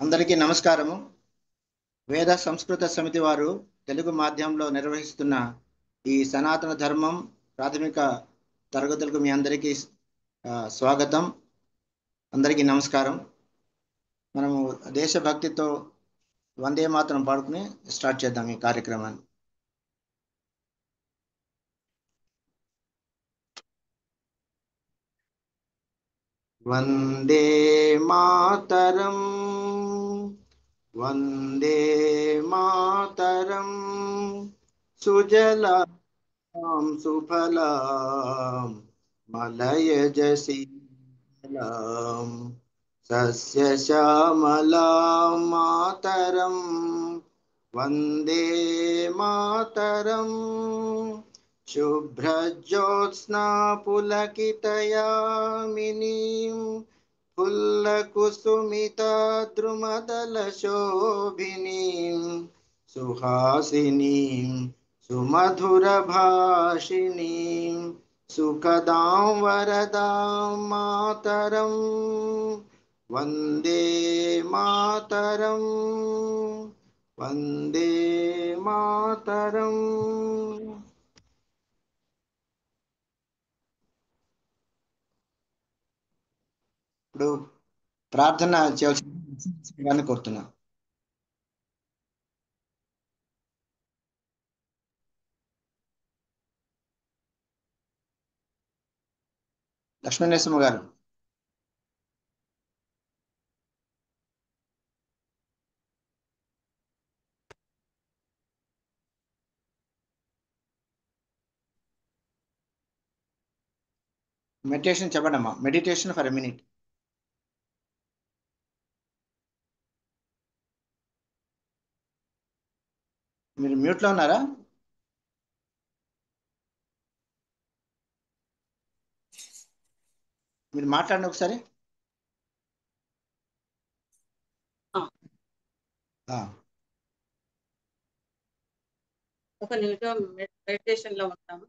అందరికీ నమస్కారము. వేద సంస్కృత సమితి వారు తెలుగు మాధ్యమంలో నిర్వహిస్తున్న ఈ సనాతన ధర్మం ప్రాథమిక తరగతులకు మీ అందరికీ స్వాగతం. అందరికీ నమస్కారం. మనము దేశభక్తితో వందే మాతరం పాడుకుని స్టార్ట్ చేద్దాం ఈ కార్యక్రమాన్ని. వందే మాతరం, వందే మాతరం, సుజలాం సుఫలాం మలయజ శీతలాం సస్యశ్యామలాం మాతరం వందే మాతరం. శుభ్రజ్యోత్స్నా పులకితయామినీం ఫుల్లకుసుమితా ద్రుమదలశోభినీం సుహాసినీం సుమధురభాషిణీం సుఖదాం వరదాం మాతరం వందే మాతరం, వందే మాతరం. ఇప్పుడు ప్రార్థన చేయాల్సిందిగా కోరుతున్నా. లక్ష్మీనరసింహ గారు, మెడిటేషన్ చెప్పండమ్మా. Meditation for a minute. మీరు మ్యూట్లో ఉన్నారా? మీరు మాట్లాడండి ఒకసారి. ఒక నిమిషం మెడిటేషన్ లో ఉంటాము.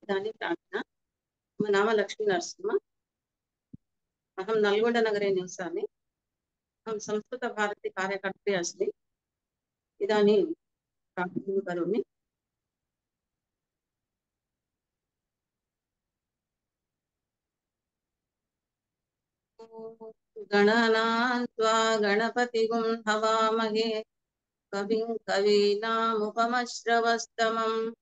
దాని ప్రార్థన. मम नाम लक्ष्मी नरसिंह. अहं नल्गोंड नगरे निवसामि. अहं संस्कृत भारती कार्यकर्त्री अस्मि. इदानीं प्रार्थनां करोमि. गणनां त्वा गणपतिगुं हवामहे कविं कवीनामुपमश्रवस्तमम्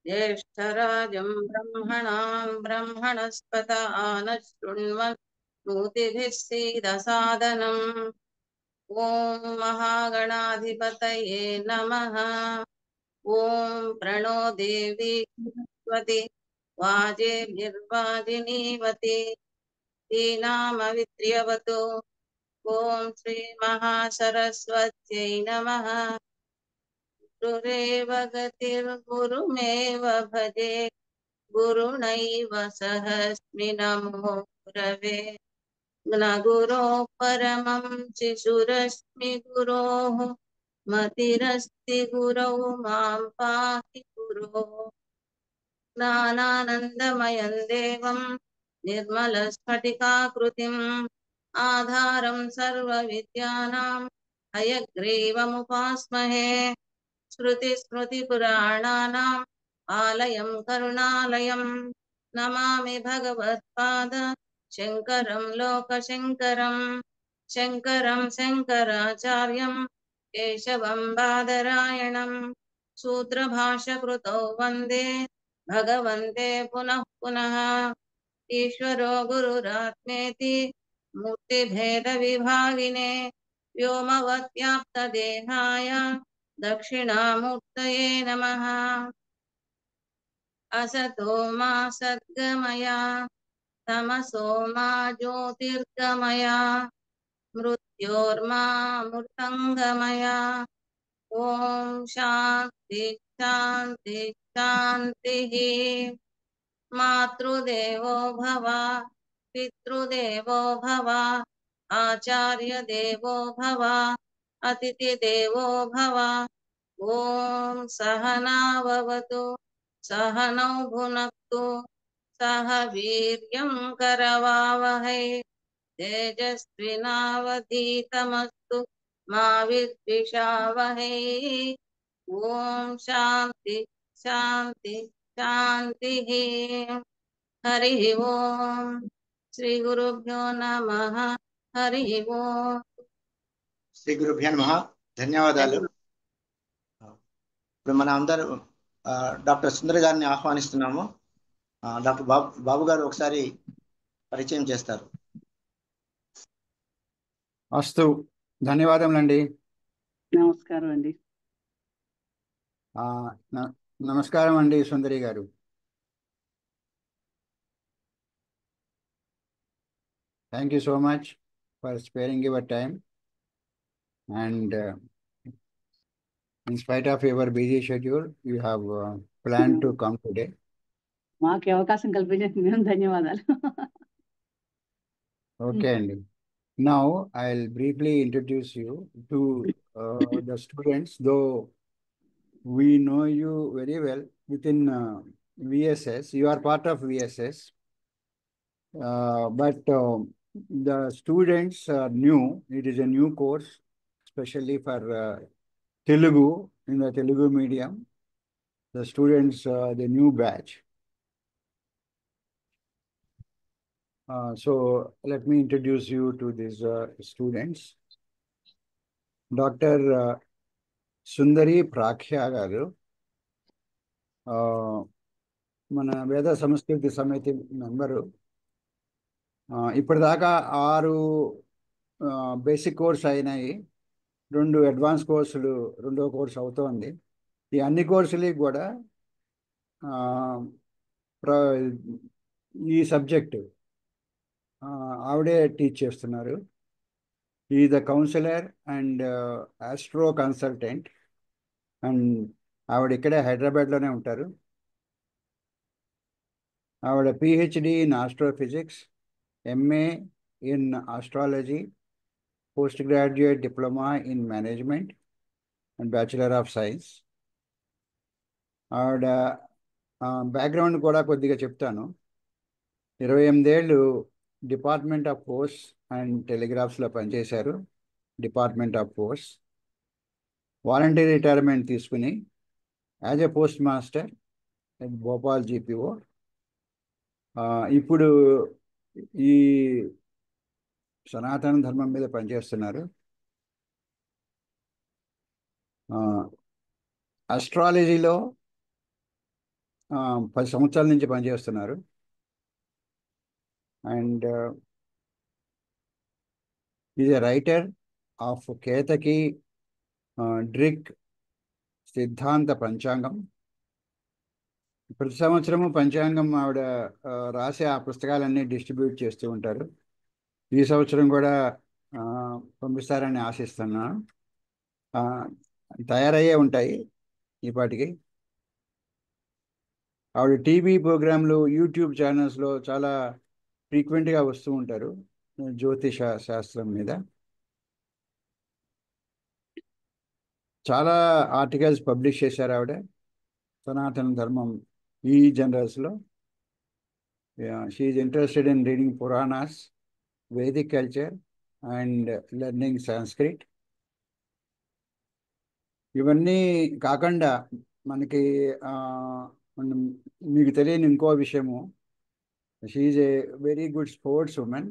ज्येष्ठराजं ब्रह्मणां ब्रह्मणस्पत आनशृण्वन् नोतिभिः सीदसादनम्. ओं महागणाधिपतये नमः. ओं प्रणो देवी सरस्वती वाजेभिर्वाजिनीवती दीनामवित्र्यवतु. ओं श्री महासरस्वत्यै नमः. गुरुरेव गतिर्गुरुमेव भजे गुरुणैव सहस्मि नमो गुरवे. न गुरो परमं शिशुरस्मि गुरोः मतिरस्ति गुरौ मां पाहि गुरो. ज्ञानानन्दमयं देवं निर्मलस्फटिकाकृतिम् आधारं सर्वविद्यानां हयग्रीवमुपास्महे. श्रुतिस्मृतिपुराणानाम् आलयं करुणालयं नमामि भगवत्पाद शङ्करं लोकशङ्करं. शङ्करं शङ्कराचार्यं केशवं बादरायणं सूत्रभाष्यकृतौ वन्दे भगवन्ते पुनः पुनः. ईश्वरो गुरुरात्मेति मूर्तिभेदविभागिने व्योमवद्व्याप्तदेहाय दक्षिणामूर्तये नमः. असतो मा सद्गमय तमसो मा ज्योतिर्गमय मृत्योर्मा मृतङ्गमय ఓం శాంతి శాంతి శాంతిః. మాతృదేవో భవ, పితృదేవో భవ, ఆచార్య దేవో భవ, అతిథి దేవో భవ. ఓం సహనావవతు సహనౌ భునక్తు సహ వీర్యం కరవావహై తేజస్వినావధీతమస్తు మా విద్విషావహై. ఓం శాంతి శాంతి శాంతిః. హరి ఓం. శ్రీ గురుభ్యో నమః. హరి ఓం. శ్రీ గురుభ్యో నమః. ధన్యవాదాలు. ఇప్పుడు మన అందరూ డాక్టర్ సుందరి గారిని ఆహ్వానిస్తున్నాము. డాక్టర్ బాబు గారు ఒకసారి పరిచయం చేస్తారు. అస్తు. ధన్యవాదములండి. నమస్కారం అండి. నమస్కారం అండి సుందరి గారు. Thank you so much for sparing your time and in spite of your busy schedule, you have planned to come today. మాకు అవకాశం కల్పించినందుకు ధన్యవాదాలు. Okay, Andy. Now I'll briefly introduce you to the students, though we know you very well within VSS. You are part of VSS, but the students are new. It is a new course, especially for Telugu, in the Telugu medium. The students, the new batch. So let me introduce you to these students. Dr. Sundari Prakhya garu, mana Veda Samskriti Samiti member. ఇప్పటిదాకా 6 basic course అయినాయి, 2 advance కోర్సులు, 2వ course అవుతోంది. ఈ అన్ని కోర్సులకి కూడా ఈ subject ఆవిడే టీచ్ చేస్తున్నారు. ఈ the counsellor and astro consultant, and ఆవిడ ఇక్కడే హైదరాబాద్లోనే ఉంటారు. ఆవిడ PhD in astrophysics, MA in astrology, post graduate diploma in management and bachelor of science. ఆవిడ బ్యాక్గ్రౌండ్ కూడా కొద్దిగా చెప్తాను. 28 ఏళ్ళు డిపార్ట్మెంట్ ఆఫ్ పోస్ట్ అండ్ టెలిగ్రాఫ్స్లో పనిచేశారు. Department of post voluntary retirement తీసుకుని as a post master at Bhopal GPO. ఇప్పుడు ఈ సనాతన ధర్మం మీద పనిచేస్తున్నారు. ఆస్ట్రాలజీలో 10 సంవత్సరాల నుంచి పనిచేస్తున్నారు. And is a writer of Ketaki Drik Siddhanta Panchangam. ప్రతి సంవత్సరము పంచాంగం ఆవిడ రాసే ఆ పుస్తకాలన్నీ డిస్ట్రిబ్యూట్ చేస్తూ ఉంటారు. ఈ సంవత్సరం కూడా పంపిస్తారని ఆశిస్తున్నాను. తయారయ్యే ఉంటాయి ఈపాటికి. ఆవిడ టీవీ ప్రోగ్రాంలు, యూట్యూబ్ ఛానల్స్లో చాలా ఫ్రీక్వెంట్గా వస్తూ ఉంటారు జ్యోతిష శాస్త్రం మీద. చాలా ఆర్టికల్స్ పబ్లిష్ చేశారు ఆవిడ సనాతన ధర్మం ఈ జనరల్స్లో. She is interested in reading Puranas, Vedic culture and learning Sanskrit. ఇవన్నీ కాకుండా మనకి మీకు తెలియని ఇంకో విషయము, she is a very good sports women.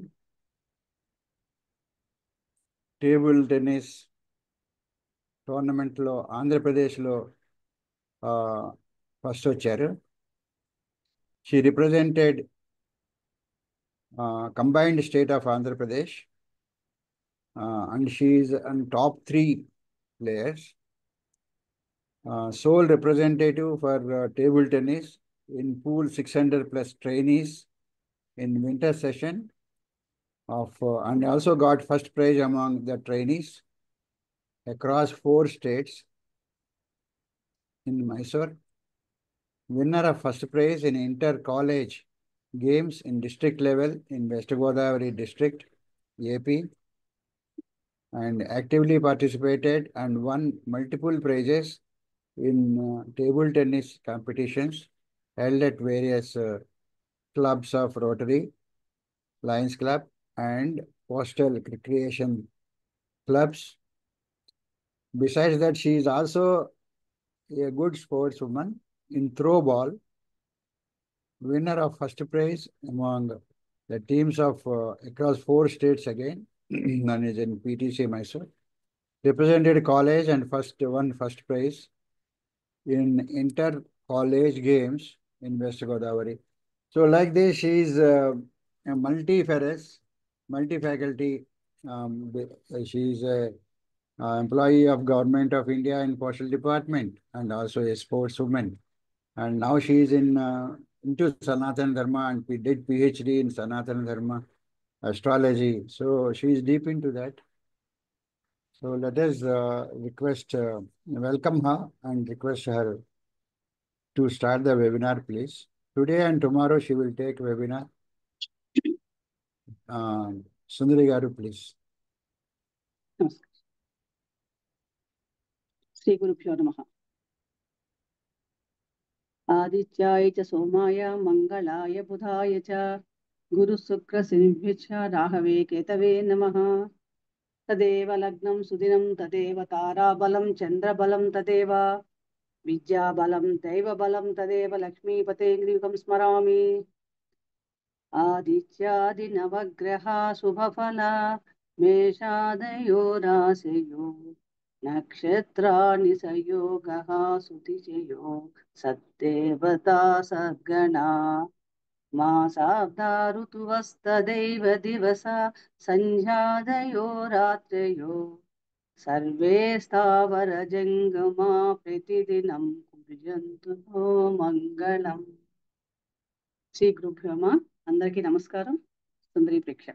Table tennis టోర్నమెంట్లో ఆంధ్రప్రదేశ్లో ఫస్ట్ వచ్చారు. She represented combined state of Andhra Pradesh, and she is on top 3 players. Sole representative for table tennis in pool 600 plus trainees in winter session of, and also got first prize among the trainees across 4 states in Mysore. Winner of first prize in inter-college games in district level in West Godavari district, AP, and actively participated and won multiple prizes in table tennis competitions held at various clubs of Rotary, Lions Club, and Postal Recreation Clubs. Besides that, she is also a good sportswoman in throw ball, winner of first prize among the teams of across 4 states again, and is in PTC Mysore. Represented college and won first prize in inter-college games in West Godavari. So like this, she is a multi-faculty. She is a employee of Government of India in Postal Department and also a sportswoman. And now she is into Sanatana Dharma and did PhD in Sanatana Dharma astrology. So she is deep into that. So let us welcome her and request her to start the webinar, please. Today and tomorrow she will take webinar. Sundari Garu, please. శ్రీ గురుభ్యో నమః. ఆదిత్యాయ చ సోమాయ మంగళాయ బుధాయ చ గురు శుక్ర శనిభ్యశ్చ రాహవే కేతవే నమః. తదేవ లగ్నం సుదినం తదేవ తారాబలం చంద్రబలం తదేవ విద్యాబలం దైవబలం తదేవ లక్ష్మీపతేంద్రియుగం స్మరామి. ఆదిత్యాది నవగ్రహ శుభఫల మేషాదయో రాశయో నక్షత్రాణి సంయోగః సుతిశయో సద్దేవతా సద్గణా మాసాబ్దా ఋతువస్తదైవ దివస సంధ్యాదయో రాత్రయో సర్వే స్థావర జంగమా ప్రతిదినం కుర్యంతు మంగళం. శ్రీ గురుభ్యోమ. అందరికీ నమస్కారం. సుందరి ప్రేక్ష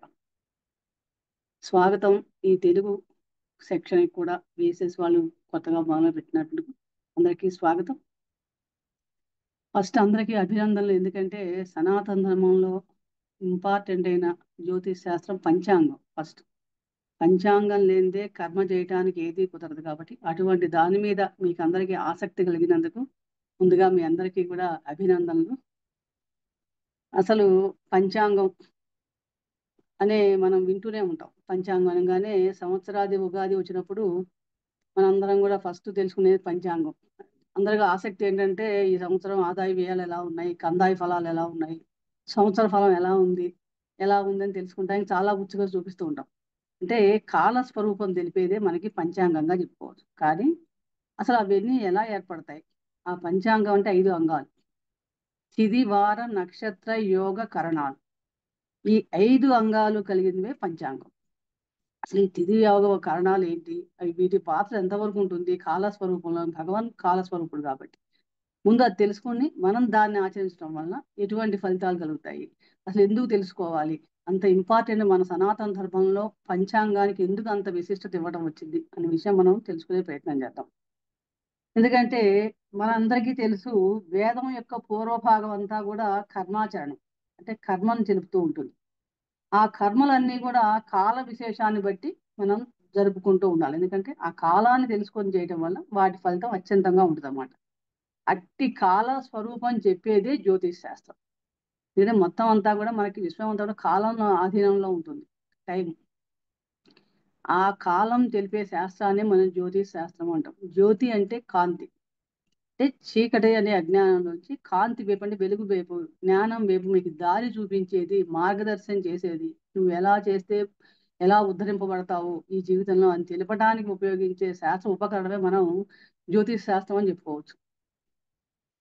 స్వాగతం. ఈ తెలుగు సెక్షన్ కూడా వేసేసి వాళ్ళు కొత్తగా మొదలు పెట్టినట్లు అందరికీ స్వాగతం. ఫస్ట్ అందరికీ అభినందనలు. ఎందుకంటే సనాతన ధర్మంలో ఇంపార్టెంట్ అయిన జ్యోతిష్ శాస్త్రం పంచాంగం. ఫస్ట్ పంచాంగం లేనిదే కర్మ చేయటానికి ఏది కుదరదు. కాబట్టి అటువంటి దాని మీద మీకు అందరికీ ఆసక్తి కలిగినందుకు ముందుగా మీ అందరికీ కూడా అభినందనలు. అసలు పంచాంగం అనే మనం వింటూనే ఉంటాం. పంచాంగం అనగానే సంవత్సరాది ఉగాది వచ్చినప్పుడు మనందరం కూడా ఫస్ట్ తెలుసుకునేది పంచాంగం. అందరికీ ఆసక్తి ఏంటంటే ఈ సంవత్సరం ఆదాయ వ్యయాలు ఎలా ఉన్నాయి, కందాయ ఫలాలు ఎలా ఉన్నాయి, సంవత్సర ఫలం ఎలా ఉందని తెలుసుకుంటానికి చాలా ఉత్సుకత చూపిస్తూ ఉంటాం. అంటే కాల స్వరూపం తెలిపేదే మనకి పంచాంగంగా చెప్పుకోవచ్చు. కానీ అసలు అవన్నీ ఎలా ఏర్పడతాయి? ఆ పంచాంగం అంటే 5 అంగాలు: తిథి, వార, నక్షత్ర, యోగ, కరణాలు. ఈ 5 అంగాలు కలిగినవే పంచాంగం. అసలు ఈ తిథి, యోగ, కరణాలు ఏంటి, అవి వీటి పాత్ర ఎంతవరకు ఉంటుంది? కాలస్వరూపంలో భగవాన్ కాలస్వరూపుడు కాబట్టి ముందు అది తెలుసుకొని మనం దాన్ని ఆచరించడం వలన ఎటువంటి ఫలితాలు కలుగుతాయి, అసలు ఎందుకు తెలుసుకోవాలి, అంత ఇంపార్టెంట్ మన సనాతన ధర్మంలో పంచాంగానికి ఎందుకు అంత విశిష్టత ఇవ్వడం వచ్చింది అనే విషయం మనం తెలుసుకునే ప్రయత్నం చేద్దాం. ఎందుకంటే మనందరికీ తెలుసు, వేదం యొక్క పూర్వభాగం అంతా కూడా కర్మాచరణం, అంటే కర్మను తెలుపుతూ ఉంటుంది. ఆ కర్మలన్నీ కూడా కాల విశేషాన్ని బట్టి మనం జరుపుకుంటూ ఉండాలి. ఎందుకంటే ఆ కాలాన్ని తెలుసుకొని చేయటం వల్ల వాటి ఫలితం అత్యంతంగా ఉంటుంది అన్నమాట. అట్టి కాల స్వరూపం చెప్పేదే జ్యోతిష్ శాస్త్రం. ఇదే మొత్తం అంతా కూడా మనకి విశ్వం అంతా కూడా కాలం ఆధీనంలో ఉంటుంది. టైం, ఆ కాలం తెలిపే శాస్త్రాన్ని మనం జ్యోతిష్ శాస్త్రం అంటాం. జ్యోతి అంటే కాంతి, అంటే చీకటి అనే అజ్ఞానం నుంచి కాంతి వైపు, అంటే వెలుగు వైపు, జ్ఞానం వైపు మీకు దారి చూపించేది, మార్గదర్శనం చేసేది. నువ్వు ఎలా చేస్తే ఎలా ఉద్ధరింపబడతావు ఈ జీవితంలో అని తెలపడానికి ఉపయోగించే శాస్త్ర ఉపకరణమే మనం జ్యోతిష్ శాస్త్రం అని చెప్పుకోవచ్చు.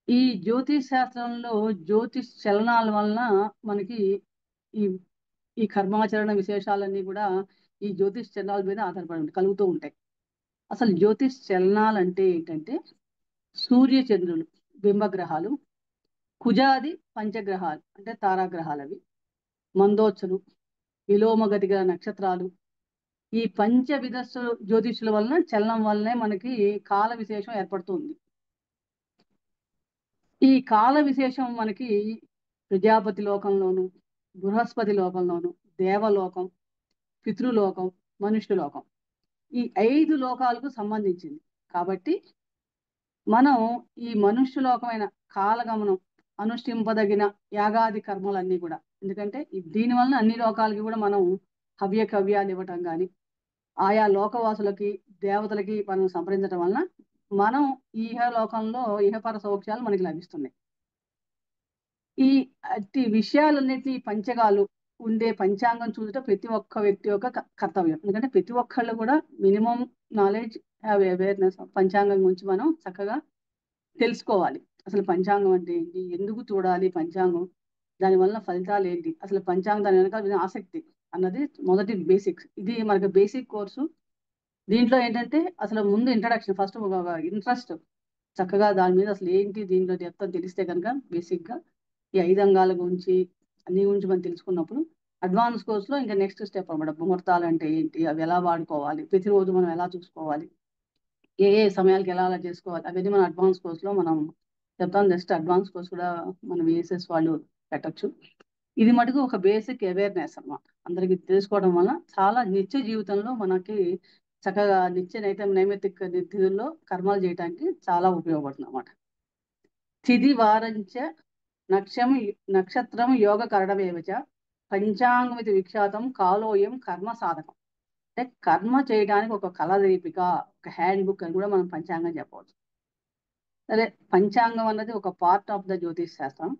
ఈ జ్యోతిష్ శాస్త్రంలో జ్యోతిష్ చలనాల వలన మనకి ఈ ఈ కర్మాచరణ విశేషాలన్నీ కూడా ఈ జ్యోతిష్ చలనాల మీద ఆధారపడి కలుగుతూ ఉంటాయి. అసలు జ్యోతిష్ చలనాలు అంటే ఏంటంటే సూర్య చంద్రులు బింబగ్రహాలు, కుజాది పంచగ్రహాలు అంటే తారాగ్రహాలు, అవి మందోచ్చలు, విలోమగతి గల నక్షత్రాలు. ఈ పంచవిధ జ్యోతిషుల వలన చలనం వల్లనే మనకి కాల విశేషం ఏర్పడుతుంది. ఈ కాల విశేషం మనకి ప్రజాపతి లోకంలోను, బృహస్పతి లోకంలోను, దేవలోకం, పితృలోకం, మనుష్య లోకం, ఈ 5 లోకాలకు సంబంధించింది. కాబట్టి మనం ఈ మనుష్య లోకమైన కాలగమనం అనుష్ఠింపదగిన యాగాది కర్మలన్నీ కూడా, ఎందుకంటే దీనివల్ల అన్ని లోకాలకి కూడా మనం హవ్య కవ్యాలు ఇవ్వటం కానీ, ఆయా లోకవాసులకి దేవతలకి మనం సంప్రదించడం వలన మనం ఇహలోకంలో ఇహపర సౌఖ్యాలు మనకి లభిస్తున్నాయి. ఈ అట్టి విషయాలన్నిటినీ పంచకాలు ఉండే పంచాంగం చూడటం ప్రతి ఒక్క వ్యక్తి యొక్క కర్తవ్యం. ఎందుకంటే ప్రతి ఒక్కళ్ళు కూడా మినిమం నాలెడ్జ్, అవేర్నెస్ పంచాంగం గురించి మనం చక్కగా తెలుసుకోవాలి. అసలు పంచాంగం అంటే ఏంటి, ఎందుకు చూడాలి పంచాంగం, దానివల్ల ఫలితాలు ఏంటి, అసలు పంచాంగం దాని వెనకాల ఆసక్తి అన్నది మొదటి బేసిక్స్. ఇది మనకు బేసిక్ కోర్సు. దీంట్లో ఏంటంటే అసలు ముందు ఇంట్రడక్షన్, ఫస్ట్ ఒక ఇంట్రెస్ట్, చక్కగా దాని మీద అసలు ఏంటి దీంట్లో డెప్త్ అని తెలిస్తే కనుక బేసిక్గా ఈ 5 అంగాల గురించి అన్ని గురించి మనం తెలుసుకున్నప్పుడు అడ్వాన్స్ కోర్సులో ఇంకా నెక్స్ట్ స్టెప్ అన్నమాట. ముహూర్తాలు అంటే ఏంటి, అవి ఎలా వాడుకోవాలి, ప్రతిరోజు మనం ఎలా చూసుకోవాలి, ఏ ఏ సమయాలకి ఎలా అలా చేసుకోవాలి, అవన్నీ మన అడ్వాన్స్ కోర్సులో మనం చెప్తాం. జస్ట్ అడ్వాన్స్ కోర్స్ కూడా మనం ఏఎస్ఎస్ వాళ్ళు పెట్టచ్చు. ఇది మటుకు ఒక బేసిక్ అవేర్నెస్ అన్నమాట. అందరికి తెలుసుకోవడం వల్ల చాలా నిత్య జీవితంలో మనకి చక్కగా నైమిత్తిక తిథుల్లో కర్మలు చేయడానికి చాలా ఉపయోగపడుతుంది అన్నమాట. తిథి వారంచ నక్షత్రం యోగ కరణమేవచ పంచాంగమితి విఖ్యాతం కాలోయం కర్మ సాధకం. అంటే కర్మ చేయడానికి ఒక కళదీపిక, ఒక హ్యాండ్ బుక్ అని కూడా మనం పంచాంగం చెప్పవచ్చు. సరే, పంచాంగం అన్నది ఒక పార్ట్ ఆఫ్ ద జ్యోతిష్ శాస్త్రం.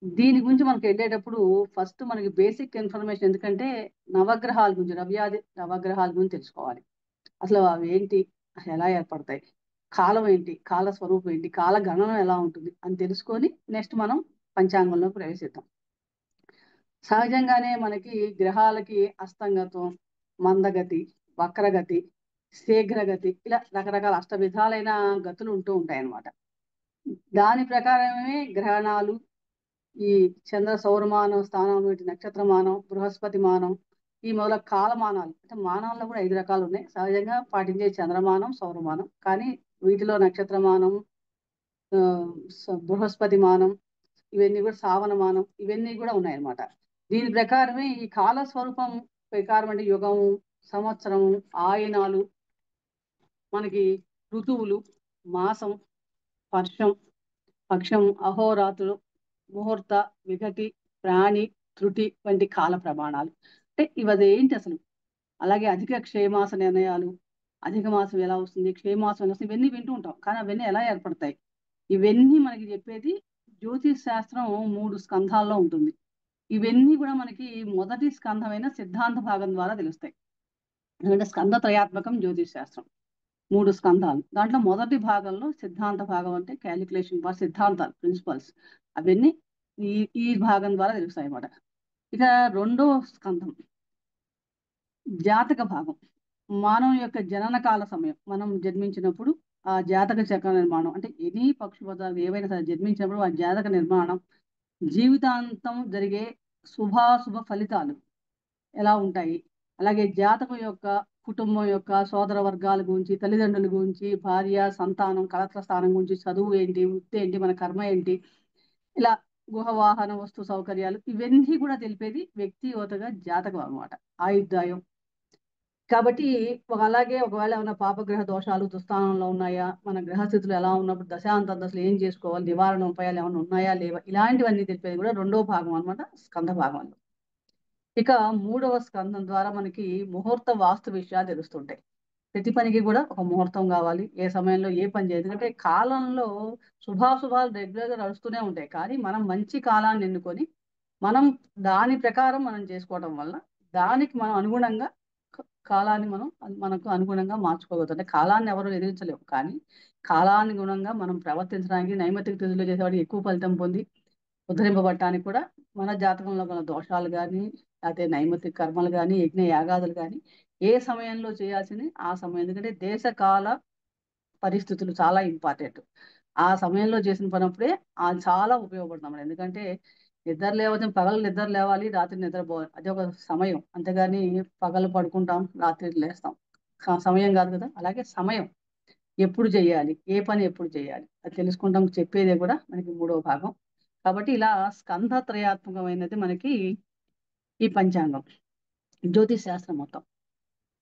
దీని గురించి మనకి వెళ్ళేటప్పుడు ఫస్ట్ మనకి బేసిక్ ఇన్ఫర్మేషన్, ఎందుకంటే నవగ్రహాల గురించి, రవ్యాది నవగ్రహాల గురించి తెలుసుకోవాలి. అసలు అవి ఏంటి, అసలు ఎలా ఏర్పడతాయి, కాలం ఏంటి, కాల స్వరూపం ఏంటి, కాల గణనం ఎలా ఉంటుంది అని తెలుసుకొని నెక్స్ట్ మనం పంచాంగంలో ప్రవేశిద్దాం. సహజంగానే మనకి గ్రహాలకి అస్తంగతం, మందగతి, వక్రగతి, శీఘ్రగతి, ఇలా రకరకాల అష్ట విధాలైన గతులు ఉంటూ ఉంటాయి అన్నమాట. దాని ప్రకారమే గ్రహణాలు, ఈ చంద్ర సౌరమానం, స్థానం, నక్షత్రమానం, బృహస్పతి మానం, ఈ మొదల కాలమానాలు, అంటే మానాల్లో కూడా 5 రకాలు ఉన్నాయి. సహజంగా పాటించే చంద్రమానం, సౌరమానం, కానీ వీటిలో నక్షత్రమానం, బృహస్పతి మానం, ఇవన్నీ కూడా సావనమానం, ఇవన్నీ కూడా ఉన్నాయన్నమాట. దీని ప్రకారమే ఈ కాల స్వరూపం ప్రకారం అంటే యుగము, సంవత్సరము, ఆయనాలు, మనకి ఋతువులు, మాసం, వర్షం, పక్షం, అహోరాత్రులు, ముహూర్త, విఘటి, ప్రాణి, త్రుటి వంటి కాల ప్రమాణాలు. అంటే ఇవది ఏంటి అసలు. అలాగే అధిక క్షయమాస నిర్ణయాలు, అధిక మాసం ఎలా వస్తుంది, క్షయమాసం ఎలా వస్తుంది, ఇవన్నీ వింటూ ఉంటాం. కానీ అవన్నీ ఎలా ఏర్పడతాయి, ఇవన్నీ మనకి చెప్పేది జ్యోతిష్ శాస్త్రం 3 స్కంధాల్లో ఉంటుంది. ఇవన్నీ కూడా మనకి మొదటి స్కంధమైన సిద్ధాంత భాగం ద్వారా తెలుస్తాయి. ఎందుకంటే స్కంధ త్రయాత్మకం జ్యోతిష్ శాస్త్రం, 3 స్కంధాలు. దాంట్లో మొదటి భాగంలో సిద్ధాంత భాగం అంటే క్యాలిక్యులేషన్, సిద్ధాంతాలు, ప్రిన్సిపల్స్, అవన్నీ ఈ ఈ భాగం ద్వారా తెలుస్తాయి అన్నమాట. ఇక రెండో స్కంధం జాతక భాగం, మానవం యొక్క జనన కాల సమయం, మనం జన్మించినప్పుడు ఆ జాతక చక్ర నిర్మాణం, అంటే ఎనీ పక్షుపదాలు ఏవైనా సరే జన్మించినప్పుడు ఆ జాతక నిర్మాణం, జీవితాంతం జరిగే శుభాశుభ ఫలితాలు ఎలా ఉంటాయి, అలాగే జాతకం యొక్క కుటుంబం యొక్క సోదర వర్గాల గురించి, తల్లిదండ్రుల గురించి, భార్య, సంతానం, కళత్ర స్థానం గురించి, చదువు ఏంటి, వృత్తి ఏంటి, మన కర్మ ఏంటి, ఇలా గృహ వాహన వస్తు సౌకర్యాలు, ఇవన్నీ కూడా తెలిపేది వ్యక్తిగతగా జాతకం అన్నమాట, ఆయుర్దాయం. కాబట్టి అలాగే ఒకవేళ ఏమైనా పాపగ్రహ దోషాలు దుస్థానంలో ఉన్నాయా, మన గ్రహస్థితులు ఎలా ఉన్నప్పుడు దశాంతర్దశలు ఏం చేసుకోవాలి, నివారణ ఉపాయాలు ఏమైనా ఉన్నాయా లేవా, ఇలాంటివన్నీ తెలిపేది కూడా రెండో భాగం అన్నమాట, స్కంధ భాగంలో. ఇక మూడవ స్కంధం ద్వారా మనకి ముహూర్త వాస్తు విషయాలు తెలుస్తుంటాయి. ప్రతి పనికి కూడా ఒక ముహూర్తం కావాలి, ఏ సమయంలో ఏ పని చేయాలి. ఎందుకంటే కాలంలో శుభాశుభాలు రెగ్యులర్గా నడుస్తూనే ఉంటాయి, కానీ మనం మంచి కాలాన్ని ఎన్నుకొని మనం దాని ప్రకారం మనం చేసుకోవడం వల్ల దానికి మనం అనుగుణంగా కాలాన్ని మనకు అనుగుణంగా మార్చుకోగలుగుతాం. అంటే కాలాన్ని ఎవరు ఎదిరించలేము, కానీ కాలానుగుణంగా మనం ప్రవర్తించడానికి నైమిత్తిక తిథుల్లో చేసేవాడికి ఎక్కువ ఫలితం పొంది ఉద్ధరింపబడటానికి కూడా మన జాతకంలో గల దోషాలు కానీ, లేకపోతే నైమిత్తిక కర్మలు కానీ, యజ్ఞ యాగాదులు కానీ ఏ సమయంలో చేయాల్సింది ఆ సమయం. ఎందుకంటే దేశకాల పరిస్థితులు చాలా ఇంపార్టెంట్. ఆ సమయంలో చేసిన పనప్పుడే అది చాలా ఉపయోగపడుతుంది. ఎందుకంటే నిద్ర లేకపోతే పగలు నిద్ర లేవాలి, రాత్రి నిద్రపోవాలి, అది ఒక సమయం. అంతేగాని పగలు పడుకుంటాం, రాత్రి లేస్తాం, సమయం కాదు కదా. అలాగే సమయం ఎప్పుడు చేయాలి, ఏ పని ఎప్పుడు చేయాలి అది తెలుసుకుంటాం. చెప్పేదే కూడా మనకి 3వ భాగం. కాబట్టి ఇలా స్కంధత్రయాత్మకమైనది మనకి ఈ పంచాంగం, జ్యోతిష్ శాస్త్రం మొత్తం.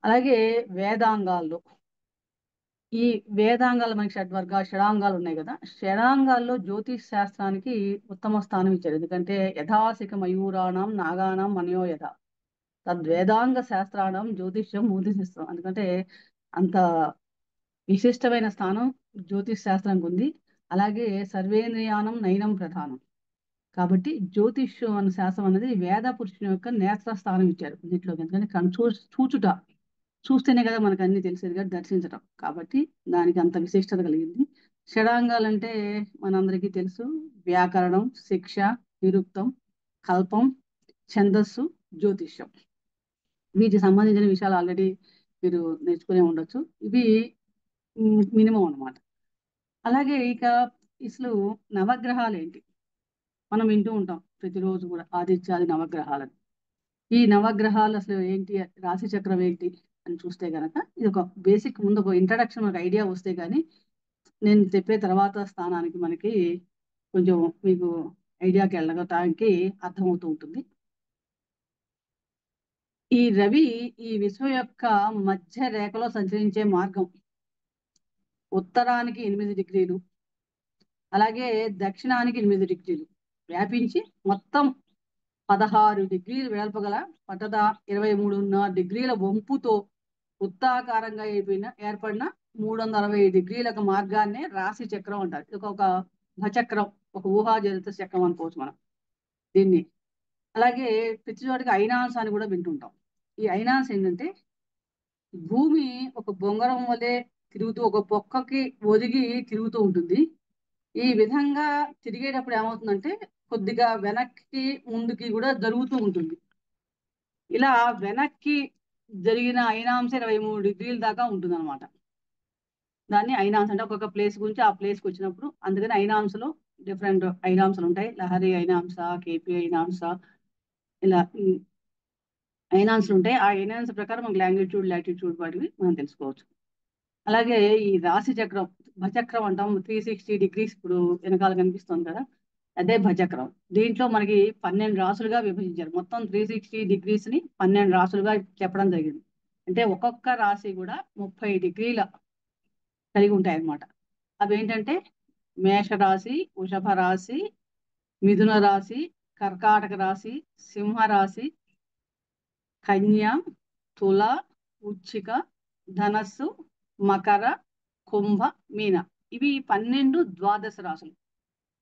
అలాగే వేదాంగాల్లో ఈ వేదాంగాలు మనకి షడాంగాలు ఉన్నాయి కదా, షడాంగాల్లో జ్యోతిష్ శాస్త్రానికి ఉత్తమ స్థానం ఇచ్చారు. ఎందుకంటే యథాసిక మయూరాణం నాగానం మనయో యథ తద్వేదాంగ శాస్త్రానం జ్యోతిష్యం మూర్తిశిస్తాం. ఎందుకంటే అంత విశిష్టమైన స్థానం జ్యోతిష్ శాస్త్రానికి ఉంది. అలాగే సర్వేంద్రియానం నయనం ప్రధానం. కాబట్టి జ్యోతిష్యం అనే శాస్త్రం అనేది వేద పురుషుని యొక్క నేత్ర స్థానం ఇచ్చారు దీంట్లో. ఎందుకంటే చూచుట, చూస్తేనే కదా మనకు అన్ని తెలిసేది కదా, దర్శించడం. కాబట్టి దానికి అంత విశిష్టత కలిగింది. షడాంగాలంటే మనందరికీ తెలుసు, వ్యాకరణం, శిక్ష, నిరుక్తం, కల్పం, ఛందస్సు, జ్యోతిష్యం. వీటికి సంబంధించిన విషయాలు ఆల్రెడీ మీరు నేర్చుకునే ఉండొచ్చు. ఇవి మినిమం అన్నమాట. అలాగే ఇక అసలు నవగ్రహాలు ఏంటి మనం వింటూ ఉంటాం ప్రతిరోజు కూడా, ఆదిత్యాది నవగ్రహాలని. ఈ నవగ్రహాలు అసలు ఏంటి, రాశి చక్రం ఏంటి అని చూస్తే గనక ఇది ఒక బేసిక్, ముందు ఒక ఇంట్రడక్షన్, ఒక ఐడియా వస్తే కానీ నేను చెప్పే తర్వాత స్థానానికి మనకి కొంచెం మీకు ఐడియాకి వెళ్ళగటానికి అర్థమవుతూ ఉంటుంది. ఈ రవి ఈ విశ్వం యొక్క మధ్య రేఖలో సంచరించే మార్గం ఉత్తరానికి 8 డిగ్రీలు, అలాగే దక్షిణానికి 8 డిగ్రీలు వ్యాపించి మొత్తం 16 డిగ్రీలు వెడల్పగల పట్టద 23.5 డిగ్రీల వంపుతో వృత్తాకారంగా ఏర్పడిన 360 డిగ్రీల మార్గాన్నే రాశి చక్రం అంటారు. ఇది ఒక భచక్రం, ఒక ఊహాజనిత చక్రం అనుకోవచ్చు మనం దీన్ని. అలాగే ప్రతి చోటికి ఐనాన్స్ అని కూడా వింటుంటాం. ఈ ఐనాన్స్ ఏంటంటే భూమి ఒక బొంగరం వలె తిరుగుతూ, ఒక పొక్కకి ఒదిగి తిరుగుతూ ఉంటుంది. ఈ విధంగా తిరిగేటప్పుడు ఏమవుతుందంటే కొద్దిగా వెనక్కి ముందుకి కూడా జరుగుతూ ఉంటుంది. ఇలా వెనక్కి జరిగిన ఐనాంశ 23 డిగ్రీల దాకా ఉంటుంది అనమాట. దాన్ని ఐనాంశ అంటే ఒక్కొక్క ప్లేస్ గురించి ఆ ప్లేస్కి వచ్చినప్పుడు, అందుకని ఐనాంశలో డిఫరెంట్ ఐనాంశాలు ఉంటాయి. లహరి ఐనాంశ, కేపీ ఐనాంశ, ఇలా ఐనాన్స్లు ఉంటాయి. ఆ ఐనాన్స్ ప్రకారం మనకి లాంగిట్యూడ్, లాటిట్యూడ్ వాటివి మనం తెలుసుకోవచ్చు. అలాగే ఈ రాశి చక్రం, భచక్రం అంటాం, 360 డిగ్రీస్ ఇప్పుడు వెనకాల కనిపిస్తుంది కదా, అదే భచక్రం. దీంట్లో మనకి 12 రాసులుగా విభజించారు. మొత్తం 360 డిగ్రీస్ ని 12 రాసులుగా చెప్పడం జరిగింది. అంటే ఒక్కొక్క రాశి కూడా 30 డిగ్రీల కలిగి ఉంటాయి అన్నమాట. అవి ఏంటంటే మేషరాశి, వృషభ రాశి, మిథున రాశి, కర్కాటక రాశి, సింహ రాశి, కన్య, తుల, వృశ్చిక, ధనస్సు, మకర, కుంభ, మీన. ఇవి 12 ద్వాదశ రాశులు.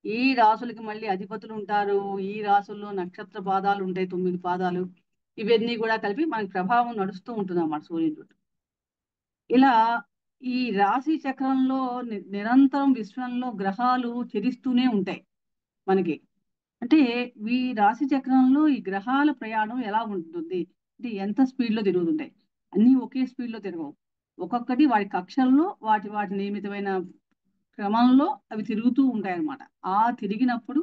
ఈ రాశులకి మళ్ళీ అధిపతులు ఉంటారు. ఈ రాశుల్లో నక్షత్ర పాదాలు ఉంటాయి, 9 పాదాలు. ఇవన్నీ కూడా కలిపి మనకి ప్రభావం నడుస్తూ ఉంటుంది అన్నమాట సూర్యుడు. ఇలా ఈ రాశి చక్రంలో నిరంతరం విశ్వంలో గ్రహాలు చరిస్తూనే ఉంటాయి మనకి. అంటే ఈ రాశి చక్రంలో ఈ గ్రహాల ప్రయాణం ఎలా ఉంటుంది అంటే ఎంత స్పీడ్లో తిరుగుతుంటాయి. అన్నీ ఒకే స్పీడ్లో తిరగవు. ఒక్కొక్కటి వాటి కక్షల్లో వాటి నియమితమైన క్రమంలో అవి తిరుగుతూ ఉంటాయి అన్నమాట. ఆ తిరిగినప్పుడు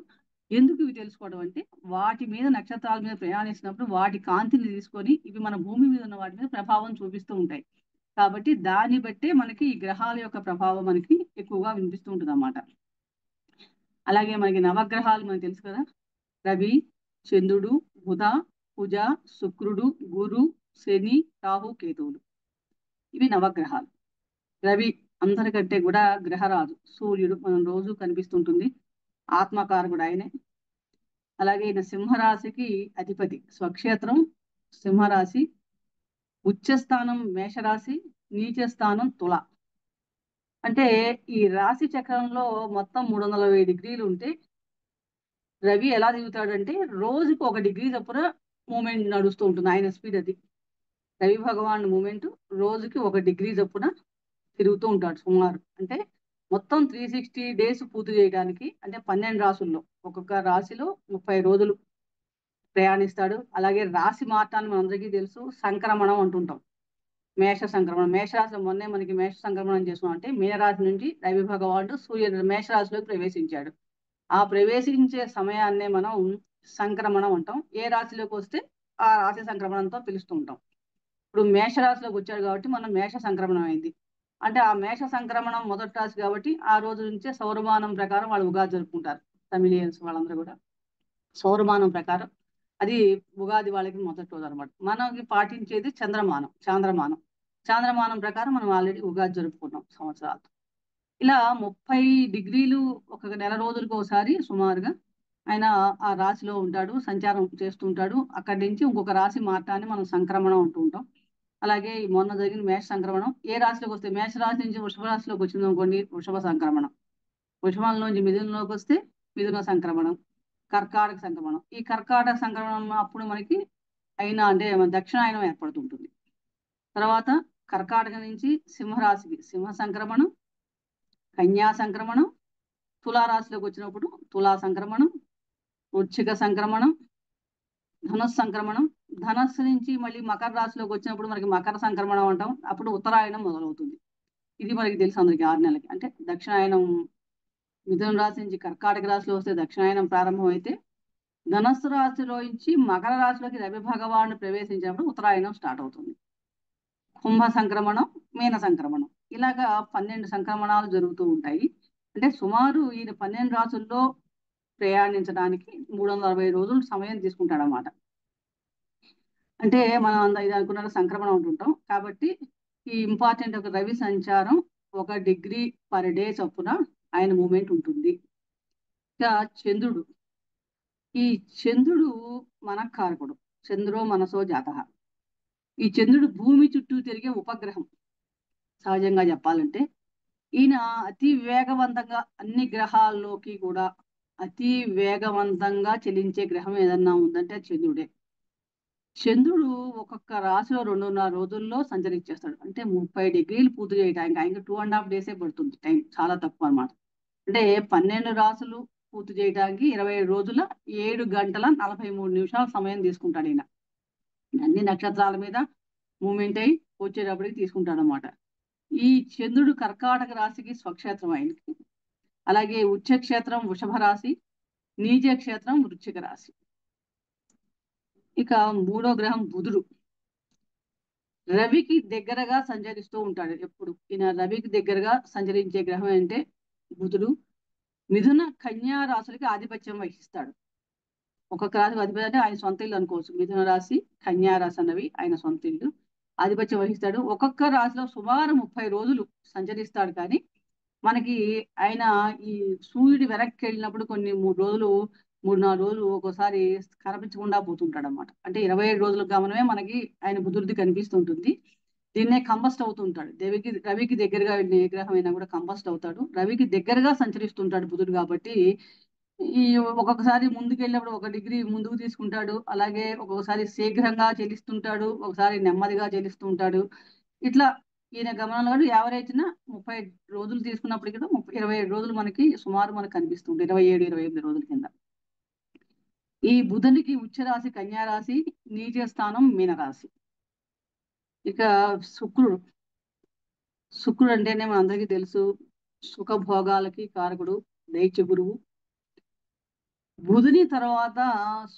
ఎందుకు ఇవి తెలుసుకోవడం అంటే వాటి మీద, నక్షత్రాల మీద ప్రయాణిస్తున్నప్పుడు వాటి కాంతిని తీసుకొని ఇవి మన భూమి మీద ఉన్న వాటి మీద ప్రభావం చూపిస్తూ ఉంటాయి. కాబట్టి దాన్ని బట్టే మనకి ఈ గ్రహాల యొక్క ప్రభావం మనకి ఎక్కువగా వినిపిస్తూ ఉంటుంది అన్నమాట. అలాగే మనకి నవగ్రహాలు మనకు తెలుసు కదా, రవి, చంద్రుడు, బుధ, కుజ, శుక్రుడు, గురు, శని, రాహు, కేతువులు. ఇవి నవగ్రహాలు. రవి అందరికంటే కూడా గ్రహరాజు, సూర్యుడు మనం రోజు కనిపిస్తుంటుంది, ఆత్మకారకుడు ఆయనే. అలాగే ఈయన సింహరాశికి అధిపతి, స్వక్షేత్రం సింహరాశి, ఉచ్చస్థానం మేషరాశి, నీచస్థానం తుల. అంటే ఈ రాశి చక్రంలో మొత్తం 360 డిగ్రీలు ఉంటే రవి ఎలా తిరుగుతాడంటే రోజుకు 1 డిగ్రీ చొప్పున మూమెంట్ నడుస్తూ ఉంటుంది. ఆయన స్పీడ్ అది. రవి భగవాన్ మూమెంట్ రోజుకి 1 డిగ్రీ చొప్పున తిరుగుతూ ఉంటాడు సుమారు. అంటే మొత్తం 360 డేస్ పూర్తి చేయడానికి, అంటే 12 రాసుల్లో ఒక్కొక్క రాశిలో 30 రోజులు ప్రయాణిస్తాడు. అలాగే రాశి మార్టాన్ని మనందరికీ తెలుసు, సంక్రమణం అంటుంటాం. మేష సంక్రమణం, మేషరాశి మొన్నే మనకి మేష సంక్రమణం చేస్తున్నాం. అంటే మీనరాశి నుంచి రవి భగవానుడు సూర్యుడు మేషరాశిలోకి ప్రవేశించాడు. ఆ ప్రవేశించే సమయాన్నే మనం సంక్రమణం అంటాం. ఏ రాశిలోకి వస్తే ఆ రాశి సంక్రమణంతో పిలుస్తూ ఉంటాం. ఇప్పుడు మేషరాశిలోకి వచ్చాడు కాబట్టి మనం మేష సంక్రమణం అయింది. అంటే ఆ మేష సంక్రమణం మొదటి రాశి కాబట్టి ఆ రోజు నుంచే సౌరమానం ప్రకారం వాళ్ళు ఉగాది జరుపుకుంటారు. తమిళియన్స్ వాళ్ళందరూ కూడా సౌరమానం ప్రకారం అది ఉగాది వాళ్ళకి మొదటి రోజు అనమాట. మనకి పాటించేది చాంద్రమానం. చాంద్రమానం ప్రకారం మనం ఆల్రెడీ ఉగాది జరుపుకున్నాం సంవత్సరాలు. ఇలా 30 డిగ్రీలు ఒక నెల రోజులకు ఒకసారి సుమారుగా ఆయన ఆ రాశిలో ఉంటాడు, సంచారం చేస్తుంటాడు. అక్కడి నుంచి ఇంకొక రాశి మారటాన్ని మనం సంక్రమణం అంటూ ఉంటాం. అలాగే ఈ మొన్న జరిగిన మేష సంక్రమణం ఏ రాశిలోకి వస్తే మేష రాశి నుంచి వృషభ రాశిలోకి వచ్చింది అనుకోండి, వృషభ సంక్రమణం. వృషభం నుంచి మిథునంలోకి వస్తే మిథున సంక్రమణం, కర్కాటక సంక్రమణం. ఈ కర్కాటక సంక్రమణం అప్పుడు మనకి అంటే మన దక్షిణాయనం ఏర్పడుతుంటుంది. తర్వాత కర్కాటక నుంచి సింహరాశికి సింహ సంక్రమణం, కన్యా సంక్రమణం, తులారాశిలోకి వచ్చినప్పుడు తులా సంక్రమణం, వృశ్చిక సంక్రమణం, ధనుస్సు సంక్రమణం. ధనస్సు నుంచి మళ్ళీ మకర రాశిలోకి వచ్చినప్పుడు మనకి మకర సంక్రమణం అంటాం. అప్పుడు ఉత్తరాయణం మొదలవుతుంది. ఇది మనకి తెలుసు అందరికి 6 నెలలకి. అంటే దక్షిణాయనం మిథున రాశి నుంచి కర్కాటక రాశిలో వస్తే దక్షిణాయనం ప్రారంభం అయితే, ధనస్సు రాశిలో నుంచి మకర రాశిలోకి రవి భగవానుడు ప్రవేశించినప్పుడు ఉత్తరాయణం స్టార్ట్ అవుతుంది. కుంభ సంక్రమణం, మీన సంక్రమణం, ఇలాగా 12 సంక్రమణాలు జరుగుతూ ఉంటాయి. అంటే సుమారు ఈయన 12 రాసుల్లో ప్రయాణించడానికి 360 రోజులు సమయం తీసుకుంటాడనమాట. అంటే మనం ఇది అనుకున్న సంక్రమణం అంటుంటాం. కాబట్టి ఈ ఇంపార్టెంట్ ఒక రవి సంచారం 1 డిగ్రీ పర్ డే చొప్పున ఆయన మూమెంట్ ఉంటుంది. ఇక చంద్రుడు, ఈ చంద్రుడు మనఃకారకుడు. చంద్రో మనసో జాతః. ఈ చంద్రుడు భూమి చుట్టూ తిరిగే ఉపగ్రహం. సహజంగా చెప్పాలంటే ఈయన అతి వేగవంతంగా అన్ని గ్రహాల్లోకి కూడా అతి వేగవంతంగా చెలించే గ్రహం ఏదన్నా ఉందంటే చంద్రుడే. చంద్రుడు ఒక్కొక్క రాశిలో 2.5 రోజుల్లో సంచరించేస్తాడు. అంటే 30 డిగ్రీలు పూర్తి చేయడానికి ఆయనకి 2.5 డేసే పడుతుంది టైం, చాలా తక్కువ అనమాట. అంటే 12 రాసులు పూర్తి చేయడానికి 27 రోజుల 7 గంటల 43 నిమిషాల సమయం తీసుకుంటాడు ఈయన. అన్ని నక్షత్రాల మీద మూమెంట్ అయి వచ్చేటప్పటికి తీసుకుంటాడు అనమాట. ఈ చంద్రుడు కర్కాటక రాశికి స్వక్షేత్రం ఆయనకి. అలాగే ఉచ్చ క్షేత్రం వృషభ రాశి, నీచ క్షేత్రం వృశ్చిక రాశి. ఇక 3వ గ్రహం బుధుడు. రవికి దగ్గరగా సంచరిస్తూ ఉంటాడు ఎప్పుడు. ఈయన రవికి దగ్గరగా సంచరించే గ్రహం అంటే బుధుడు. మిథున కన్యా రాశులకి ఆధిపత్యం వహిస్తాడు. ఒక్కొక్క రాశి అధిపతి అంటే ఆయన సొంత ఇల్లు అనుకోవచ్చు. మిథున రాశి, కన్యా రాశి అన్నవి ఆయన సొంత ఇల్లు, ఆధిపత్యం వహిస్తాడు. ఒక్కొక్క రాశిలో సుమారు 30 రోజులు సంచరిస్తాడు. కానీ మనకి ఆయన ఈ సూర్యుడి వెనక్కి వెళ్ళినప్పుడు కొన్ని 3-4 రోజులు ఒక్కోసారి కనిపించకుండా పోతుంటాడు అనమాట. అంటే 27 రోజుల గమనమే మనకి ఆయన బుధుడిది కనిపిస్తుంటుంది. దీన్నే కంబస్ట్ అవుతుంటాడు. రవికి దగ్గరగా వెళ్ళిన ఏ గ్రహం అయినా కూడా కంబస్ట్ అవుతాడు. రవికి దగ్గరగా సంచరిస్తుంటాడు బుధుడు. కాబట్టి ఈ ఒక్కొక్కసారి ముందుకు వెళ్ళినప్పుడు 1 డిగ్రీ ముందుకు తీసుకుంటాడు. అలాగే ఒక్కొక్కసారి శీఘ్రంగా చెల్లిస్తుంటాడు, ఒకసారి నెమ్మదిగా చెల్లిస్తుంటాడు. ఇట్లా ఈయన గమనంలో యావరేజ్న 30 రోజులు తీసుకున్నప్పటికీ 27 రోజులు మనకి సుమారు మనకు కనిపిస్తుంది. 27-28 రోజుల కింద. ఈ బుధునికి ఉచ్చ రాశి కన్యా రాశి, నీచ స్థానం మీనరాశి. ఇక శుక్రుడు అంటేనే మన అందరికీ తెలుసు సుఖభోగాలకి కారకుడు, దైత్య గురువు. బుధుని తర్వాత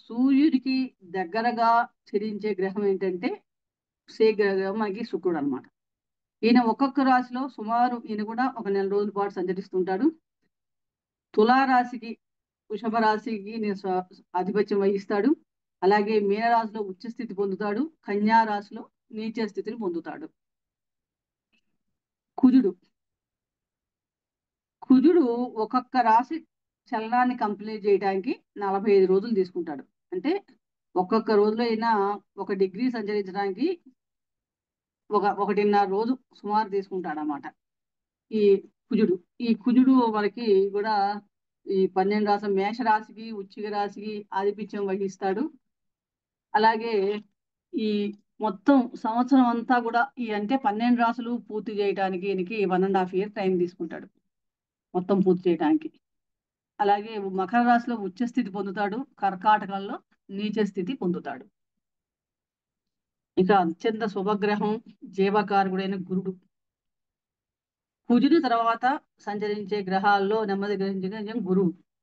సూర్యుడికి దగ్గరగా చెరించే గ్రహం ఏంటంటే గ్రహం మనకి శుక్రుడు అనమాట. ఈయన ఒక్కొక్క రాశిలో సుమారు ఈయన కూడా 1 నెల రోజుల పాటు సంచరిస్తుంటాడు. తులారాశికి వృషభ రాశికి ఆధిపత్యం వహిస్తాడు. అలాగే మీనరాశిలో ఉచ్చ స్థితి పొందుతాడు. కన్యా రాశిలో నీచ స్థితిని పొందుతాడు. కుజుడు ఒక్కొక్క రాశి చలనాన్ని కంప్లీట్ చేయడానికి 45 రోజులు తీసుకుంటాడు. అంటే ఒక్కొక్క రోజులో అయినా 1 డిగ్రీ సంచరించడానికి 1.5 రోజు సుమారు తీసుకుంటాడు అన్నమాట ఈ కుజుడు మనకి కూడా ఈ 12 రాశి మేషరాశికి వృశ్చిక రాశికి ఆధిపత్యం వహిస్తాడు. అలాగే ఈ మొత్తం సంవత్సరం అంతా కూడా అంటే 12 రాశులు పూర్తి చేయడానికి ఈయనకి 1.5 year టైం తీసుకుంటాడు మొత్తం పూర్తి చేయడానికి. అలాగే మకర రాశిలో ఉచ్చ స్థితి పొందుతాడు. కర్కాటకంలో నీచ స్థితి పొందుతాడు. ఇక అత్యంత శుభగ్రహం జీవకారకుడైన గురుడు. కుజుని తర్వాత సంచరించే గ్రహాల్లో నెమ్మది గ్రహించిన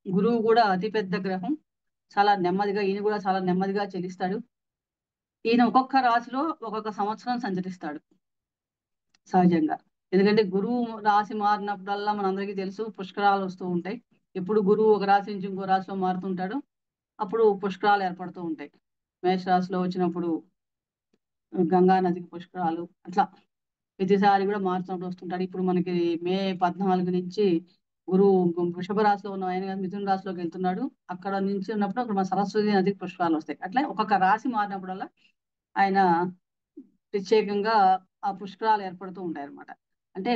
గురువు కూడా అతిపెద్ద గ్రహం. చాలా నెమ్మదిగా ఈయన కూడా చాలా నెమ్మదిగా చెల్లిస్తాడు. ఈయన ఒక్కొక్క రాశిలో ఒక్కొక్క సంవత్సరం సంచరిస్తాడు సహజంగా. ఎందుకంటే గురువు రాశి మారినప్పుడల్లా మనందరికీ తెలుసు పుష్కరాలు వస్తూ ఉంటాయి. ఎప్పుడు గురువు ఒక రాశి నుంచి ఇంకో రాశిలో మారుతుంటాడు, అప్పుడు పుష్కరాలు ఏర్పడుతూ ఉంటాయి. మేష రాశిలో వచ్చినప్పుడు గంగా నదికి పుష్కరాలు, అట్లా ప్రతిసారి కూడా మారుతూ వస్తుంటాడు. ఇప్పుడు మనకి మే 14 నుంచి గురువు వృషభ రాశిలో ఉన్న ఆయన మిథున రాశిలోకి వెళ్తున్నాడు. అక్కడ నుంచి ఉన్నప్పుడు అక్కడ మన సరస్వతి నదికి పుష్కరాలు వస్తాయి. అట్లా ఒక్కొక్క రాశి మారినప్పుడల్లా ఆయన ప్రత్యేకంగా ఆ పుష్కరాలు ఏర్పడుతూ ఉంటాయి అన్నమాట. అంటే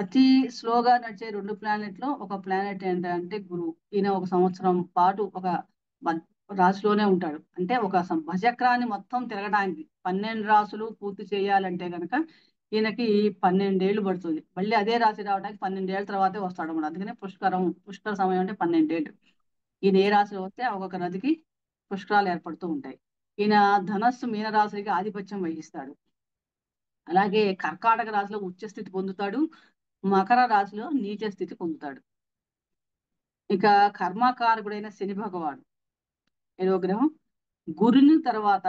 అతి స్లోగా నడిచే 2 ప్లానెట్లో ఒక ప్లానెట్ ఏంటంటే గురువు. ఈయన ఒక సంవత్సరం పాటు ఒక రాశిలోనే ఉంటాడు. అంటే ఒక భజక్రాన్ని మొత్తం తిరగడానికి 12 రాశులు పూర్తి చేయాలంటే కనుక ఈయనకి 12 ఏళ్ళు పడుతుంది. మళ్ళీ అదే రాశి రావడానికి 12 ఏళ్ళ తర్వాతే వస్తాడు అన్నమాట. అందుకనే పుష్కర సమయం అంటే 12 ఏళ్ళు. ఈయన ఏ రాశిలో వస్తే ఒక్కొక్క నదికి పుష్కరాలు ఏర్పడుతూ ఉంటాయి. ఈయన ధనస్సు మీనరాశికి ఆధిపత్యం వహిస్తాడు. అలాగే కర్కాటక రాశిలో ఉచ్చ స్థితి పొందుతాడు, మకర రాశిలో నీచ స్థితి పొందుతాడు. ఇక కర్మకారకుడైన శని భగవాడు 7వ గ్రహం. గురుని తర్వాత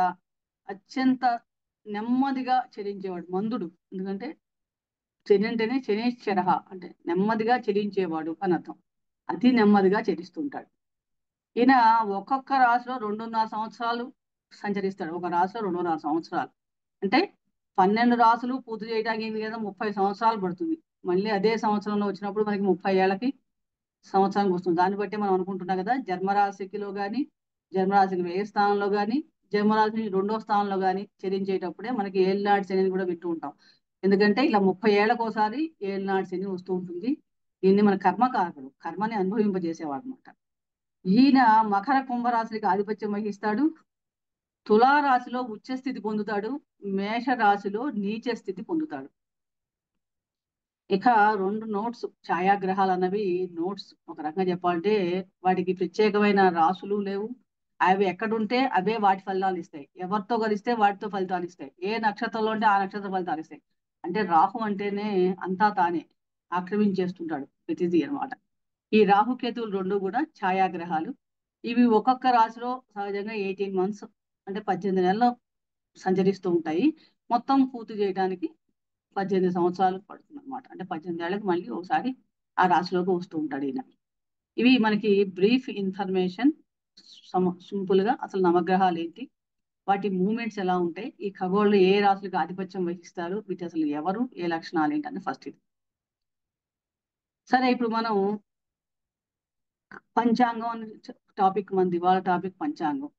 అత్యంత నెమ్మదిగా చెలించేవాడు మందుడు. ఎందుకంటే శని అంటేనే శనేశ్వర, అంటే నెమ్మదిగా చెలించేవాడు అని అర్థం. అతి నెమ్మదిగా చెలిస్తుంటాడు. ఈయన ఒక్కొక్క రాశిలో 2.5 సంవత్సరాలు సంచరిస్తాడు. ఒక రాశిలో 2.5 సంవత్సరాలు అంటే 12 రాశులు పూర్తి చేయడానికి కదా 30 సంవత్సరాలు పడుతుంది. మళ్ళీ అదే సంవత్సరంలో వచ్చినప్పుడు మనకి 30 ఏళ్ళకి సంవత్సరానికి వస్తుంది. దాన్ని బట్టి మనం అనుకుంటున్నాం కదా, జన్మరాశికిలో కానీ, జన్మరాశికి వ్యయ స్థానంలో కానీ, జన్మరాశి 2వ స్థానంలో కానీ చెల్లించేటప్పుడే మనకి ఏళ్ళనాటి శని కూడా వింటూ ఉంటాం. ఎందుకంటే ఇలా 30 ఏళ్ళకు ఒకసారి ఏళ్ళనాటి శని వస్తూ ఉంటుంది. దీన్ని మన కర్మకారకుడు, కర్మని అనుభవింపజేసేవాడు అనమాట. ఈయన మకర కుంభరాశికి ఆధిపత్యం వహిస్తాడు. తులారాశిలో ఉచ్చ స్థితి పొందుతాడు, మేష రాశిలో నీచ స్థితి పొందుతాడు. ఇక 2 నోట్స్, ఛాయాగ్రహాలు అన్నవి నోట్స్. ఒక రకంగా చెప్పాలంటే వాటికి ప్రత్యేకమైన రాసులు లేవు. అవి ఎక్కడుంటే అవే వాటి ఫలితాలు ఇస్తాయి. ఎవరితో కలిస్తే వాటితో ఫలితాలు ఇస్తాయి. ఏ నక్షత్రంలో ఉంటే ఆ నక్షత్ర ఫలితాలు ఇస్తాయి. అంటే రాహు అంటేనే అంతా తానే ఆక్రమించేస్తుంటాడు ప్రతిదీ అనమాట. ఈ రాహుకేతువులు 2 కూడా ఛాయాగ్రహాలు. ఇవి ఒక్కొక్క రాశిలో సహజంగా 18 మంత్స్ అంటే 18 నెలలు సంచరిస్తూ ఉంటాయి. మొత్తం పూర్తి చేయడానికి 18 సంవత్సరాలు పడుతుంది అనమాట. అంటే 18 ఏళ్ళకి మళ్ళీ ఒకసారి ఆ రాశిలోకి వస్తూ ఉంటాడు ఈయన. ఇవి మనకి బ్రీఫ్ ఇన్ఫర్మేషన్. సింపుల్ గా అసలు నవగ్రహాలు ఏంటి, వాటి మూమెంట్స్ ఎలా ఉంటాయి, ఈ ఖగోళంలో ఏ రాశులకు ఆధిపత్యం వహిస్తారు, వీటి అసలు ఎవరు, ఏ లక్షణాలు ఏంటి అని ఫస్ట్ ఇది. సరే, ఇప్పుడు మనం పంచాంగం అని టాపిక్, మనది ఇవాళ టాపిక్ పంచాంగం.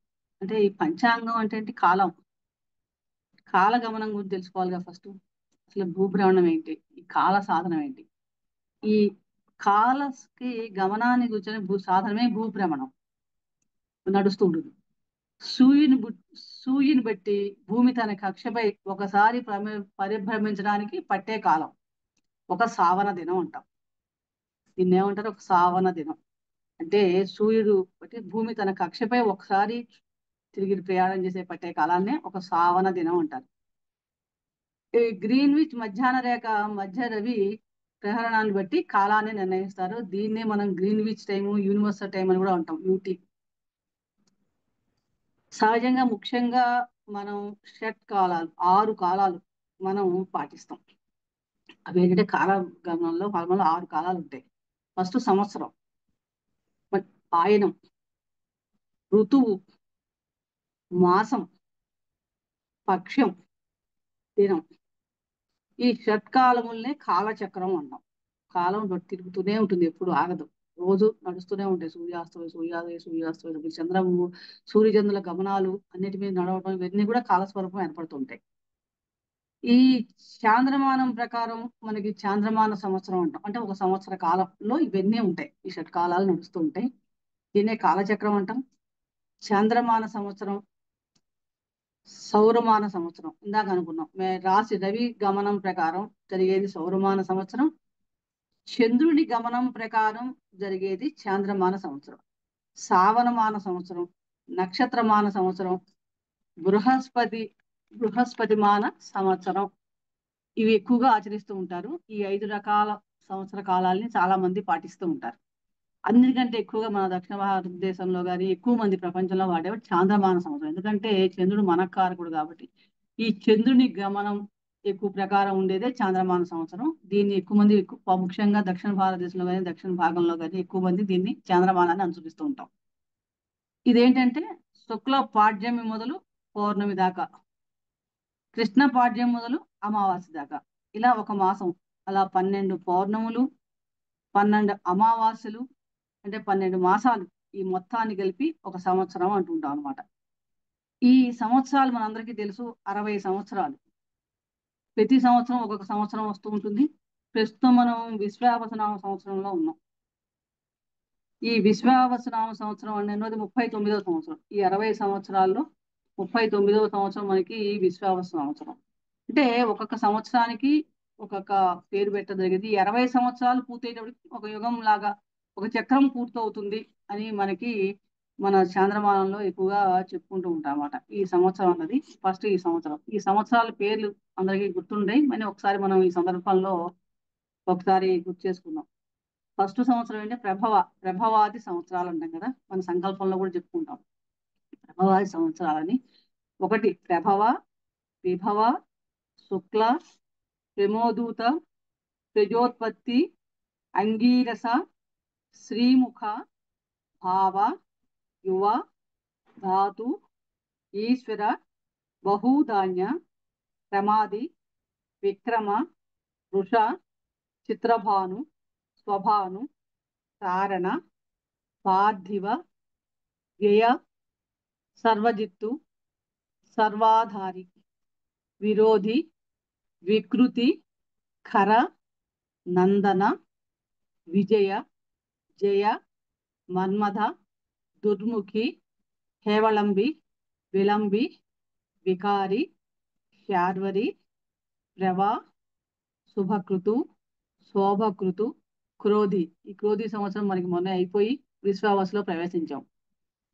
అంటే ఈ పంచాంగం అంటే ఏంటి? కాలం, కాలగమనం గురించి తెలుసుకోవాలిగా ఫస్ట్. అసలు భూభ్రమణం ఏంటి, ఈ కాల సాధనం ఏంటి, ఈ కాలకి గమనాన్ని కూర్చొని సాధనమే భూభ్రమణం నడుస్తూ ఉంటుంది. సూర్యుని బట్టి భూమి తన కక్షపై ఒకసారి పరిభ్రమించడానికి పట్టే కాలం ఒక సావన దినం అంటాం. దీన్ని ఏమంటారు? ఒక సావన దినం. అంటే సూర్యుడు బట్టి భూమి తన కక్షపై ఒకసారి తిరిగి ప్రయాణం చేసే పట్టే కాలాన్నే ఒక సావన దినం అంటారు. గ్రీన్విచ్ మధ్యాహ్న రేఖ మధ్య రవి గ్రహణాన్ని బట్టి కాలాన్ని నిర్ణయిస్తారు. దీన్నే మనం గ్రీన్విచ్ టైము, యూనివర్సల్ టైం అని కూడా అంటాం, యూటీ. సహజంగా ముఖ్యంగా మనం షట్ కాలాలు, 6 కాలాలు మనం పాటిస్తాం. అవి ఏంటంటే కాలగమనంలో 6 కాలాలు ఉంటాయి. ఫస్ట్ సంవత్సరం, ఆయనం, ఋతువు, మాసం, పక్షం, దినం. ఈ షట్కాలముల్నే కాలచక్రం అన్నాం. కాలం తిరుగుతూనే ఉంటుంది, ఎప్పుడు ఆగదు, రోజు నడుస్తూనే ఉంటాయి. సూర్యాస్తమయం, చంద్రము, సూర్యచంద్రుల గమనాలు అన్నిటి మీద నడవడం, ఇవన్నీ కూడా కాలస్వరూపం ఏర్పడుతుంటాయి. ఈ చాంద్రమానం ప్రకారం మనకి చాంద్రమాన సంవత్సరం అంటాం. అంటే ఒక సంవత్సర కాలంలో ఇవన్నీ ఉంటాయి, ఈ షట్కాలాలు నడుస్తూ ఉంటాయి. దీన్నే కాలచక్రం అంటాం. చాంద్రమాన సంవత్సరం, సౌరమాన సంవత్సరం ఇందాక అనుకున్నాం. రాశి రవి గమనం ప్రకారం జరిగేది సౌరమాన సంవత్సరం, చంద్రుని గమనం ప్రకారం జరిగేది చాంద్రమాన సంవత్సరం. సావనమాన సంవత్సరం, నక్షత్రమాన సంవత్సరం, బృహస్పతి మాన సంవత్సరం, ఇవి ఎక్కువగా ఆచరిస్తూ ఉంటారు. ఈ 5 రకాల సంవత్సర కాలాలని చాలా మంది పాటిస్తూ ఉంటారు. అన్నిటికంటే ఎక్కువగా మన దక్షిణ భారతదేశంలో కానీ ఎక్కువ మంది ప్రపంచంలో వాడేవాడు చాంద్రమాన సంవత్సరం. ఎందుకంటే చంద్రుడు మనకారకుడు కాబట్టి ఈ చంద్రుని గమనం ఎక్కువ ప్రకారం ఉండేదే చాంద్రమాన సంవత్సరం. దీన్ని ఎక్కువ మంది ముఖ్యంగా దక్షిణ భారతదేశంలో కానీ దక్షిణ భాగంలో కానీ ఎక్కువ మంది దీన్ని చాంద్రమానాన్ని అనుసరిస్తూ ఉంటాం. ఇదేంటంటే శుక్ల పాడ్యమి మొదలు పౌర్ణమి దాకా, కృష్ణ పాడ్యం మొదలు అమావాస్య దాకా, ఇలా ఒక మాసం, అలా 12 పౌర్ణములు 12 అమావాస్యలు, అంటే 12 మాసాలు, ఈ మొత్తాన్ని కలిపి ఒక సంవత్సరం అంటుంటాం అనమాట. ఈ సంవత్సరాలు మనందరికీ తెలుసు 60 సంవత్సరాలు. ప్రతి సంవత్సరం ఒక్కొక్క సంవత్సరం వస్తూ ఉంటుంది. ప్రస్తుతం మనం విశ్వావసనామ సంవత్సరంలో ఉన్నాం. ఈ విశ్వావసనామ సంవత్సరం అనేది 39వ సంవత్సరం. ఈ 60 సంవత్సరాల్లో 39వ సంవత్సరం మనకి విశ్వావస సంవత్సరం. అంటే ఒక్కొక్క సంవత్సరానికి ఒక్కొక్క పేరు పెట్టడం జరిగింది. ఈ 60 సంవత్సరాలు పూర్తయ్యేటప్పటికి ఒక యుగం లాగా, ఒక చక్రం పూర్తవుతుంది అని మనకి మన చాంద్రమానంలో ఎక్కువగా చెప్పుకుంటూ ఉంటాం అన్నమాట. ఈ సంవత్సరం అన్నది ఫస్ట్ ఈ సంవత్సరం. ఈ సంవత్సరాల పేర్లు అందరికీ గుర్తుండే, మరి ఒకసారి మనం ఈ సందర్భంలో ఒకసారి గుర్తు చేసుకుందాం. ఫస్ట్ సంవత్సరం అంటే ప్రభవాది సంవత్సరాలు అంటాం కదా, మన సంకల్పంలో కూడా చెప్పుకుంటాం ప్రభవాది సంవత్సరాలని. ఒకటి ప్రభవ, విభవ, శుక్ల, ప్రమోదూత, ప్రజోత్పత్తి, అంగీరస, శ్రీముఖ, భావ, యువ, ధాతు, ఈశ్వర, బహుధాన్య, ప్రమాది, విక్రమ, వృష, చిత్రభాను, స్వభాను, కారణ, పార్థివ, వ్యయ, సర్వజిత్తు, సర్వాధారి, విరోధి, వికృతి, ఖర, నందన, విజయ, జయ, మన్మథ, దుర్ముఖి, హేవళంబి, విలంబి, వికారి, శార్వరి, ప్రవ, శుభకృతు, శోభకృతు, క్రోధి. ఈ క్రోధి సంవత్సరం మనకి మొన్న అయిపోయి విశ్వావసులో ప్రవేశించాం.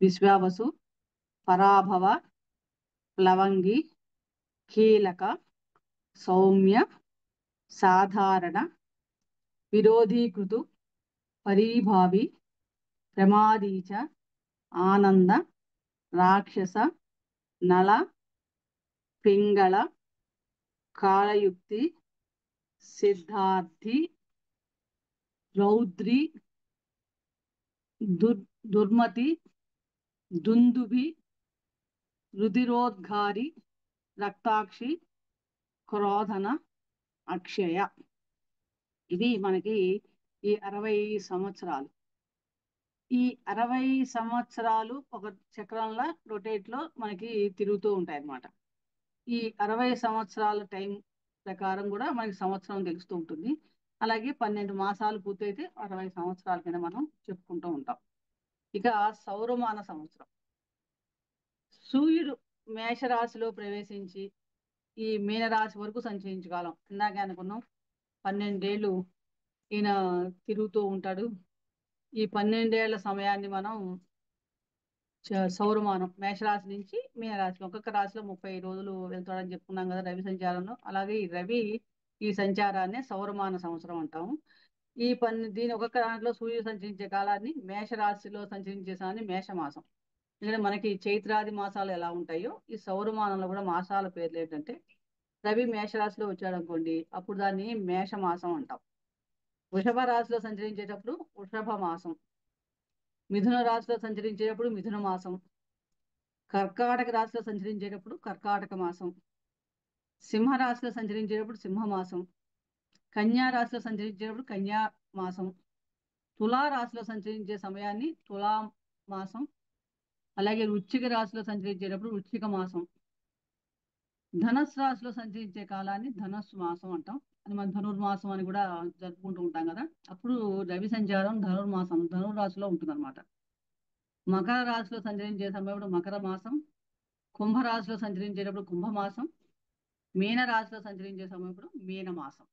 విశ్వావసు, పరాభవ, ప్లవంగి, కీలక, సౌమ్య, సాధారణ, విరోధీకృతు, పరీభావి, ప్రమాదీచ, ఆనంద, రాక్షస, నల, పింగళ, కాళయుక్తి, సిద్ధార్థి, రౌద్రి, దుర్మతి, దుందుభి, రుధిరోద్గారి, రక్తాక్షి, క్రోధన, అక్షయ. ఇది మనకి ఈ 60 సంవత్సరాలు. ఈ 60 సంవత్సరాలు ఒక చక్రంలో రొటేట్లో మనకి తిరుగుతూ ఉంటాయి అన్నమాట. ఈ 60 సంవత్సరాల టైం ప్రకారం కూడా మనకి సంవత్సరం తెలుస్తూ ఉంటుంది. అలాగే 12 మాసాలు పూర్తయితే 60 సంవత్సరాల కింద మనం చెప్పుకుంటూ ఉంటాం. ఇక సౌరమాన సంవత్సరం. సూర్యుడు మేషరాశిలో ప్రవేశించి ఈ మీనరాశి వరకు సంచరించగలం. ఇందాక అనుకున్నాం 12 ఏళ్ళు ఈయన తిరుగుతూ ఉంటాడు. ఈ 12 ఏళ్ల సమయాన్ని మనం సౌరమానం, మేషరాశి నుంచి మీనరాశి, ఒక్కొక్క రాశిలో 30 రోజులు వెళ్తాడని చెప్పుకున్నాం కదా రవి సంచారంలో. అలాగే ఈ రవి ఈ సంచారాన్ని సౌరమాన సంవత్సరం అంటాము. దీని ఒక్కొక్క దాంట్లో సూర్యుడు సంచరించే కాలాన్ని, మేషరాశిలో సంచరించే కాలాన్ని మేషమాసం. ఎందుకంటే మనకి చైత్రాది మాసాలు ఎలా ఉంటాయో ఈ సౌరమానంలో కూడా మాసాల పేర్లు ఏంటంటే, రవి మేషరాశిలో వచ్చాడు అనుకోండి, అప్పుడు దాన్ని మేషమాసం అంటాం. వృషభ రాశిలో సంచరించేటప్పుడు వృషభ మాసం, మిథున రాశిలో సంచరించేటప్పుడు మిథున మాసం, కర్కాటక రాశిలో సంచరించేటప్పుడు కర్కాటక మాసం, సింహరాశిలో సంచరించేటప్పుడు సింహమాసం, కన్యా రాశిలో సంచరించేటప్పుడు కన్యా మాసం, తులారాశిలో సంచరించే సమయాన్ని తులా మాసం, అలాగే వృశ్చిక రాశిలో సంచరించేటప్పుడు వృశ్చిక మాసం, ధనస్సు రాశిలో సంచరించే కాలాన్ని ధనస్సు మాసం అంటాం. అని మనం ధనుర్మాసం అని కూడా జరుపుకుంటూ ఉంటాం కదా. అప్పుడు రవి సంచారం ధనుర్మాసం, ధనుర్రాశిలో ఉంటుంది అనమాట. మకర రాశిలో సంచరించే సమయంలో మకర మాసం, కుంభరాశిలో సంచరించేటప్పుడు కుంభమాసం, మీన రాశిలో సంచరించే సమయంలో మీనమాసం.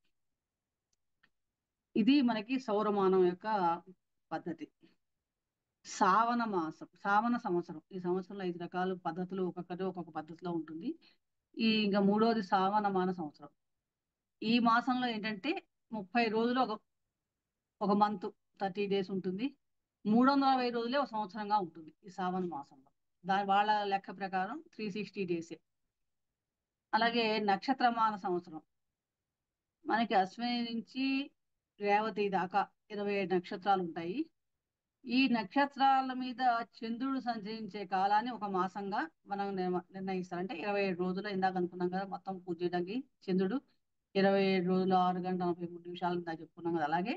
ఇది మనకి సౌరమానం యొక్క పద్ధతి. శ్రావణ మాసం, శ్రావణ సంవత్సరం. ఈ సంవత్సరంలో 5 రకాల పద్ధతులు, ఒక్కొక్కటి ఒక్కొక్క పద్ధతిలో ఉంటుంది. ఇంకా మూడోది శ్రావణ మాన సంవత్సరం. ఈ మాసంలో ఏంటంటే 30 రోజులు ఒక మంత్ 30 days ఉంటుంది. 360 రోజులే ఒక సంవత్సరంగా ఉంటుంది ఈ శ్రావణ మాసంలో. వాళ్ళ లెక్క ప్రకారం 360 days. అలాగే నక్షత్రమాన సంవత్సరం మనకి అశ్విని నుంచి రేవతి దాకా 27 నక్షత్రాలు ఉంటాయి. ఈ నక్షత్రాల మీద చంద్రుడు సంచరించే కాలాన్ని ఒక మాసంగా మనం నిర్ణయిస్తారు. అంటే 27 రోజులు ఇందాక అనుకున్నాం కదా, మొత్తం పూజ చేయడానికి చంద్రుడు 27 రోజులు 6 గంటల 43 నిమిషాలు ఇందాక చెప్పుకున్నాం కదా. అలాగే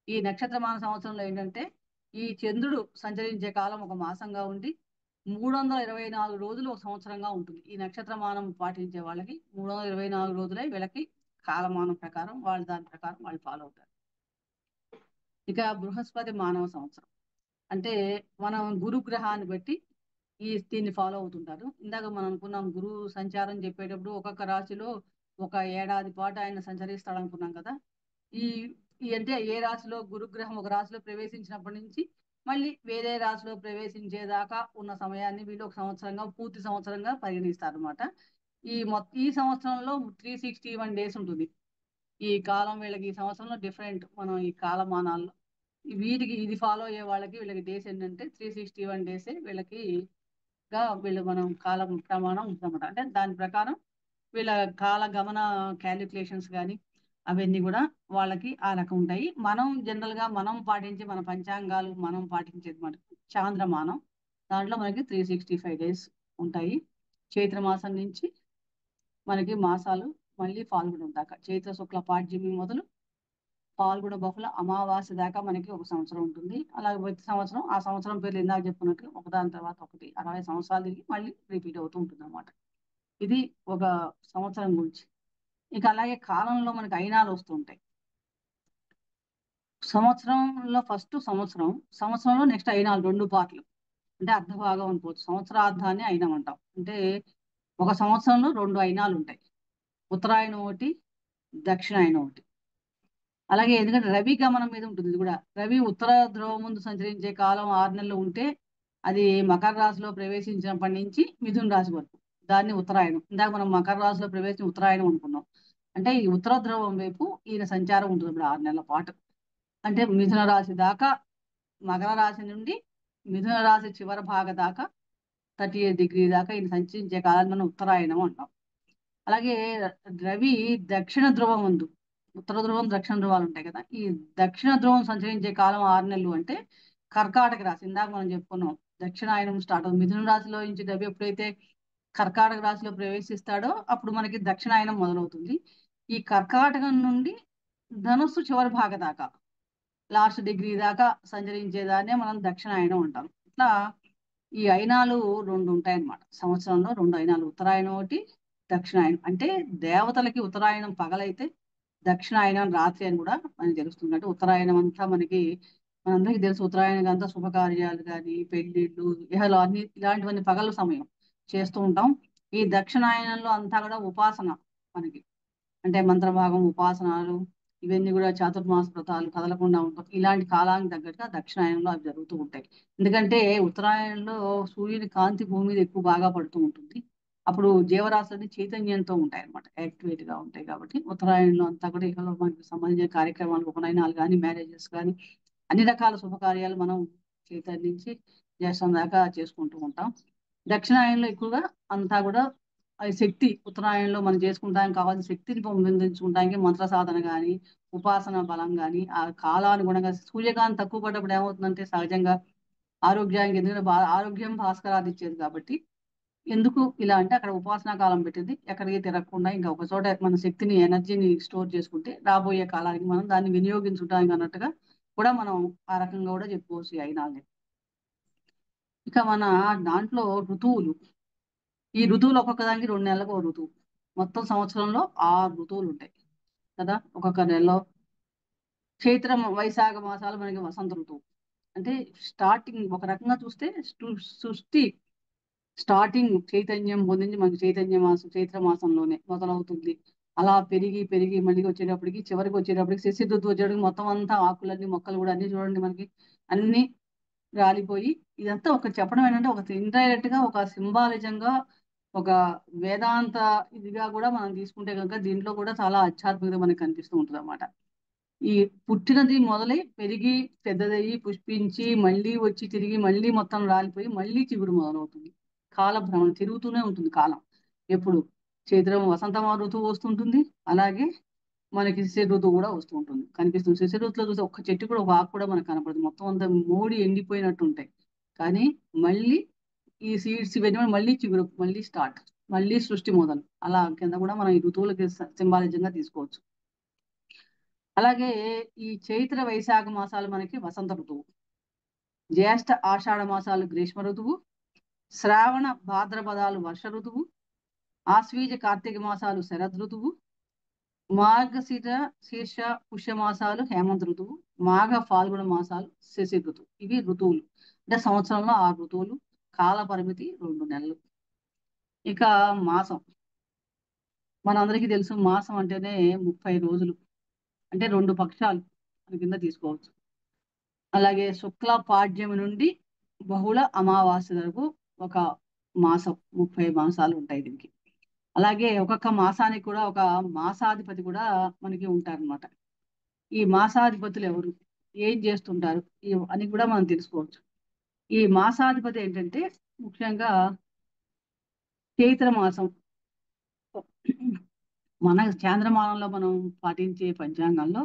ఈ నక్షత్రమాన సంవత్సరంలో ఏంటంటే ఈ చంద్రుడు సంచరించే కాలం ఒక మాసంగా ఉండి 324 రోజులు ఒక సంవత్సరంగా ఉంటుంది. ఈ నక్షత్రమానం పాటించే వాళ్ళకి 324 రోజులే వీళ్ళకి కాలమానం ప్రకారం దాని ప్రకారం వాళ్ళు ఫాలో అవుతారు. ఇక బృహస్పతి మానవ సంవత్సరం అంటే మనం గురుగ్రహాన్ని బట్టి దీన్ని ఫాలో అవుతుంటారు. ఇందాక మనం అనుకున్నాం గురువు సంచారం చెప్పేటప్పుడు ఒక్కొక్క రాశిలో ఒక ఏడాది పాటు ఆయన సంచరిస్తాడు అనుకున్నాం కదా. ఈ అంటే ఏ రాశిలో గురుగ్రహం ఒక రాశిలో ప్రవేశించినప్పటి నుంచి మళ్ళీ వేరే రాశిలో ప్రవేశించేదాకా ఉన్న సమయాన్ని వీళ్ళు ఒక సంవత్సరంగా పూర్తి సంవత్సరంగా పరిగణిస్తారు అనమాట. ఈ సంవత్సరంలో 361 డేస్ ఉంటుంది. ఈ కాలం వీళ్ళకి ఈ సంవత్సరంలో డిఫరెంట్. మనం ఈ కాలమానాల్లో ఇది ఫాలో అయ్యే వాళ్ళకి వీళ్ళకి డేస్ ఏంటంటే 361 డేసే వీళ్ళకి వీళ్ళు మనం కాలం ప్రమాణం ఉంటుందన్నమాట. అంటే దాని ప్రకారం వీళ్ళ కాల గమన క్యాలిక్యులేషన్స్ కానీ అవన్నీ కూడా వాళ్ళకి ఆ రకం ఉంటాయి. మనం జనరల్ గా మనం పాటించే మన పంచాంగాలు మనం పాటించేది మనకి చాంద్రమానం. దాంట్లో మనకి 365 డేస్ ఉంటాయి. చైత్ర మాసం నుంచి మనకి మాసాలు మళ్ళీ ఫాల్గుణం దాకా, చైత్ర శుక్ల పాడ్యమి మొదలు ఫాల్గుణ బహుళ అమావాస్య దాకా మనకి ఒక సంవత్సరం ఉంటుంది. అలాగే ప్రతి సంవత్సరం ఆ సంవత్సరం పేర్లు ఇందాక చెప్పుకున్నట్టు ఒకదాని తర్వాత ఒకటి 60 సంవత్సరాలు తిరిగి మళ్ళీ రిపీట్ అవుతూ ఉంటుంది అనమాట. ఇది ఒక సంవత్సరం గురించి. ఇక అలాగే కాలంలో మనకి అయినాలు వస్తుంటాయి. సంవత్సరంలో ఫస్ట్ సంవత్సరంలో నెక్స్ట్ అయినాలు 2 పార్ట్లు, అంటే అర్ధభాగం అనుకోవచ్చు. సంవత్సరార్థాన్ని అయినం అంటాం. అంటే ఒక సంవత్సరంలో 2 అయినాలు ఉంటాయి. ఉత్తరాయణం ఒకటి, దక్షిణాయనం ఒకటి. అలాగే ఎందుకంటే రవి గమనం మీద ఉంటుంది ఇది కూడా. రవి ఉత్తర ధ్రువం ముందు సంచరించే కాలం 6 నెలలు ఉంటే అది మకర రాశిలో ప్రవేశించినప్పటి నుంచి మిథున రాశి వరకు దాన్ని ఉత్తరాయణం. ఇందాక మనం మకర రాశిలో ప్రవేశించి ఉత్తరాయణం అనుకున్నాం. అంటే ఈ ఉత్తర ధ్రువం వైపు ఈయన సంచారం ఉంటుంది ఇప్పుడు 6 నెలల పాటు. అంటే మిథున రాశి దాకా, మకర రాశి నుండి మిథున రాశి చివరి భాగ దాకా 38 డిగ్రీ దాకా ఈయన సంచరించే కాలాన్ని మనం ఉత్తరాయణం అంటాం. అలాగే రవి దక్షిణ ధ్రువం ముందు, ఉత్తర ధ్రువం దక్షిణ ధ్రువాలు ఉంటాయి కదా, ఈ దక్షిణ ధ్రువం సంచరించే కాలం 6 నెలలు అంటే కర్కాటక రాశి. ఇందాక మనం చెప్పుకున్నాం దక్షిణాయనం స్టార్ట్ అవుతుంది. మిథున రాశిలో నుంచి రవి ఎప్పుడైతే కర్కాటక రాశిలో ప్రవేశిస్తాడో అప్పుడు మనకి దక్షిణాయనం మొదలవుతుంది. ఈ కర్కాటకం నుండి ధనుస్సు చివరి భాగ దాకా, లాస్ట్ డిగ్రీ దాకా సంచరించేదాన్నే మనం దక్షిణాయనం అంటాం. ఇట్లా ఈ అయినాలు 2 ఉంటాయి అన్నమాట. సంవత్సరంలో 2 అయినాలు, ఉత్తరాయణం ఒకటి, దక్షిణాయనం. అంటే దేవతలకి ఉత్తరాయణం పగలైతే దక్షిణాయనం రాత్రి అని కూడా మనకి తెలుస్తుంది. అంటే ఉత్తరాయణం అంతా మనందరికీ తెలుసు. ఉత్తరాయణం అంతా శుభకార్యాలు కానీ పెళ్లిళ్ళు ఇహలో అన్ని ఇలాంటివన్నీ పగల సమయం చేస్తూ ఉంటాం. ఈ దక్షిణాయనంలో అంతా కూడా ఉపాసన మనకి, అంటే మంత్రభాగం, ఉపాసనాలు ఇవన్నీ కూడా చాతుర్మాస వ్రతాలు కదలకుండా ఉంటాం. ఇలాంటి కాలానికి తగ్గట్టుగా దక్షిణాయనంలో అవి జరుగుతూ ఉంటాయి. ఎందుకంటే ఉత్తరాయణంలో సూర్యుని కాంతి భూమి మీద ఎక్కువ బాగా పడుతూ ఉంటుంది. అప్పుడు జీవరాశులన్నీ చైతన్యంతో ఉంటాయి అన్నమాట, యాక్టివేట్ గా ఉంటాయి. కాబట్టి ఉత్తరాయణంలో అంతా కూడా ఇహలో మనకి సంబంధించిన కార్యక్రమాలు, ఉపనయనాలు కానీ మ్యారేజెస్ కానీ అన్ని రకాల శుభకార్యాలు మనం చైతన్యించి జ్యేష్ఠం దాకా చేసుకుంటూ ఉంటాం. దక్షిణాయనంలో ఎక్కువగా అంతా కూడా శక్తి, ఉత్తరాయణంలో మనం చేసుకుంటానికి కావాల్సిన శక్తిని పెంపొందించుకుంటానికి మంత్ర సాధన కానీ ఉపాసన బలం కానీ ఆ కాలానుగుణంగా సూర్యకాంతి తక్కువ పడ్డప్పుడు ఏమవుతుందంటే సహజంగా ఆరోగ్యానికి, ఎందుకంటే ఆరోగ్యం భాస్కరాది ఇచ్చేది కాబట్టి ఎందుకు ఇలా అంటే అక్కడ ఉపాసనా కాలం పెట్టింది. ఎక్కడికి తిరగకుండా ఇంకా ఒక చోట మన శక్తిని, ఎనర్జీని స్టోర్ చేసుకుంటే రాబోయే కాలానికి మనం దాన్ని వినియోగించుకోవడానికి అన్నట్టుగా కూడా మనం ఆ రకంగా కూడా చెప్పుకోవచ్చు ఈ అయినాల్ని. ఇక మన దాంట్లో ఋతువులు, ఈ ఋతువులు ఒక్కొక్క దానికి 2 నెలలకు ఒక ఋతువు. మొత్తం సంవత్సరంలో 6 ఋతువులు ఉంటాయి కదా. ఒక్కొక్క నెలలో చైత్ర వైశాఖ మాసాలు మనకి వసంత ఋతువు. అంటే స్టార్టింగ్ ఒక రకంగా చూస్తే సృష్టి స్టార్టింగ్ చైతన్యం పొందించి మనకి చైతన్య మాసం చైత్ర మాసంలోనే మొదలవుతుంది. అలా పెరిగి పెరిగి మళ్ళీ వచ్చేటప్పటికి చివరికి వచ్చేటప్పటికి శశి ఋతువు వచ్చేటప్పటికి మొత్తం అంతా ఆకులన్నీ మొక్కలు కూడా అన్ని చూడండి మనకి అన్ని రాలిపోయి, ఇదంతా ఒక చెప్పడం ఏంటంటే ఒక ఇండైరెక్ట్ గా ఒక సింబాలిజంగా ఒక వేదాంత ఇదిగా కూడా మనం తీసుకుంటే కనుక దీంట్లో కూడా చాలా ఆధ్యాత్మికత మనకి కనిపిస్తూ ఉంటుంది అన్నమాట. ఈ పుట్టినది మొదలై పెరిగి పెద్దదయ్యి పుష్పించి మళ్ళీ వచ్చి తిరిగి మళ్ళీ మొత్తం రాలిపోయి మళ్ళీ చిగురు మొదలవుతుంది. కాల భ్రమణం తిరుగుతూనే ఉంటుంది కాలం ఎప్పుడు. చైత్రం వసంత ఋతువు వస్తుంటుంది, అలాగే మనకి శిశిర ఋతువు కూడా వస్తూ ఉంటుంది, కనిపిస్తుంది. శిశిర ఋతువులో చూస్తే ఒక్క చెట్టు కూడా, ఒక ఆకు కూడా మనకు కనపడదు, మొత్తం అంతా మోడి ఎండిపోయినట్టు ఉంటాయి. కానీ మళ్ళీ ఈ సీడ్స్ ఇవన్నీ మళ్ళీ చిగురు, మళ్ళీ స్టార్ట్, మళ్ళీ సృష్టి మొదలు. అలా కింద కూడా మనం ఈ ఋతువులకి సింబాలిజంగా తీసుకోవచ్చు. అలాగే ఈ చైత్ర వైశాఖ మాసాలు మనకి వసంత ఋతువు, జ్యేష్ఠ ఆషాఢ మాసాలు గ్రీష్మ ఋతువు, శ్రావణ భాద్రపదాలు వర్ష ఋతువు, ఆశ్వీజ కార్తీక మాసాలు శరద్ ఋతువు, శీర్ష పుష్య మాసాలు హేమంత్ ఋతువు, మాఘ ఫాల్గుణ మాసాలు శశి ఋతువు. ఇవి ఋతువులు. అంటే సంవత్సరంలో 6 ఋతువులు, కాల పరిమితి 2 నెలలు. ఇక మాసం, మనందరికీ తెలుసు మాసం అంటేనే 30 రోజులు, అంటే 2 పక్షాలు అని కింద తీసుకోవచ్చు. అలాగే శుక్ల పాడ్యం నుండి బహుళ అమావాస్య వరకు ఒక మాసం, 30 మాసాలు ఉంటాయి దీనికి. అలాగే ఒక్కొక్క మాసానికి కూడా ఒక మాసాధిపతి కూడా మనకి ఉంటారనమాట. ఈ మాసాధిపతులు ఎవరు, ఏం చేస్తుంటారు అని కూడా మనం తెలుసుకోవచ్చు. ఈ మాసాధిపతి ఏంటంటే ముఖ్యంగా చైత్ర మాసం, మన చాంద్రమానంలో మనం పాటించే పంచాంగంలో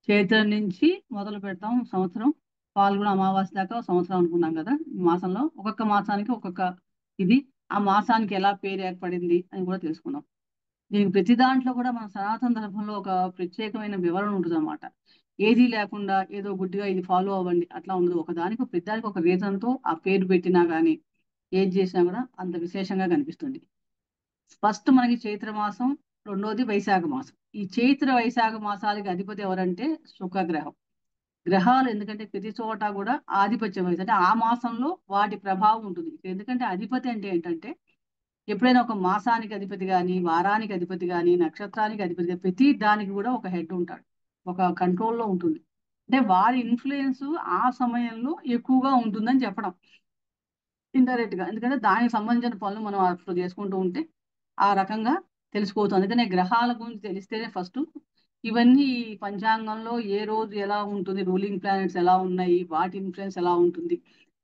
చైత్రం నుంచి మొదలు పెడతాం. సంవత్సరం పాల్గొన అమావాస్య దాకా సంవత్సరం అనుకున్నాం కదా. ఈ మాసంలో ఒక్కొక్క మాసానికి ఒక్కొక్క ఇది, ఆ మాసానికి ఎలా పేరు ఏర్పడింది అని కూడా తెలుసుకున్నాం. దీనికి ప్రతి దాంట్లో కూడా మన సనాతన ధర్మంలో ఒక ప్రత్యేకమైన వివరణ ఉంటుంది అన్నమాట. ఏది లేకుండా ఏదో గుడ్డిగా ఇది ఫాలో అవ్వండి అట్లా ఉండదు. ఒకదానికి ప్రతిదానికి ఒక రీజన్తో ఆ పేరు పెట్టినా కానీ ఏది చేసినా కూడా అంత విశేషంగా కనిపిస్తుంది. ఫస్ట్ మనకి చైత్ర మాసం, రెండోది వైశాఖ మాసం. ఈ చైత్ర వైశాఖ మాసాలకి అధిపతి ఎవరంటే శుక్రగ్రహం. గ్రహాలు ఎందుకంటే ప్రతి చోట కూడా ఆధిపత్యం వహిస్తుంది, అంటే ఆ మాసంలో వాటి ప్రభావం ఉంటుంది. ఎందుకంటే అధిపతి అంటే ఏంటంటే ఎప్పుడైనా ఒక మాసానికి అధిపతి కానీ, వారానికి అధిపతి కానీ, నక్షత్రానికి అధిపతి కానీ, ప్రతి దానికి కూడా ఒక హెడ్ ఉంటాడు, ఒక కంట్రోల్లో ఉంటుంది. అంటే వారి ఇన్ఫ్లుయెన్స్ ఆ సమయంలో ఎక్కువగా ఉంటుందని చెప్పడం ఇండైరెక్ట్ గా. ఎందుకంటే దానికి సంబంధించిన పనులు మనం అప్పుడు చేసుకుంటూ ఉంటే ఆ రకంగా తెలిసిపోతుంది. అందుకనే గ్రహాల గురించి తెలిస్తేనే ఫస్ట్ ఇవన్నీ పంచాంగంలో ఏ రోజు ఎలా ఉంటుంది, రూలింగ్ ప్లానెట్స్ ఎలా ఉన్నాయి, వాటి ఇన్ఫ్లుయెన్స్ ఎలా ఉంటుంది,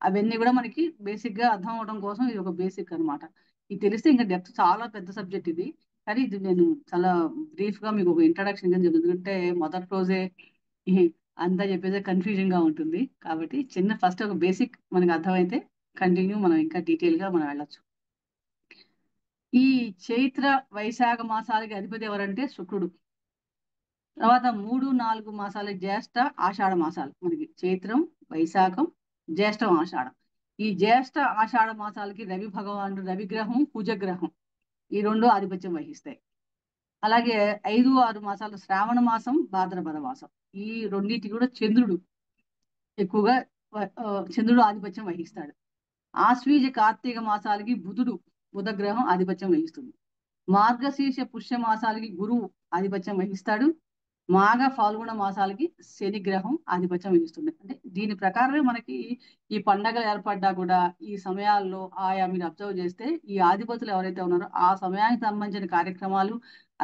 అవన్నీ కూడా మనకి బేసిక్ గా అర్థం అవడం కోసం ఇది ఒక బేసిక్ అన్నమాట. ఇది తెలిస్తే ఇంకా డెప్త్ చాలా పెద్ద సబ్జెక్ట్ ఇది, కానీ ఇది నేను చాలా బ్రీఫ్ గా మీకు ఒక ఇంట్రడక్షన్ గా చెప్తుంది. ఎందుకంటే మొదటి రోజే అంతా చెప్పేసి కన్ఫ్యూజన్ గా ఉంటుంది. కాబట్టి చిన్న ఫస్ట్ ఒక బేసిక్ మనకి అర్థమైతే కంటిన్యూ మనం ఇంకా డీటెయిల్ గా మనం వెళ్ళొచ్చు. ఈ చైత్ర వైశాఖ మాసాలకి అధిపతి ఎవరంటే శుక్రుడు. తర్వాత 3, 4 మాసాలు జ్యేష్ఠ ఆషాఢ మాసాలు మనకి చైత్రం, వైశాఖం, జ్యేష్ఠం, ఆషాఢం. ఈ జ్యేష్ఠ ఆషాఢ మాసాలకి రవి భగవానుడు, రవిగ్రహం, కుజగ్రహం ఈ 2 ఆధిపత్యం వహిస్తాయి. అలాగే 5, 6 మాసాలు శ్రావణ మాసం, భాద్రపద మాసం ఈ రెండింటికి కూడా చంద్రుడు ఎక్కువగా చంద్రుడు ఆధిపత్యం వహిస్తాడు. ఆశ్వీజ కార్తీక మాసాలకి బుధగ్రహం ఆధిపత్యం వహిస్తుంది. మార్గశీర్ష పుష్య మాసాలకి గురువు ఆధిపత్యం వహిస్తాడు. మాఘ ఫాల్గుణ మాసాలకి శని గ్రహం ఆధిపత్యం వహిస్తుంది. అంటే దీని ప్రకారమే మనకి ఈ పండగలు ఏర్పడ్డా కూడా ఈ సమయాల్లో ఆయా మీరు అబ్జర్వ్ చేస్తే ఈ ఆధిపతులు ఎవరైతే ఉన్నారో ఆ సమయానికి సంబంధించిన కార్యక్రమాలు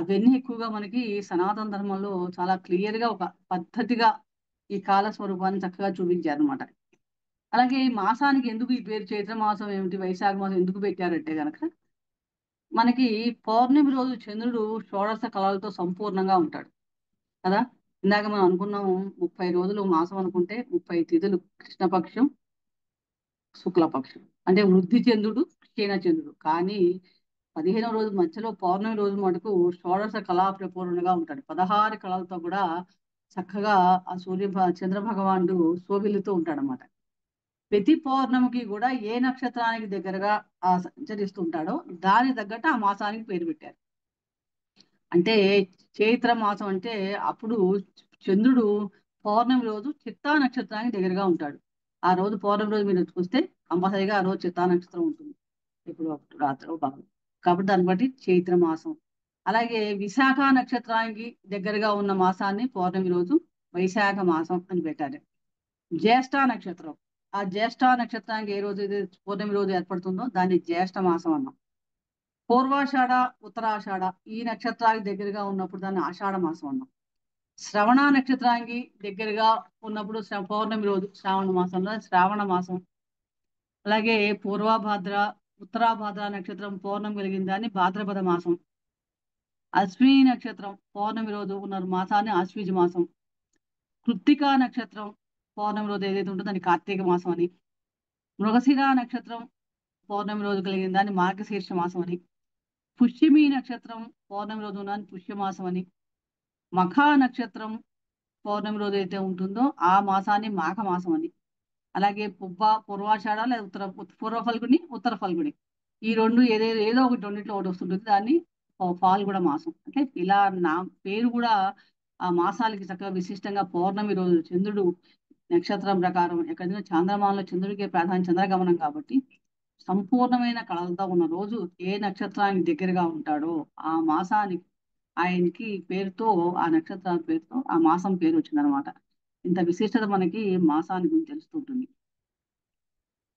అవన్నీ ఎక్కువగా మనకి సనాతన ధర్మంలో చాలా క్లియర్ గా ఒక పద్ధతిగా ఈ కాల స్వరూపాన్ని చక్కగా చూపించారు అనమాట. అలాగే ఈ మాసానికి ఎందుకు ఈ పేరు చైత్ర మాసం ఏమిటి, వైశాఖ మాసం ఎందుకు పెట్టారంటే గనక మనకి పౌర్ణమి రోజు చంద్రుడు షోడశ కళలతో సంపూర్ణంగా ఉంటాడు కదా. ఇందాక మనం అనుకున్నాము 30 రోజులు మాసం అనుకుంటే 30 తిథులు, కృష్ణపక్షం, శుక్లపక్షం, అంటే వృద్ధి చంద్రుడు, క్షీణచంద్రుడు. కానీ 15వ రోజు మధ్యలో పౌర్ణమి రోజు మటుకు షోడశ కళా ప్రపూర్ణగా ఉంటాడు. 16 కళలతో కూడా చక్కగా ఆ చంద్ర భగవానుడు శోభిల్లుతూ ఉంటాడనమాట. ప్రతి పౌర్ణమికి కూడా ఏ నక్షత్రానికి దగ్గరగా సంచరిస్తుంటాడో దాని తగ్గట్టు ఆ మాసానికి పేరు పెట్టారు. అంటే చైత్ర మాసం అంటే అప్పుడు చంద్రుడు పౌర్ణమి రోజు చిత్తా నక్షత్రానికి దగ్గరగా ఉంటాడు. ఆ రోజు పౌర్ణమి రోజు మీరు చూస్తే కంపల్సరీగా ఆ రోజు చిత్తా నక్షత్రం ఉంటుంది, ఇప్పుడు రాత్రి భాగం. కాబట్టి దాన్ని బట్టి చైత్ర మాసం. అలాగే విశాఖ నక్షత్రానికి దగ్గరగా ఉన్న మాసాన్ని పౌర్ణమి రోజు వైశాఖ మాసం అని పెట్టారు. జ్యేష్ఠ నక్షత్రం, ఆ జ్యేష్ఠ నక్షత్రానికి ఏ రోజు పౌర్ణమి రోజు ఏర్పడుతుందో దాన్ని జ్యేష్ఠ మాసం అన్నాం. పూర్వాషాఢ, ఉత్తరాషాఢ ఈ నక్షత్రానికి దగ్గరగా ఉన్నప్పుడు దాన్ని ఆషాఢ మాసం అన్నాం. శ్రవణ నక్షత్రానికి దగ్గరగా ఉన్నప్పుడు పౌర్ణమి రోజు శ్రావణ మాసంలో శ్రావణ మాసం. అలాగే పూర్వభాద్ర, ఉత్తరాభాద్ర నక్షత్రం పౌర్ణమి కలిగిన దాన్ని భాద్రపద మాసం. అశ్విని నక్షత్రం పౌర్ణమి రోజు ఉన్న మాసాన్ని ఆశ్వీజ మాసం. కృత్తికా నక్షత్రం పౌర్ణమి రోజు ఏదైతే ఉంటుందో దాన్ని కార్తీక మాసం అని. మృగశిర నక్షత్రం పౌర్ణమి రోజు కలిగిన దాన్ని మార్గశీర్ష మాసం అని. పుష్యమి నక్షత్రం పౌర్ణమి రోజు ఉన్నదాన్ని పుష్యమాసం అని. మఖా నక్షత్రం పౌర్ణమి రోజు అయితే ఉంటుందో ఆ మాసాన్ని మాఘ మాసం అని. అలాగే పూర్వాషాఢ లేదా పూర్వ ఫల్గుని, ఉత్తర ఫల్గుని, ఈ రెండు ఏదో ఒకటి రెండిట్లో ఒకటి వస్తుంటుంది, దాన్ని ఫాల్గుణ మాసం. అంటే ఇలా నా పేరు కూడా ఆ మాసాలకి చక్కగా విశిష్టంగా పౌర్ణమి రోజు చంద్రుడు నక్షత్రం ప్రకారం ఎక్కడైనా చాంద్రమానంలో చంద్రుడికి ప్రాధాన్య చంద్రగమనం కాబట్టి సంపూర్ణమైన కళలతో ఉన్న రోజు ఏ నక్షత్రానికి దగ్గరగా ఉంటాడో ఆ మాసానికి ఆయనకి పేరుతో, ఆ నక్షత్రాల పేరుతో ఆ మాసం పేరు వచ్చిందనమాట. ఇంత విశిష్టత మనకి మాసాన్ని గురించి తెలుస్తుంటుంది.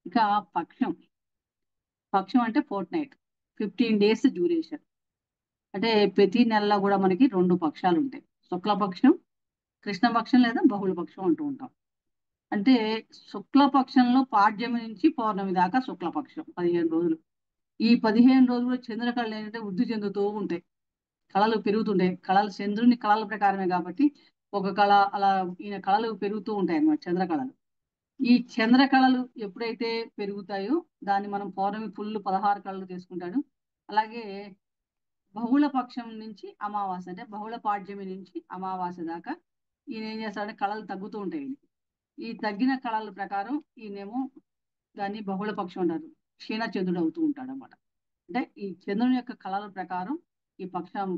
ఇక పక్షం. పక్షం అంటే ఫోర్ట్ నైట్, 15 days డ్యూరేషన్. అంటే ప్రతి నెలలో కూడా మనకి 2 పక్షాలు ఉంటాయి. శుక్లపక్షం, కృష్ణపక్షం లేదా బహుళపక్షం అంటూ ఉంటాం. అంటే శుక్లపక్షంలో పాడ్యమి నుంచి పౌర్ణమి దాకా శుక్లపక్షం 15 రోజులు. ఈ 15 రోజులు చంద్రకళలు ఏంటంటే వృద్ధి చెందుతూ ఉంటాయి, కళలు పెరుగుతుంటాయి. కళలు చంద్రుని కళల ప్రకారమే కాబట్టి ఒక కళ అలా ఈయన కళలు పెరుగుతూ ఉంటాయి అన్నమాట, చంద్రకళలు. ఈ చంద్రకళలు ఎప్పుడైతే పెరుగుతాయో దాన్ని మనం పౌర్ణమి ఫుల్ 16 కళలు తీసుకుంటాడు. అలాగే బహుళ పక్షం నుంచి అమావాస్య, అంటే బహుళ పాడ్యమి నుంచి అమావాస్య దాకా ఈయన ఏం చేస్తాడంటే కళలు తగ్గుతూ ఉంటాయి. ఈ తగ్గిన కళల ప్రకారం ఈయనేమో దాన్ని బహుళ పక్షం అంటారు, క్షీణ చంద్రుడు అవుతూ ఉంటాడు అన్నమాట. అంటే ఈ చంద్రుని యొక్క కళల ప్రకారం ఈ పక్షం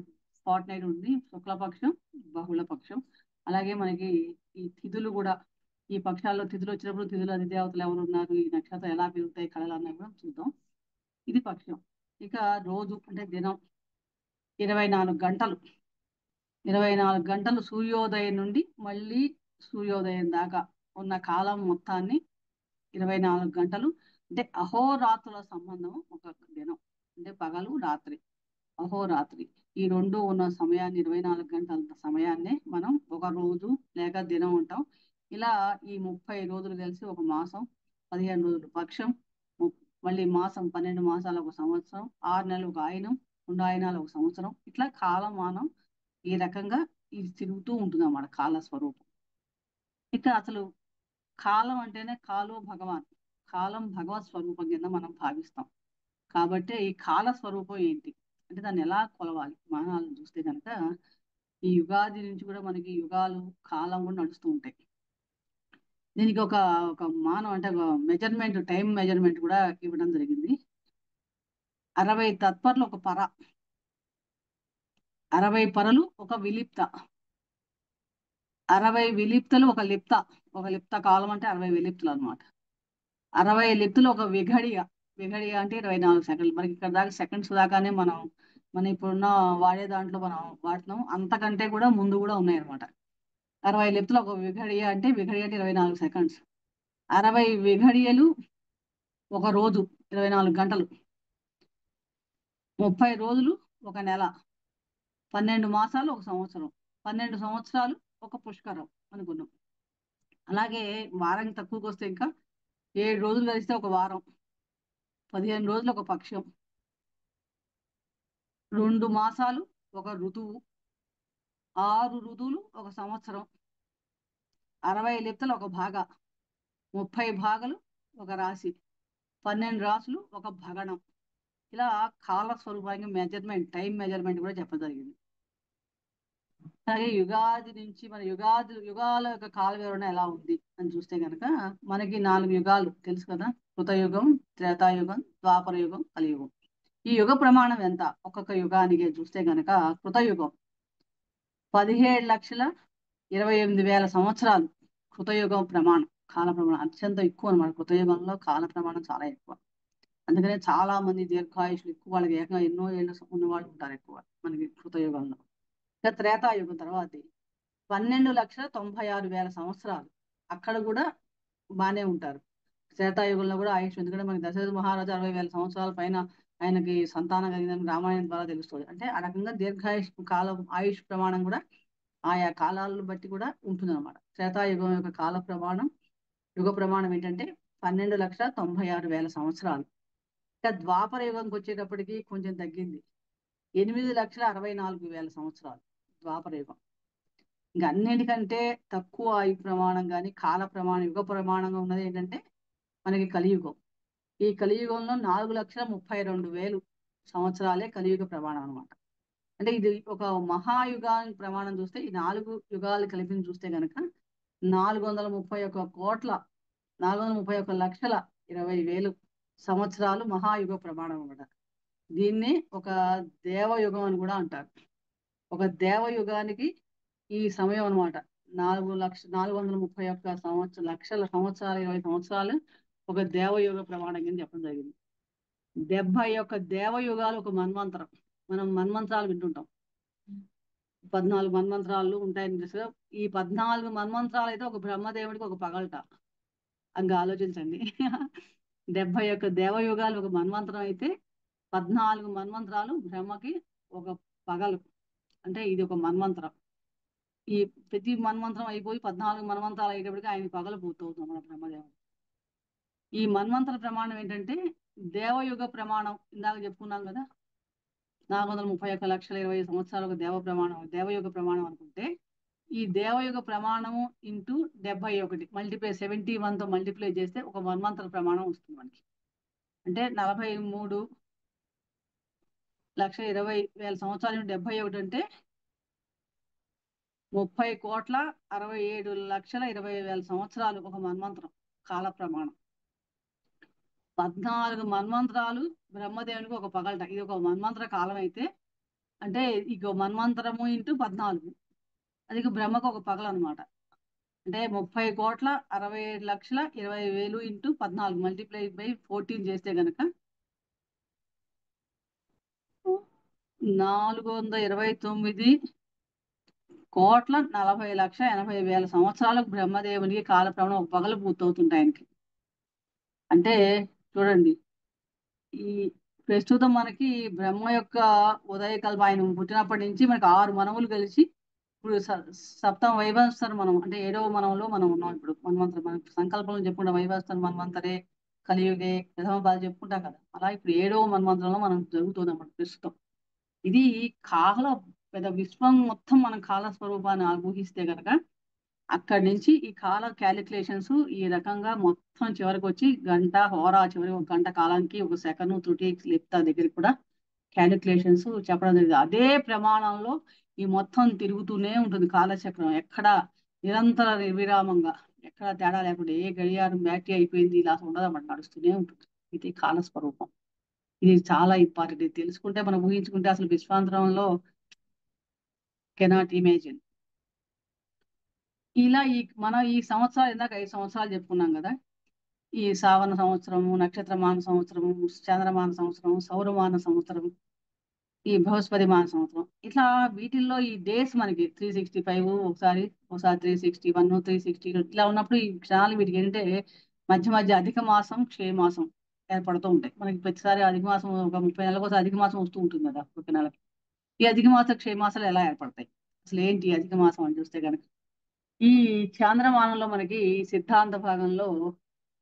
ఫార్ట్ నైట్ ఉంది, శుక్లపక్షం, బహుళ పక్షం. అలాగే మనకి ఈ తిథులు కూడా, ఈ పక్షాల్లో తిథులు వచ్చినప్పుడు తిథులు అధిదేవతలు ఎవరు ఉన్నారు, ఈ నక్షత్రం ఎలా పెరుగుతాయి కళలు అన్నవి కూడా చూద్దాం. ఇది పక్షం. ఇక రోజు అంటే దినం 24 గంటలు. 24 గంటలు సూర్యోదయం నుండి మళ్ళీ సూర్యోదయం దాకా ఉన్న కాలం మొత్తాన్ని 24 గంటలు అంటే అహోరాత్రుల సంబంధం ఒక దినం. అంటే పగలు రాత్రి, అహోరాత్రి ఈ రెండు ఉన్న సమయాన్ని 24 గంటల సమయాన్నే మనం ఒక రోజు లేక దినం ఉంటాం. ఇలా ఈ 30 రోజులు కలిసి ఒక మాసం, 15 రోజులు పక్షం, మళ్ళీ మాసం 12 మాసాలు ఒక సంవత్సరం, 6 నెలలు ఒక ఆయనం, 2 ఆయనాలు ఒక సంవత్సరం. ఇట్లా కాలమానం ఈ రకంగా ఇది తిరుగుతూ ఉంటుంది అన్నమాట కాల స్వరూపం. ఇక అసలు కాలం అంటేనే కాలో భగవాన్, కాలం భగవత్ స్వరూపం కింద మనం భావిస్తాం. కాబట్టి ఈ కాల స్వరూపం ఏంటి అంటే దాన్ని ఎలా కొలవాలి మానాలను చూస్తే కనుక ఈ యుగాది నుంచి కూడా మనకి యుగాలు, కాలం కూడా నడుస్తూ ఉంటాయి. దీనికి ఒక ఒక మానం అంటే ఒక మెజర్మెంట్, టైం మెజర్మెంట్ కూడా ఇవ్వడం జరిగింది. 60 తత్పర్లు ఒక పర, 60 పరలు ఒక విలిప్త, 60 విలిప్తలు ఒక లిప్త. ఒక లిప్త కాలం అంటే 60 విలిప్తలు అనమాట. 60 లిప్తులు ఒక విఘడియ. విఘడియ అంటే 24 సెకండ్లు. మనకి ఇక్కడ దాకా సెకండ్స్ దాకానే మనం ఇప్పుడున్న వాడే దాంట్లో మనం వాడుతున్నాం, అంతకంటే కూడా ముందు కూడా ఉన్నాయి అనమాట. 60 లిప్తులు ఒక విఘడియ అంటే 24 సెకండ్స్. 60 విఘడియలు ఒక రోజు 24 గంటలు. 30 రోజులు ఒక నెల. 12 మాసాలు ఒక సంవత్సరం. 12 సంవత్సరాలు ఒక పుష్కరం అనుకున్నాం. అలాగే వారానికి తక్కువకి వస్తే ఇంకా 7 రోజులు కలిస్తే ఒక వారం, 15 రోజులు ఒక పక్షం, 2 మాసాలు ఒక ఋతువు, 6 ఋతువులు ఒక సంవత్సరం, 60 లిప్తలు ఒక భాగ, 30 భాగలు ఒక రాశి, 12 రాశులు ఒక భగణం. ఇలా కాల స్వరూపానికి మెజర్మెంట్, టైం మెజర్మెంట్ కూడా చెప్పగలిగింది. అలాగే యుగాది నుంచి మన యుగాల యొక్క కాల వివరణ ఎలా ఉంది అని చూస్తే కనుక మనకి 4 యుగాలు తెలుసు కదా, కృతయుగం, త్రేతాయుగం, ద్వాపర యుగం, కలియుగం. ఈ యుగ ప్రమాణం ఎంత ఒక్కొక్క యుగానికి చూస్తే కనుక కృతయుగం 17,28,000 సంవత్సరాలు కృతయుగం ప్రమాణం, కాల ప్రమాణం అత్యంత ఎక్కువ అనమాట. కృతయుగంలో కాల ప్రమాణం చాలా ఎక్కువ. అందుకనే చాలా మంది దీర్ఘాయుషులు ఎక్కువ, వాళ్ళకి ఏకంగా ఎన్నో ఏళ్ళు ఉన్న వాళ్ళు ఉంటారు ఎక్కువ మనకి కృతయుగంలో. ఇక త్రేతాయుగం తర్వాత 12,96,000 సంవత్సరాలు, అక్కడ కూడా బాగానే ఉంటారు. త్రేతాయుగంలో కూడా ఆయుష్, ఎందుకంటే మనకి దశరథ మహారాజు 60,000 సంవత్సరాల పైన ఆయనకి సంతానం కలిగిందని రామాయణం ద్వారా తెలుస్తుంది. అంటే ఆ రకంగా దీర్ఘాయుష్ కాలం, ఆయుష్ ప్రమాణం కూడా ఆయా కాలాలను బట్టి కూడా ఉంటుంది అనమాట. త్రేతాయుగం యొక్క కాల ప్రమాణం, యుగ ప్రమాణం ఏంటంటే 12,96,000 సంవత్సరాలు. ఇక ద్వాపర యుగంకి వచ్చేటప్పటికి కొంచెం తగ్గింది. 8,64,000 సంవత్సరాలు ద్వాపరయుగం. ఇంకా అన్నిటికంటే తక్కువ ఆయు ప్రమాణం కానీ కాల ప్రమాణం యుగ ప్రమాణంగా ఉన్నది ఏంటంటే మనకి కలియుగం. ఈ కలియుగంలో 4,32,000 సంవత్సరాలే కలియుగ ప్రమాణం అనమాట. అంటే ఇది ఒక మహాయుగాన్ని ప్రమాణం చూస్తే ఈ 4 యుగాలు కలిపి చూస్తే కనుక 431,20,000 సంవత్సరాలు మహాయుగ ప్రమాణం అన్నమాట. దీన్ని ఒక దేవయుగం అని కూడా అంటారు. ఒక దేవయుగానికి ఈ సమయం అనమాట 4,431 లక్షల సంవత్సరాలు 20 సంవత్సరాలు ఒక దేవయుగ ప్రమాణం కింద చెప్పడం జరిగింది. 71 దేవయుగాలు ఒక మన్వంతరం. మనం మన్వంతరాలు వింటుంటాం, 14 మన్వంతరాలు ఉంటాయని తెలుసు. ఈ 14 మన్వంతరాలు అయితే ఒక బ్రహ్మదేవుడికి ఒక పగలట. ఇంకా ఆలోచించండి. 71 దేవయుగాలు ఒక మన్వంతరం అయితే 14 మన్వంతరాలు బ్రహ్మకి ఒక పగలు. అంటే ఇది ఒక మన్వంతరం. ఈ ప్రతి మన్వంతరం అయిపోయి 14 మన్వంతరాలు అయ్యేటప్పటికి ఆయన పగలు పూర్తవుతుంది మన బ్రహ్మదేవుడు. ఈ మన్వంతర ప్రమాణం ఏంటంటే దేవయుగ ప్రమాణం. ఇందాక చెప్పుకున్నాం కదా 431,20,000 సంవత్సరాలు ఒక దేవయుగ ప్రమాణం అనుకుంటే ఈ దేవయుగ ప్రమాణము ఇంటూ 71 మల్టిప్లై 71తో మల్టిప్లై చేస్తే ఒక మన్వంతర ప్రమాణం వస్తుంది మనకి. అంటే 43,20,000 సంవత్సరాలు 71 అంటే 30,67,20,000 సంవత్సరాలు ఒక మన్వంతరం కాల ప్రమాణం. 14 మన్వంతరాలు బ్రహ్మదేవునికి ఒక పగలట. ఇది ఒక మన్వంతర కాలం అయితే అంటే ఇక మన్వంతరము ఇంటూ 14 అది బ్రహ్మకు ఒక పగలు అనమాట. అంటే 30,67,20,000 ఇంటూ 14 మల్టిప్లై బై 14 చేస్తే కనుక 429,40,80,000 సంవత్సరాలకు బ్రహ్మదేవునికి కాల ప్రమాణం ఒక పగలు పూర్తవుతుంటాయి ఆయనకి. అంటే చూడండి, ఈ ప్రస్తుతం మనకి బ్రహ్మ యొక్క ఉదయకల్ప ఆయన పుట్టినప్పటి నుంచి మనకి 6 మనములు కలిసి ఇప్పుడు సప్తమ వైవస్వర మనం అంటే 7వ మనంలో మనం ఉన్నాం. ఇప్పుడు మన్వంతరం మన సంకల్పంలో చెప్పుకుంటాం వైవస్వర మన్వంతరే కలియుగే ప్రథమ బాధ చెప్పుకుంటాం కదా. అలా ఇప్పుడు 7వ మన్వంతరంలో మనం జరుగుతుంది అన్నమాట ప్రస్తుతం. ఇది కాల పెద్ద విశ్వం మొత్తం మనం కాల స్వరూపాన్ని ఊహిస్తే కనుక అక్కడి నుంచి ఈ కాల క్యాలిక్యులేషన్స్ ఈ రకంగా మొత్తం చివరికి వచ్చి గంట హోరా చివరి ఒక గంట కాలానికి ఒక సెకండ్ త్రుటి లిప్త దగ్గరికి కూడా క్యాలిక్యులేషన్స్ చెప్పడం జరిగింది. అదే ప్రమాణంలో ఈ మొత్తం తిరుగుతూనే ఉంటుంది కాలచక్రం. ఎక్కడ నిరంతర నిర్విరామంగా ఎక్కడ తేడా లేకుండా ఏ గడియారం బ్యాటరీ అయిపోయింది ఇలా ఉండదన్నమాట, నడుస్తూనే ఉంటుంది. ఇది కాల స్వరూపం. ఇది చాలా ఇంపార్టెంట్. ఇది తెలుసుకుంటే మనం ఊహించుకుంటే అసలు విశ్వాంతరంలో కెనాట్ ఇమేజిన్. ఇలా మనం ఈ సంవత్సరాలు ఇందాక 5 సంవత్సరాలు చెప్పుకున్నాం కదా. ఈ శ్రావణ సంవత్సరము, నక్షత్రమాన సంవత్సరము, చంద్రమాన సంవత్సరం, సౌరమాన సంవత్సరం, ఈ బృహస్పతి మాన సంవత్సరం, ఇట్లా వీటిల్లో ఈ డేస్ మనకి 365 ఒకసారి 361 360 ఇట్లా ఉన్నప్పుడు ఈ క్షణాలు వీటికి ఏంటంటే మధ్య మధ్య అధిక మాసం క్షయమాసం ఏర్పడుతూ ఉంటాయి. మనకి ప్రతిసారి అధిక మాసం ఒక 30 నెలలకు ఒకసారి అధిక మాసం వస్తూ ఉంటుంది కదా ఒక నెలకి. ఈ అధిక మాస క్షయమాసాలు ఎలా ఏర్పడతాయి, అసలు ఏంటి అధిక మాసం అని చూస్తే కనుక ఈ చాంద్రమానంలో మనకి సిద్ధాంత భాగంలో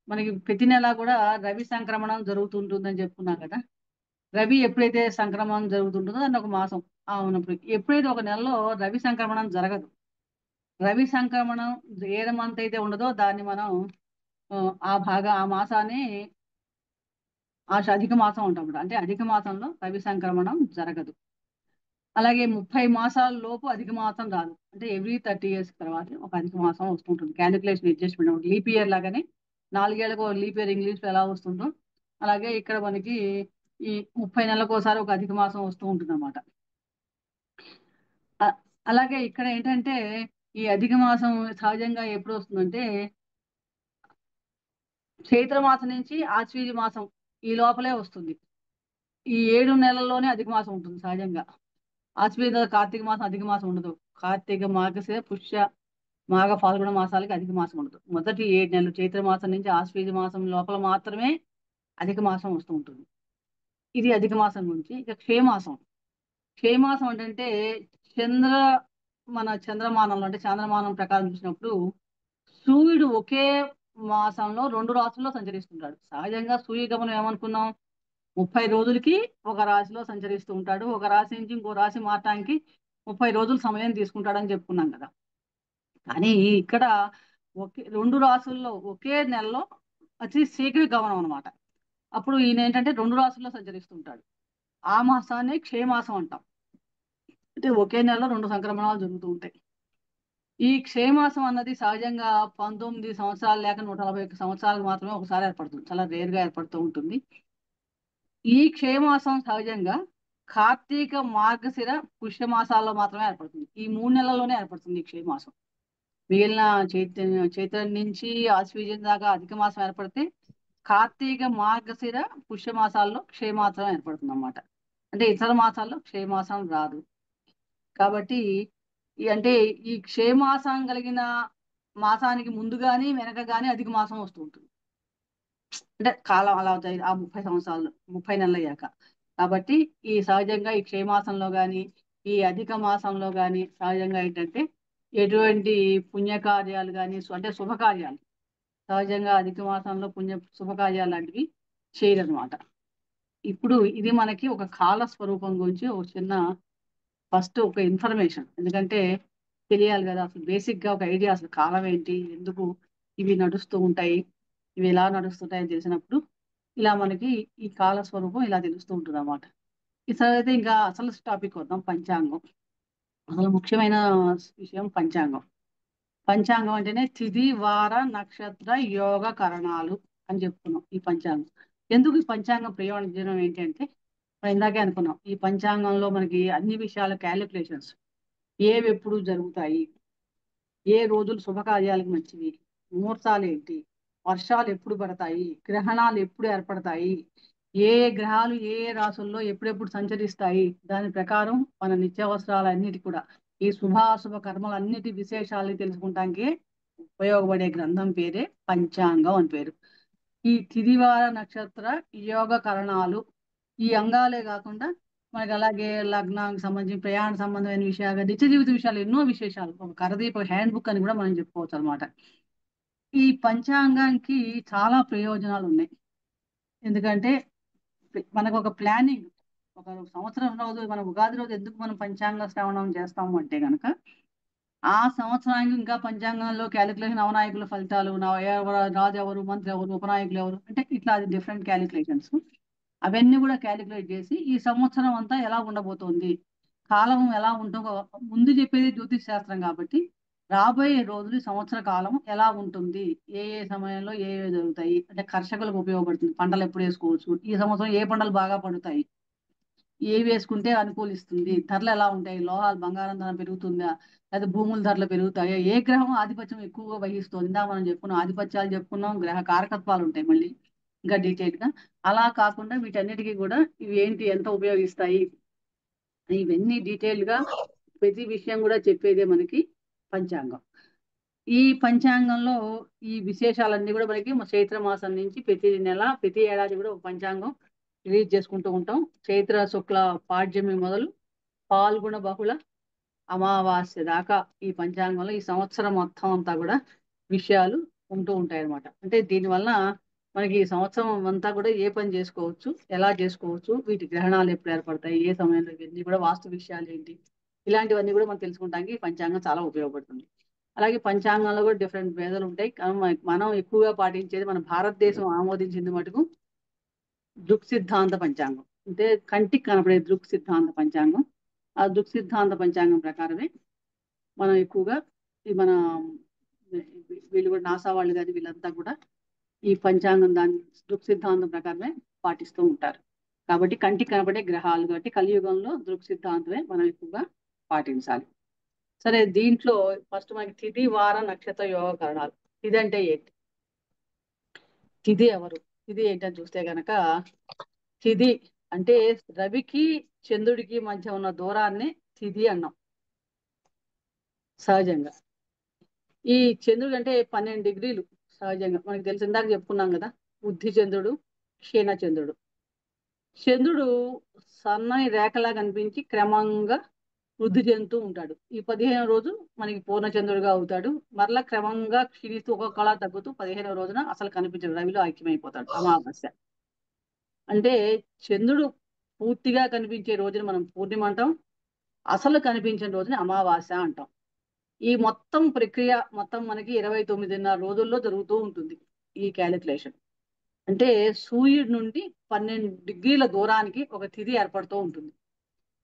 మనకి ప్రతి నెల కూడా రవి సంక్రమణం జరుగుతుంటుందని చెప్పుకున్నాం కదా. రవి ఎప్పుడైతే సంక్రమణం జరుగుతుంటుందో దాన్ని ఒక మాసం ఉన్నప్పుడు ఎప్పుడైతే ఒక నెలలో రవి సంక్రమణం జరగదు, రవి సంక్రమణం ఏ మంత్ అయితే ఉండదో దాన్ని మనం ఆ మాసాన్ని అధిక మాసం ఉంటాం. అంటే అధిక మాసంలో రవి సంక్రమణం జరగదు. అలాగే 30 మాసాల లోపు అధిక మాసం రాదు. అంటే ఎవ్రీ 30 years తర్వాత ఒక అధిక మాసం వస్తుంటుంది. క్యాలిక్యులేషన్ అడ్జస్ట్మెంట్ లీప్ ఇయర్ లాగానే 4 ఏళ్లకు లీప్ ఇయర్ ఇంగ్లీష్లో ఎలా వస్తుందో అలాగే ఇక్కడ మనకి ఈ 30 నెలలకు ఒకసారి ఒక అధిక మాసం వస్తూ ఉంటుంది అన్నమాట. అలాగే ఇక్కడ ఏంటంటే ఈ అధిక మాసం సహజంగా ఎప్పుడు వస్తుందంటే చైత్ర మాసం నుంచి ఆశ్వీజ మాసం ఈ లోపలే వస్తుంది. ఈ 7 నెలల్లోనే అధిక మాసం ఉంటుంది సహజంగా. ఆశ్వీజ కార్తీక మాసం అధిక మాసం ఉండదు. కార్తీక మార్గశిర పుష్య మాఘ ఫాల్గుణ మాసాలకి అధిక మాసం ఉండదు. మొదటి 7 నెలలు చైత్ర మాసం నుంచి ఆశ్వీజ మాసం లోపల మాత్రమే అధిక మాసం వస్తూ ఉంటుంది. ఇది అధిక మాసం గురించి. ఇక క్షయమాసం. క్షయమాసం అంటే మన చంద్రమానంలో అంటే చంద్రమానం ప్రకారం చూసినప్పుడు సూర్యుడు ఒకే మాసంలో 2 రాశుల్లో సంచరిస్తుంటాడు. సహజంగా సూర్యగమనం ఏమనుకున్నాం, 30 రోజులకి ఒక రాశిలో సంచరిస్తూ ఉంటాడు. ఒక రాశి నుంచి ఇంకో రాశి మారటానికి 30 రోజులు సమయం తీసుకుంటాడని చెప్పుకున్నాం కదా. కానీ ఇక్కడ రెండు రాసుల్లో ఒకే నెలలో అతి శీఘ్ర గమనం అనమాట. అప్పుడు ఈయన ఏంటంటే 2 రాసుల్లో సంచరిస్తుంటాడు. ఆ మాసాన్ని క్షయమాసం అంటాం. అంటే ఒకే నెలలో 2 సంక్రమణాలు జరుగుతూ ఉంటాయి. ఈ క్షయమాసం అన్నది సహజంగా 19 సంవత్సరాలు లేక 141 సంవత్సరాలకు మాత్రమే ఒకసారి ఏర్పడుతుంది. చాలా రేర్ గా ఏర్పడుతూ ఉంటుంది. ఈ క్షయమాసం సహజంగా కార్తీక, మార్గశిర, పుష్యమాసాల్లో మాత్రమే ఏర్పడుతుంది. ఈ 3 నెలల్లోనే ఏర్పడుతుంది ఈ క్షయమాసం. మిగిలిన చైత్ర నుంచి ఆశ్వీజం దాకా అధిక మాసం ఏర్పడితే కార్తీక, మార్గశిర, పుష్యమాసాల్లో క్షయమాసం ఏర్పడుతుంది అన్నమాట. అంటే ఇతర మాసాల్లో క్షయమాసం రాదు. కాబట్టి అంటే ఈ క్షయమాసం కలిగిన మాసానికి ముందు గాని వెనక గాని అధిక మాసం వస్తూ ఉంటుంది. అంటే కాలం అలా అవుతాయి ఆ 30 సంవత్సరాలు 30 నెలలు అయ్యాక. కాబట్టి ఈ సహజంగా ఈ క్షయమాసంలో గాని ఈ అధిక మాసంలో గాని సహజంగా ఏంటంటే ఎటువంటి పుణ్యకార్యాలు కానీ అంటే శుభకార్యాలు సహజంగా అధిక మాసంలో శుభకార్యాలు లాంటివి చేయరనమాట. ఇప్పుడు ఇది మనకి ఒక కాల స్వరూపం గురించి ఒక చిన్న ఫస్ట్ ఒక ఇన్ఫర్మేషన్. ఎందుకంటే తెలియాలి కదా, అసలు బేసిక్ గా ఒక ఐడియా, అసలు కాలం ఏంటి, ఎందుకు ఇవి నడుస్తూ ఉంటాయి, ఇవి ఎలా నడుస్తుంటాయని తెలిసినప్పుడు ఇలా మనకి ఈ కాల స్వరూపం ఇలా తెలుస్తూ ఉంటుంది అన్నమాట. ఈసారి అయితే ఇంకా అసలు టాపిక్ వద్దాం, పంచాంగం. అసలు ముఖ్యమైన విషయం పంచాంగం. పంచాంగం అంటేనే తిథి, వార, నక్షత్ర, యోగ కరణాలు అని చెప్పుకున్నాం ఈ పంచాంగం. ఎందుకు ఈ పంచాంగం ప్రయోజనం ఏంటి అంటే మనం ఇందాకే అనుకున్నాం, ఈ పంచాంగంలో మనకి అన్ని విషయాల క్యాలిక్యులేషన్స్, ఏవి ఎప్పుడు జరుగుతాయి, ఏ రోజులు శుభకార్యాలకు మంచివి, ముహూర్తాలు ఏంటి, వర్షాలు ఎప్పుడు పడతాయి, గ్రహణాలు ఎప్పుడు ఏర్పడతాయి, ఏ గ్రహాలు ఏ రాసుల్లో ఎప్పుడెప్పుడు సంచరిస్తాయి, దాని ప్రకారం మన నిత్యావసరాలన్నిటి కూడా ఈ శుభాశుభ కర్మలన్నిటి విశేషాలు తెలుసుకుంటానికి ఉపయోగపడే గ్రంథం పేరే పంచాంగం అని పేరు. ఈ తిదివార నక్షత్ర యోగ కరణాలు ఈ అంగాలే కాకుండా మనకి అలాగే లగ్నానికి సంబంధించి ప్రయాణ సంబంధమైన విషయాలు, నిత్య జీవిత విషయాలు, ఎన్నో విశేషాలు, ఒక కరదీప హ్యాండ్ బుక్ అని కూడా మనం చెప్పుకోవచ్చు అనమాట. ఈ పంచాంగానికి చాలా ప్రయోజనాలు ఉన్నాయి. ఎందుకంటే మనకు ఒక ప్లానింగ్, ఒక సంవత్సరం రోజు మన ఉగాది రోజు ఎందుకు మనం పంచాంగ శ్రవణం చేస్తాము అంటే కనుక ఆ సంవత్సరానికి ఇంకా పంచాంగంలో క్యాలిక్యులేషన్, నవనాయకుల ఫలితాలు, రాజు ఎవరు, మంత్రి ఎవరు, ఉపనాయకులు ఎవరు, అంటే ఇట్లా అది డిఫరెంట్ క్యాలిక్యులేషన్స్, అవన్నీ కూడా క్యాలిక్యులేట్ చేసి ఈ సంవత్సరం అంతా ఎలా ఉండబోతోంది, కాలం ఎలా ఉంటుందో ముందు చెప్పేది జ్యోతిష్ శాస్త్రం. కాబట్టి రాబోయే రోజులు సంవత్సర కాలం ఎలా ఉంటుంది, ఏ ఏ సమయంలో ఏ ఏ జరుగుతాయి, అంటే కర్షకులకు ఉపయోగపడుతుంది, పంటలు ఎప్పుడు వేసుకోవచ్చు, ఈ సంవత్సరం ఏ పంటలు బాగా పండుతాయి, ఏ వేసుకుంటే అనుకూలిస్తుంది, ధరలు ఎలా ఉంటాయి, లోహాలు బంగారం ధర పెరుగుతుందా, లేదా భూముల ధరలు పెరుగుతాయా, ఏ గ్రహం ఆధిపత్యం ఎక్కువగా వహిస్తుంది, ఇందా మనం చెప్పుకున్నాం ఆధిపత్యాలు చెప్పుకున్నాం, గ్రహ కారకత్వాలు ఉంటాయి మళ్ళీ ఇంకా డీటెయిల్ గా. అలా కాకుండా వీటన్నిటికీ కూడా ఇవి ఏంటి, ఎంత ఉపయోగిస్తాయి, ఇవన్నీ డీటెయిల్ గా ప్రతి విషయం కూడా చెప్పేదే మనకి పంచాంగం. ఈ పంచాంగంలో ఈ విశేషాలన్నీ కూడా మనకి చైత్ర మాసం నుంచి ప్రతి నెల ప్రతి ఏడాది కూడా ఒక పంచాంగం రిలీజ్ చేసుకుంటూ ఉంటాం. చైత్ర శుక్ల పాడ్యమి మొదలు పాల్గొన బహుళ అమావాస్య దాకా ఈ పంచాంగంలో ఈ సంవత్సరం మొత్తం అంతా కూడా విషయాలు ఉంటూ ఉంటాయి అన్నమాట. అంటే దీనివల్ల మనకి ఈ సంవత్సరం అంతా కూడా ఏ పని చేసుకోవచ్చు, ఎలా చేసుకోవచ్చు, వీటి గ్రహణాలు ఎప్పుడు ఏర్పడతాయి, ఏ సమయంలో, ఇవన్నీ కూడా వాస్తు విషయాలు ఏంటి, ఇలాంటివన్నీ కూడా మనం తెలుసుకుంటానికి ఈ పంచాంగం చాలా ఉపయోగపడుతుంది. అలాగే పంచాంగంలో కూడా డిఫరెంట్ భేదాలు ఉంటాయి. మనం ఎక్కువగా పాటించేది మన భారతదేశం ఆమోదించింది మటుకు దృక్ సిద్ధాంత పంచాంగం, అంటే కంటికి కనపడే దృక్ సిద్ధాంత పంచాంగం. ఆ దృక్ సిద్ధాంత పంచాంగం ప్రకారమే మనం ఎక్కువగా మన వీళ్ళు కూడా నాసా వాళ్ళు కానీ వీళ్ళంతా కూడా ఈ పంచాంగం దాని దృక్ సిద్ధాంతం ప్రకారమే పాటిస్తూ ఉంటారు. కాబట్టి కంటికి కనపడే గ్రహాలు, కాబట్టి కలియుగంలో దృక్ సిద్ధాంతమే మనం ఎక్కువగా పాటించాలి. సరే, దీంట్లో ఫస్ట్ మనకి తిథి, వార, నక్షత్ర, యోగ కరణాలు. తిథి అంటే ఏంటి, తిథి ఎవరు, తిథి ఏంటని చూస్తే గనక తిథి అంటే రవికి చంద్రుడికి మధ్య ఉన్న దూరాన్ని తిథి అన్నాం. సహజంగా ఈ చంద్రుడు అంటే 12 డిగ్రీలు సహజంగా మనకి తెలిసి ఇందాక చెప్పుకున్నాం కదా, బుద్ధి చంద్రుడు, క్షీణ చంద్రుడు. చంద్రుడు సన్నని రేఖలా కనిపించి క్రమంగా వృద్ధి చెందుతూ ఉంటాడు. ఈ 15వ రోజు మనకి పూర్ణచంద్రుడిగా అవుతాడు. మరలా క్రమంగా క్షీణిస్తూ ఒక్కొక్కలా తగ్గుతూ 15వ రోజున అసలు కనిపించడు, రవిలో ఐక్యమైపోతాడు, అమావాస్య. అంటే చంద్రుడు పూర్తిగా కనిపించే రోజుని మనం పూర్ణిమ అంటాం, అసలు కనిపించిన రోజుని అమావాస్య అంటాం. ఈ మొత్తం ప్రక్రియ మొత్తం మనకి 29.5 రోజుల్లో జరుగుతూ ఉంటుంది ఈ క్యాలిక్యులేషన్. అంటే సూర్యుడి నుండి 12 డిగ్రీల దూరానికి ఒక తిథి ఏర్పడుతూ ఉంటుంది.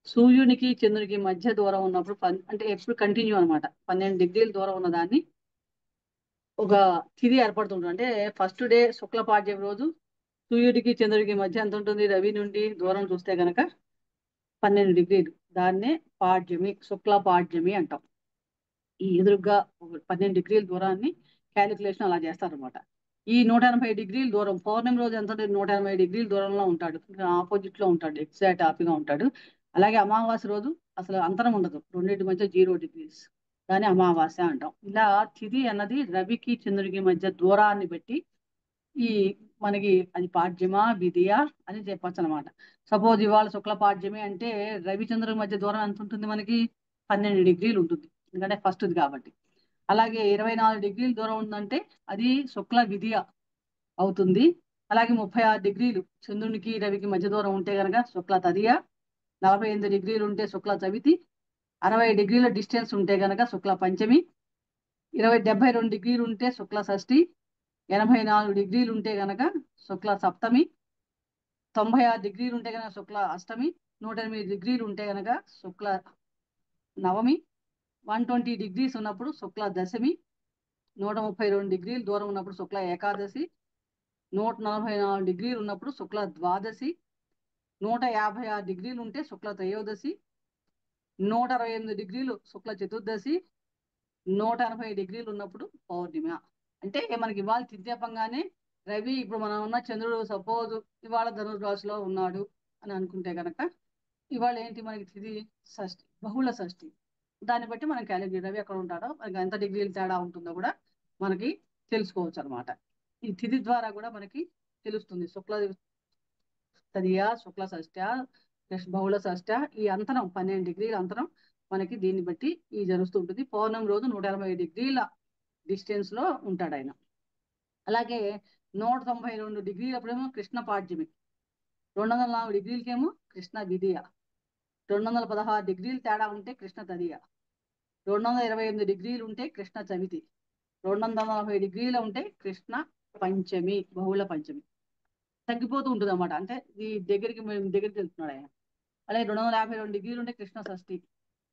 సూర్యునికి చంద్రునికి మధ్య దూరం ఉన్నప్పుడు అంటే ఎప్పుడు కంటిన్యూ అనమాట. 12 డిగ్రీల దూరం ఉన్న దాన్ని ఒక తిథి ఏర్పడుతుంటుంది. అంటే ఫస్ట్ డే శుక్లపాడ్యం రోజు సూర్యుడికి చంద్రుడికి మధ్య ఎంత ఉంటుంది? రవి నుండి దూరం చూస్తే గనక 12 డిగ్రీలు. దాన్నే పాడ్యమి, శుక్ల పాడ్యమి అంటాం. ఈ ఎదురుగా 12 డిగ్రీల దూరాన్ని క్యాలిక్యులేషన్ అలా చేస్తారనమాట. ఈ 180 డిగ్రీల దూరం పౌర్ణమి రోజు ఎంత 180 డిగ్రీల దూరంలో ఉంటాడు, ఆపోజిట్ లో ఉంటాడు, ఎగ్జాక్ట్ ఆపిగా ఉంటాడు. అలాగే అమావాస్య రోజు అసలు అంతరం ఉండదు, రెండింటి మధ్య 0 డిగ్రీస్, దాన్ని అమావాస్య అంటాం. ఇలా తిథి అన్నది రవికి చంద్రుడికి మధ్య దూరాన్ని బట్టి ఈ మనకి అది పాడ్యమా విధియా అని చెప్పచ్చు అనమాట. సపోజ్ ఇవాళ శుక్ల పాడ్యమి అంటే రవిచంద్రుడి మధ్య దూరం ఎంత ఉంటుంది? మనకి 12 డిగ్రీలు ఉంటుంది, ఎందుకంటే ఫస్ట్ది కాబట్టి. అలాగే 24 డిగ్రీల దూరం ఉందంటే అది శుక్ల విధియ అవుతుంది. అలాగే 36 డిగ్రీలు చంద్రునికి రవికి మధ్య దూరం ఉంటే కనుక శుక్ల తదియ, 48 డిగ్రీలు ఉంటే శుక్ల చవితి, 60 డిగ్రీల డిస్టెన్స్ ఉంటే కనుక శుక్ల పంచమి, 72 డిగ్రీలు ఉంటే శుక్ల షష్ఠి, 84 డిగ్రీలు ఉంటే గనక శుక్ల సప్తమి, 96 డిగ్రీలు ఉంటే గనక శుక్ల అష్టమి, 108 డిగ్రీలు ఉంటే గనక శుక్ల నవమి, 120 డిగ్రీస్ ఉన్నప్పుడు శుక్ల దశమి, 132 డిగ్రీలు దూరం ఉన్నప్పుడు శుక్ల ఏకాదశి, 144 డిగ్రీలు ఉన్నప్పుడు శుక్ల ద్వాదశి, 156 డిగ్రీలు ఉంటే శుక్ల త్రయోదశి, 168 డిగ్రీలు శుక్ల చతుర్దశి, 180 డిగ్రీలు ఉన్నప్పుడు పౌర్ణిమ. అంటే మనకి ఇవాళ తిథి చెప్పంగానే రవి ఇప్పుడు మనం ఉన్న చంద్రుడు సపోజ్ ఇవాళ ధనుర్రాశిలో ఉన్నాడు అని అనుకుంటే గనక ఇవాళ ఏంటి మనకి తిథి? షష్ఠి, బహుళ షష్ఠి. దాన్ని బట్టి మనం క్యాలిక్యులేట్ రవి ఎక్కడ ఉంటాడో మనకి ఎంత డిగ్రీలు తేడా ఉంటుందో కూడా మనకి తెలుసుకోవచ్చు అనమాట. ఈ తిథి ద్వారా కూడా మనకి తెలుస్తుంది శుక్ల తదియా, శుక్ల షష్ఠ్యా, బహుళ షష్ఠ్యా, ఈ అంతరం 12 డిగ్రీల అంతరం మనకి దీన్ని బట్టి ఈ జరుగుతుంటుంది. పౌర్ణమి రోజు 180 డిగ్రీల డిస్టెన్స్ లో ఉంటాడు ఆయన. అలాగే 192 డిగ్రీలప్పుడేమో కృష్ణ పాడ్యమి, 204 డిగ్రీలకేమో కృష్ణ విధియ, 216 డిగ్రీలు తేడా ఉంటే కృష్ణ తదియ, 228 డిగ్రీలు ఉంటే కృష్ణ చవితి, 240 డిగ్రీలు ఉంటే కృష్ణ పంచమి, బహుళ పంచమి. తగ్గిపోతూ ఉంటుంది అనమాట. అంటే ఈ దగ్గరికి వెళ్తున్నాడు ఆయన. అలాగే 252 డిగ్రీలు ఉంటే కృష్ణ షష్ఠి.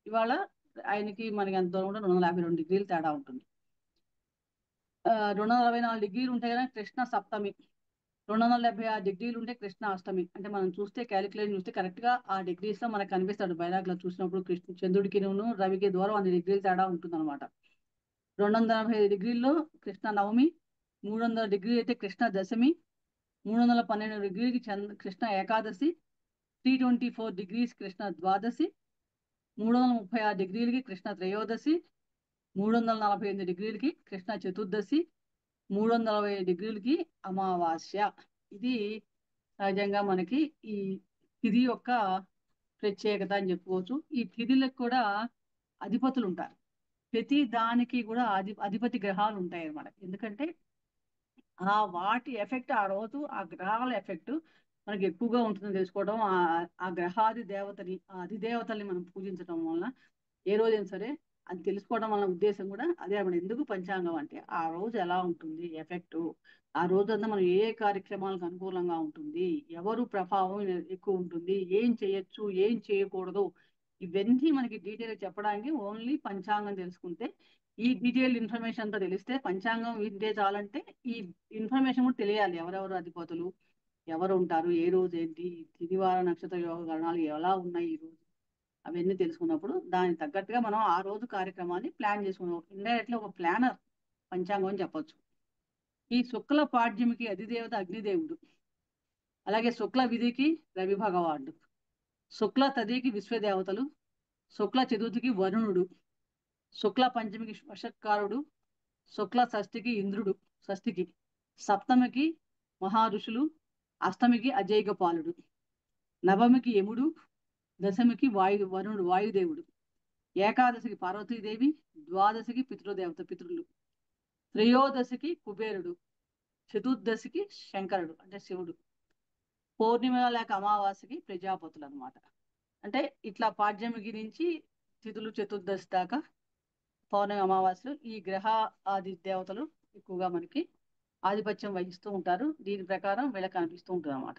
ఇవాళ ఆయనకి మనకి ఎంత దూరం ఉంటే 252 డిగ్రీలు తేడా ఉంటుంది. 244 డిగ్రీలు ఉంటే కనుక కృష్ణ సప్తమి, 276 డిగ్రీలు ఉంటే కృష్ణ అష్టమి. అంటే మనం చూస్తే క్యాలిక్యులేషన్ చూస్తే కరెక్ట్ గా ఆ డిగ్రీస్ లో మనకు కనిపిస్తాడు. బైనాక్యులర్ చూసినప్పుడు చంద్రుడికి రవికి దూరం 100 డిగ్రీలు తేడా ఉంటుంది అనమాట. 245 డిగ్రీల్లో కృష్ణ నవమి, 300 డిగ్రీలు అయితే కృష్ణ దశమి, 312 డిగ్రీలకి కృష్ణ ఏకాదశి, 324 డిగ్రీస్ కృష్ణ ద్వాదశి, 336 డిగ్రీలకి కృష్ణ త్రయోదశి, 348 డిగ్రీలకి కృష్ణ చతుర్దశి, 340 డిగ్రీలకి అమావాస్య. ఇది సహజంగా మనకి ఈ తిథి యొక్క ప్రత్యేకత అని చెప్పుకోవచ్చు. ఈ తిథులకు కూడా అధిపతులు ఉంటారు. ప్రతి దానికి కూడా అధిపతి గ్రహాలు ఉంటాయి అన్నమాట. ఎందుకంటే ఆ వాటి ఎఫెక్ట్ ఆ రోజు ఆ గ్రహాల ఎఫెక్ట్ మనకి ఎక్కువగా ఉంటుందని తెలుసుకోవడం, ఆ గ్రహాది దేవతని ఆ అధిదేవతల్ని మనం పూజించడం వలన ఏ రోజైనా సరే అది తెలుసుకోవడం వల్ల ఉద్దేశం కూడా అదే అన్నమాట. ఎందుకు పంచాంగం అంటే ఆ రోజు ఎలా ఉంటుంది ఎఫెక్ట్, ఆ రోజంతా మనం ఏ కార్యక్రమాలకు అనుకూలంగా ఉంటుంది, ఎవరు ప్రభావం ఎక్కువ ఉంటుంది, ఏం చేయొచ్చు ఏం చేయకూడదు, ఇవన్నీ మనకి డీటెయిల్ చెప్పడానికి ఓన్లీ పంచాంగం తెలుసుకుంటే, ఈ డీటెయిల్ ఇన్ఫర్మేషన్ అంతా తెలిస్తే పంచాంగం వింటే చాలంటే ఈ ఇన్ఫర్మేషన్ కూడా తెలియాలి. ఎవరెవరు అధిపతులు, ఎవరు ఉంటారు, ఏ రోజు ఏంటి, తిదివార నక్షత్ర యోగ గణాలు ఎలా ఉన్నాయి ఈ రోజు, అవన్నీ తెలుసుకున్నప్పుడు దానికి తగ్గట్టుగా మనం ఆ రోజు కార్యక్రమాన్ని ప్లాన్ చేసుకున్నాం. ఇండైరెక్ట్లీ ఒక ప్లానర్ పంచాంగం అని చెప్పొచ్చు. ఈ శుక్ల పాడ్యమికి అధిదేవత అగ్నిదేవుడు, అలాగే శుక్ల విధికి రవి భగవానుడు, శుక్ల తదికి విశ్వదేవతలు, శుక్ల చతుర్థికి వరుణుడు, శుక్ల పంచమికి వషత్కారుడు, శుక్ల షష్ఠికి ఇంద్రుడు, షష్ఠికి సప్తమికి మహర్షులు, అష్టమికి అజయగపాలుడు, నవమికి యముడు, దశమికి వరుణుడు వాయుదేవుడు, ఏకాదశికి పార్వతీదేవి, ద్వాదశికి పితృలు, త్రయోదశికి కుబేరుడు, చతుర్దశికి శంకరుడు అంటే శివుడు, పౌర్ణిమ లేక అమావాస్యకి ప్రజాపతులు అనమాట. అంటే ఇట్లా పాడ్యమికి నుంచి తిథులు చతుర్దశి దాకా పౌర్ణమి అమావాస్యలు ఈ గ్రహ ఆది దేవతలు ఎక్కువగా మనకి ఆధిపత్యం వహిస్తూ ఉంటారు. దీని ప్రకారం వీళ్ళకి కనిపిస్తూ ఉంటుంది అనమాట.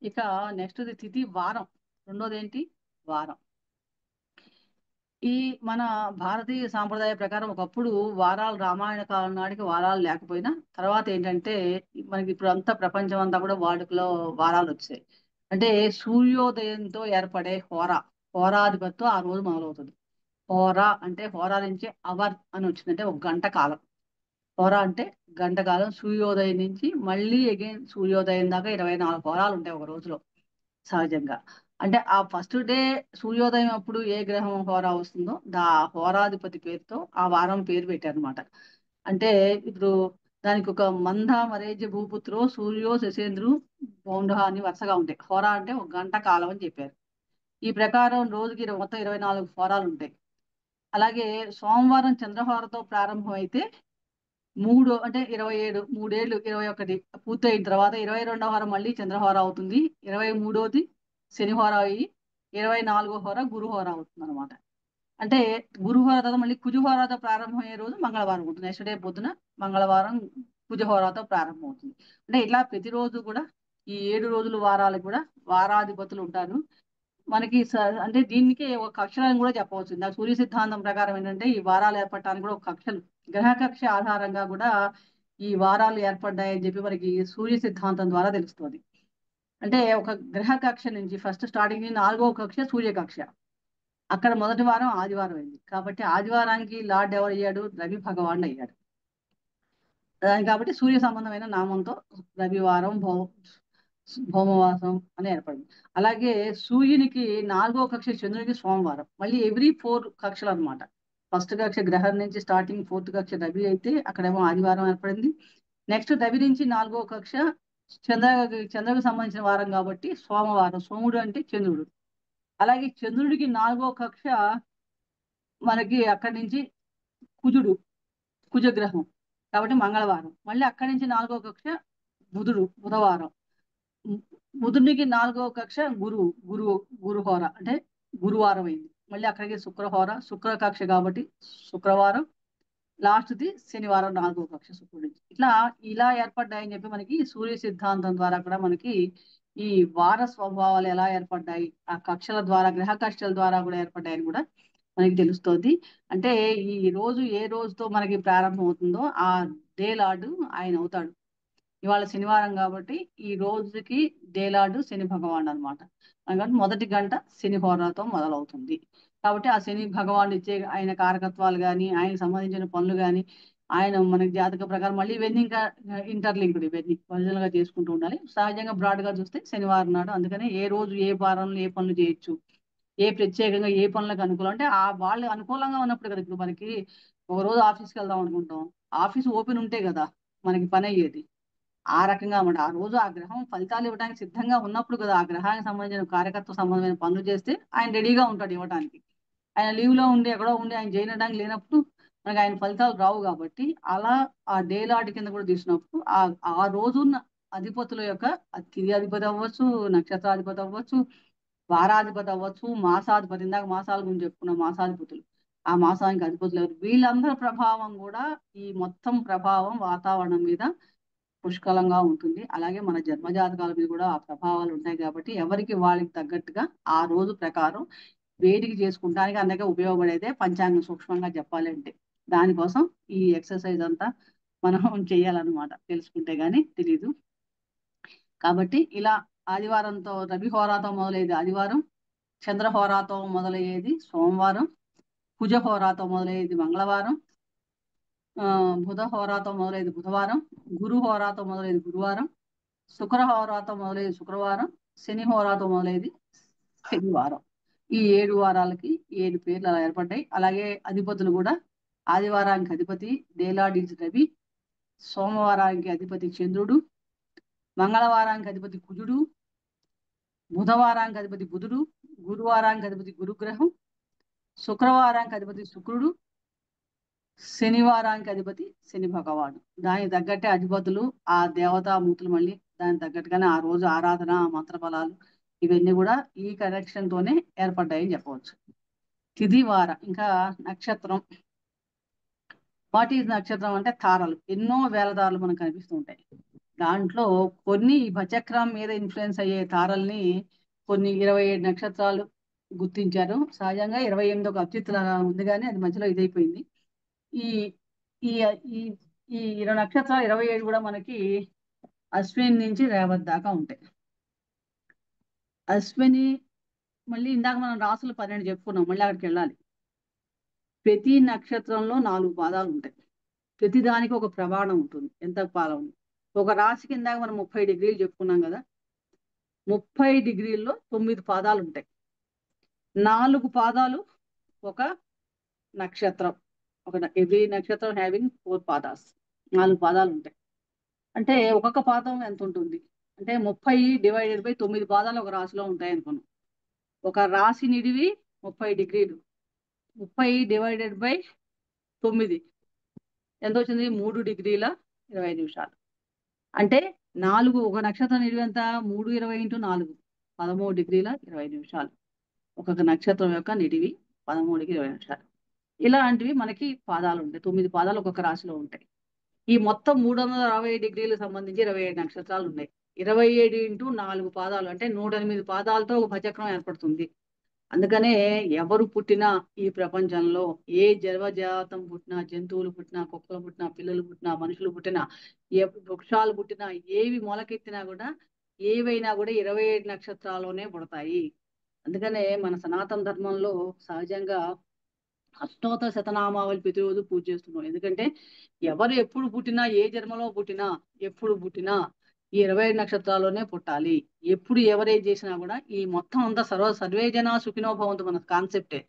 ఇక నెక్స్ట్ తిథి వారం. రెండోది ఏంటి? వారం. ఈ మన భారతీయ సాంప్రదాయ ప్రకారం ఒకప్పుడు వారాలు రామాయణ కాలం నాటికి వారాలు లేకపోయినా తర్వాత ఏంటంటే మనకి ఇప్పుడు అంతా ప్రపంచం అంతా కూడా వాడుకలో వారాలు వచ్చాయి. అంటే సూర్యోదయంతో ఏర్పడే హోరాధిపత్యం ఆ రోజు మొదలవుతుంది. హోరా అంటే హోరా నుంచి అవర్ అని వచ్చింది, అంటే ఒక గంట కాలం. హోరా అంటే గంట కాలం. సూర్యోదయం నుంచి మళ్ళీ అగైన్ సూర్యోదయం దాకా 24 హోరాలు ఉంటాయి ఒక రోజులో సహజంగా. అంటే ఆ ఫస్ట్ డే సూర్యోదయం అప్పుడు ఏ గ్రహం హోరా వస్తుందో హోరాధిపతి పేరుతో ఆ వారం పేరు పెట్టారనమాట. అంటే ఇప్పుడు దానికి ఒక మంద మరేజ భూపుత్రో సూర్యో శశేంద్రు పౌండ అని వరుసగా ఉంటాయి. హోరా అంటే ఒక గంట కాలం అని చెప్పారు. ఈ ప్రకారం రోజుకి మొత్తం 24 హోరాలు ఉంటాయి. అలాగే సోమవారం చంద్రహోరతో ప్రారంభం అయితే 3 అంటే 27 3 21 పూర్తయిన తర్వాత 22వ హోర మళ్ళీ చంద్రహోర అవుతుంది. 23వది శనిహోర అయ్యి 24వ హోర గురుహోర అవుతుంది అనమాట. అంటే గురుహోర తర్వాత మళ్ళీ కుజహోరతో ప్రారంభమయ్యే రోజు మంగళవారం అవుతుంది. నెక్స్ట్ డే పొద్దున మంగళవారం కుజహోరతో ప్రారంభం అవుతుంది. అంటే ఇట్లా ప్రతిరోజు కూడా ఈ 7 రోజులు వారాలు కూడా వారాధిపతులు ఉంటారు మనకి. అంటే దీనికి ఒక కక్షలను కూడా చెప్పవచ్చు. నాకు సూర్య సిద్ధాంతం ప్రకారం ఏంటంటే ఈ వారాలు ఏర్పడటానికి కూడా ఒక కక్షలు, గ్రహ కక్ష ఆధారంగా కూడా ఈ వారాలు ఏర్పడ్డాయని చెప్పి మనకి సూర్య సిద్ధాంతం ద్వారా తెలుస్తుంది. అంటే ఒక గ్రహ కక్ష నుంచి ఫస్ట్ స్టార్టింగ్ 4వ కక్ష సూర్యకక్ష. అక్కడ మొదటి వారం ఆదివారం అయింది కాబట్టి ఆదివారానికి లార్డ్ ఎవరు అయ్యాడు? రవి భగవానుడు అయ్యాడు. కాబట్టి సూర్య సంబంధమైన నామంతో రవివారం భౌమవాసం అని ఏర్పడింది. అలాగే సూర్యునికి 4వ కక్ష చంద్రునికి సోమవారం. మళ్ళీ ఎవ్రీ 4 కక్షలు అనమాట. ఫస్ట్ కక్ష గ్రహం నుంచి స్టార్టింగ్ 4th కక్ష రవి అయితే అక్కడేమో ఆదివారం ఏర్పడింది. నెక్స్ట్ రవి నుంచి 4వ కక్ష చంద్రుడికి సంబంధించిన వారం కాబట్టి సోమవారం. సోముడు అంటే చంద్రుడు. అలాగే చంద్రుడికి 4వ కక్ష మనకి అక్కడి నుంచి కుజగ్రహం కాబట్టి మంగళవారం. మళ్ళీ అక్కడి నుంచి 4వ కక్ష బుధవారం. బుధునికి 4వ కక్ష గురుహోర అంటే గురువారం అయింది. మళ్ళీ అక్కడికి శుక్ర కక్ష కాబట్టి శుక్రవారం. లాస్ట్ది శనివారం 4వ కక్ష శుక్రుడి. ఇలా ఏర్పడ్డాయని చెప్పి మనకి సూర్య సిద్ధాంతం ద్వారా కూడా మనకి ఈ వార స్వభావాలు ఎలా ఏర్పడ్డాయి, ఆ కక్షల ద్వారా గ్రహ కక్షల ద్వారా కూడా ఏర్పడ్డాయని కూడా మనకి తెలుస్తుంది. అంటే ఈ రోజు ఏ రోజుతో మనకి ప్రారంభం అవుతుందో ఆ డే లార్డు ఆయన అవుతాడు. ఇవాళ శనివారం కాబట్టి ఈ రోజుకి డేలాడు శని భగవాన్ అనమాట. కాబట్టి మొదటి గంట శని హోరాతో మొదలవుతుంది. కాబట్టి ఆ శని భగవాన్ ఇచ్చే ఆయన కారకత్వాలు కానీ ఆయన సంబంధించిన పనులు కానీ ఆయన మనకి జాతక ప్రకారం మళ్ళీ ఇవన్నీ ఇంకా ఇంటర్లింక్డ్, ఇవన్నీ ఒరిజినల్ గా చేసుకుంటూ ఉండాలి. సహజంగా బ్రాడ్ గా చూస్తే శనివారం నాడు. అందుకనే ఏ రోజు ఏ వారంలో ఏ పనులు చేయొచ్చు, ఏ ప్రత్యేకంగా ఏ పనులకు అనుకూలం అంటే ఆ వాళ్ళు అనుకూలంగా ఉన్నప్పుడు కదా. ఇప్పుడు మనకి ఒక రోజు ఆఫీస్కి వెళ్దాం అనుకుంటాం, ఆఫీస్ ఓపెన్ ఉంటే కదా మనకి పని అయ్యేది. ఆ రకంగా అన్నమాట. ఆ రోజు ఆ గ్రహం ఫలితాలు ఇవ్వడానికి సిద్ధంగా ఉన్నప్పుడు కదా ఆ గ్రహానికి సంబంధించిన కార్యకర్త సంబంధమైన పనులు చేస్తే ఆయన రెడీగా ఉంటాడు ఇవ్వడానికి. ఆయన లీవ్ లో ఉండి ఎక్కడో ఉండి ఆయన చేయడానికి లేనప్పుడు మనకి ఆయన ఫలితాలు రావు. కాబట్టి అలా ఆ డే లార్డ్ కింద కూడా తీసినప్పుడు ఆ రోజున్న అధిపతుల యొక్క తిథి అధిపతి అవ్వచ్చు, నక్షత్రాధిపతి అవ్వచ్చు, వారాధిపతి అవ్వచ్చు, మాసాధిపతి, ఇందాక మాసాల గురించి చెప్పుకున్న మాసాధిపతులు, ఆ మాసానికి అధిపతులు ఎవరు, వీళ్ళందరి ప్రభావం కూడా ఈ మొత్తం ప్రభావం వాతావరణం మీద పుష్కలంగా ఉంటుంది. అలాగే మన జన్మజాతకాల మీద కూడా ఆ ప్రభావాలు ఉంటాయి. కాబట్టి ఎవరికి వాళ్ళకి తగ్గట్టుగా ఆ రోజు ప్రకారం వేడికి చేసుకుంటానికి అందుకే ఉపయోగపడేదే పంచాంగం సూక్ష్మంగా చెప్పాలంటే. దానికోసం ఈ ఎక్సర్సైజ్ అంతా మనం చేయాలన్నమాట, తెలుసుకుంటే గానీ తెలీదు. కాబట్టి ఇలా ఆదివారంతో రవి హోరాతో మొదలయ్యేది ఆదివారం, చంద్రహోరాతో మొదలయ్యేది సోమవారం, కుజ హోరాతో మొదలయ్యేది మంగళవారం, బుధ హోరాతో మొదలైంది బుధవారం, గురు హోరాతో మొదలైంది గురువారం, శుక్ర హోరాతో మొదలైంది శుక్రవారం, శని హోరాతో మొదలైంది శనివారం. ఈ 7 వారాలకి 7 పేర్లు అలా ఏర్పడ్డాయి. అలాగే అధిపతులు కూడా ఆదివారానికి అధిపతి డేలాడిజ్ రవి, సోమవారానికి అధిపతి చంద్రుడు, మంగళవారానికి అధిపతి కుజుడు, బుధవారానికి అధిపతి బుధుడు, గురువారానికి అధిపతి గురుగ్రహం, శుక్రవారానికి అధిపతి శుక్రుడు, శనివారానికి అధిపతి శని భగవాను. దానికి తగ్గట్టే అధిపతులు ఆ దేవతామూర్తులు మళ్ళీ దాని తగ్గట్టుగానే ఆ రోజు ఆరాధన మంత్రఫలాలు ఇవన్నీ కూడా ఈ కనెక్షన్ తోనే ఏర్పడ్డాయని చెప్పవచ్చు. తిథి వార ఇంకా నక్షత్రం. వాట్ ఈజ్ నక్షత్రం అంటే తారలు, ఎన్నో వేల తారలు మనకు కనిపిస్తూ ఉంటాయి. దాంట్లో కొన్ని ఈ భచక్రం మీద ఇన్ఫ్లుయెన్స్ అయ్యే తారల్ని కొన్ని 27 నక్షత్రాలు గుర్తించారు. సహజంగా 28 ఒక అత్యుత్తర ఉంది, కానీ అది మధ్యలో ఇదైపోయింది. ఈ ఈ ఈ ఈ 20 నక్షత్రాలు 27 కూడా మనకి అశ్విని నుంచి రేవతి దాకా ఉంటాయి. అశ్విని మళ్ళీ ఇందాక మనం రాసులు 12 చెప్పుకున్నాం, మళ్ళీ అక్కడికి వెళ్ళాలి. ప్రతి నక్షత్రంలో 4 పాదాలు ఉంటాయి. ప్రతి దానికి ఒక ప్రమాణం ఉంటుంది, ఎంత పాదం ఉంది. ఒక రాశి కింద మనం 30 డిగ్రీలు చెప్పుకున్నాం కదా, 30 డిగ్రీల్లో 9 పాదాలు ఉంటాయి. 4 పాదాలు ఒక నక్షత్రం. ఎవ్రీ నక్షత్రం హ్యావింగ్ 4 పాదాస్, 4 పాదాలు ఉంటాయి. అంటే ఒక్కొక్క పాదం ఎంత ఉంటుంది అంటే 30 డివైడెడ్ బై 9 పాదాలు ఒక రాశిలో ఉంటాయి అనుకున్నాం. ఒక రాశి నిడివి 30 డిగ్రీలు, 30 డివైడెడ్ బై 9 ఎంత వచ్చింది? 3 డిగ్రీల 20 నిమిషాలు. అంటే 4 ఒక నక్షత్రం నిడివి ఎంత? 3 20 ఇంటూ 4 13 డిగ్రీల 20 నిమిషాలు. ఒక్కొక్క నక్షత్రం యొక్క నిడివి 13కి 20 నిమిషాలు. ఇలాంటివి మనకి పాదాలు ఉంటాయి. 9 పాదాలు ఒక్కొక్క రాశిలో ఉంటాయి. ఈ మొత్తం 360 డిగ్రీలకు సంబంధించి 27 నక్షత్రాలు ఉన్నాయి. 27 ఇంటూ 4 పాదాలు అంటే 108 పాదాలతో ఒక భచక్రం ఏర్పడుతుంది. అందుకనే ఎవరు పుట్టినా ఈ ప్రపంచంలో, ఏ జన్మజాతం పుట్టినా, జంతువులు పుట్టినా, కుక్కలు పుట్టినా, పిల్లలు పుట్టినా, మనుషులు పుట్టినా, ఏ వృక్షాలు పుట్టినా, ఏవి మొలకెత్తినా కూడా, ఏవైనా కూడా 27 నక్షత్రాల్లోనే పుడతాయి. అందుకనే మన సనాతన ధర్మంలో సహజంగా అష్టోత్తర శతనామావళి ప్రతిరోజు పూజ చేస్తున్నాం. ఎందుకంటే ఎవరు ఎప్పుడు పుట్టినా, ఏ జన్మలో పుట్టినా, ఎప్పుడు పుట్టినా ఈ 27 నక్షత్రాల్లోనే పుట్టాలి. ఎప్పుడు ఎవరేం చేసినా కూడా ఈ మొత్తం అంతా సర్వే జన సుఖినో భవంతు మన కాన్సెప్టే.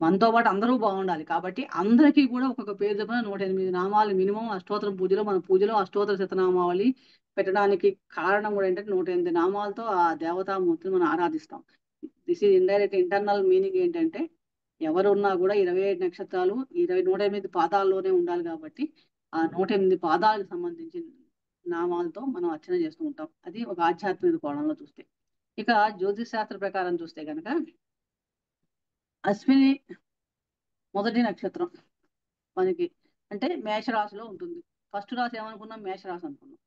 మనతో పాటు అందరూ బాగుండాలి. కాబట్టి అందరికీ కూడా ఒక్కొక్క పేరు చెప్పిన 108 నామాలు మినిమం అష్టోత్తరం పూజలో, మన పూజలో అష్టోత్తర శతనామావళి పెట్టడానికి కారణం కూడా ఏంటంటే 108 నామాలతో ఆ దేవతామూర్తిని మనం ఆరాధిస్తాం. This is indirect internal meaning ఏంటంటే ఎవరున్నా కూడా 27 నక్షత్రాలు 108 పాదాల్లోనే ఉండాలి. కాబట్టి ఆ 108 పాదాలకు సంబంధించిన నామాలతో మనం అర్చన చేస్తూ ఉంటాం. అది ఒక ఆధ్యాత్మిక కోణంలో చూస్తే. ఇక జ్యోతిష్ శాస్త్ర ప్రకారం చూస్తే కనుక అశ్విని మొదటి నక్షత్రం మనకి అంటే మేషరాశిలో ఉంటుంది. ఫస్ట్ రాశి ఏమనుకున్నాం? మేషరాశి అనుకున్నాం.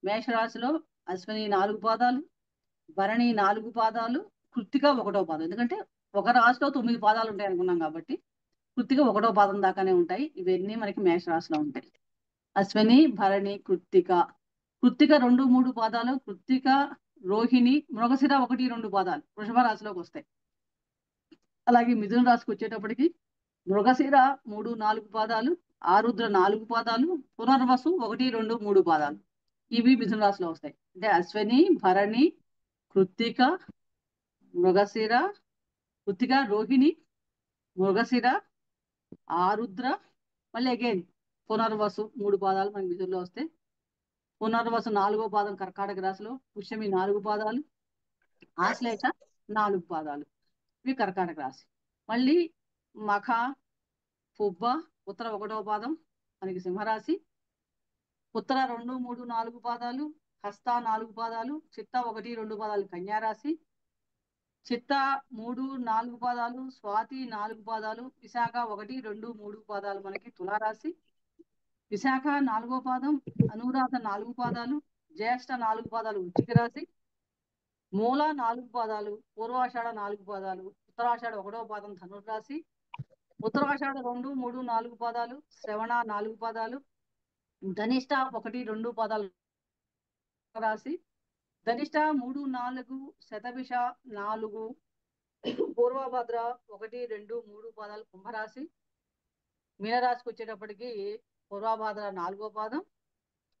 మేషరాశిలో అశ్విని 4 పాదాలు, భరణి 4 పాదాలు, కృత్తిక 1వ పాదం. ఎందుకంటే ఒక రాశిలో 9 పాదాలు ఉంటాయి అనుకున్నాం కాబట్టి కృత్తిక 1వ పాదం దాకానే ఉంటాయి. ఇవన్నీ మనకి మేషరాశిలో ఉంటాయి. అశ్విని, భరణి, కృత్తిక. కృత్తిక 2 3 పాదాలు, కృత్తిక, రోహిణి, మృగశిర 1 2 పాదాలు వృషభ రాశిలోకి వస్తాయి. అలాగే మిథున రాశికి వచ్చేటప్పటికి మృగశిర 3 4 పాదాలు, ఆరుద్ర 4 పాదాలు, పునర్వసు 1 2 3 పాదాలు ఇవి మిథున రాశిలో వస్తాయి. అంటే అశ్విని, భరణి, కృత్తిక, మృగశిర, కృత్తిక, రోహిణి, మృగశిర, ఆరుద్ర, మళ్ళీ అగైన్ పునర్వసు 3 పాదాలు మనకి మిథునలో వస్తాయి. పునర్వసు 4వ పాదం కర్కాటక రాశిలో, పుష్యమి 4 పాదాలు, ఆశ్లేష 4 పాదాలు ఇవి కర్కాటక రాశి. మళ్ళీ మఖ, పుబ్బ, ఉత్తర 1వ పాదం మనకి సింహరాశి, ఉత్తర 2 3 4 పాదాలు, హస్త 4 పాదాలు, చిత్త 1 2 పాదాలు కన్యారాశి, చిత్త 3 4 పాదాలు, స్వాతి 4 పాదాలు, విశాఖ 1 2 3 పాదాలు మనకి తులారాశి, విశాఖ 4వ పాదం, అనురాధ 4 పాదాలు, జ్యేష్ఠ 4 పాదాలు వృశ్చిక రాశి, మూల 4 పాదాలు, పూర్వాషాఢ 4 పాదాలు, ఉత్తరాషాఢ 1వ పాదం ధనుర్రాశి, ఉత్తరాషాఢ 2 3 4 పాదాలు, శ్రవణ 4 పాదాలు, ధనిష్ట 1 2 పాదాలు రాశి, ధనిష్ట 3 4, శతభిష 4, పూర్వభద్ర 1 2 3 పాదాలు కుంభరాశి. మీనరాశికి వచ్చేటప్పటికి పూర్వభాద్ర 4వ పాదం,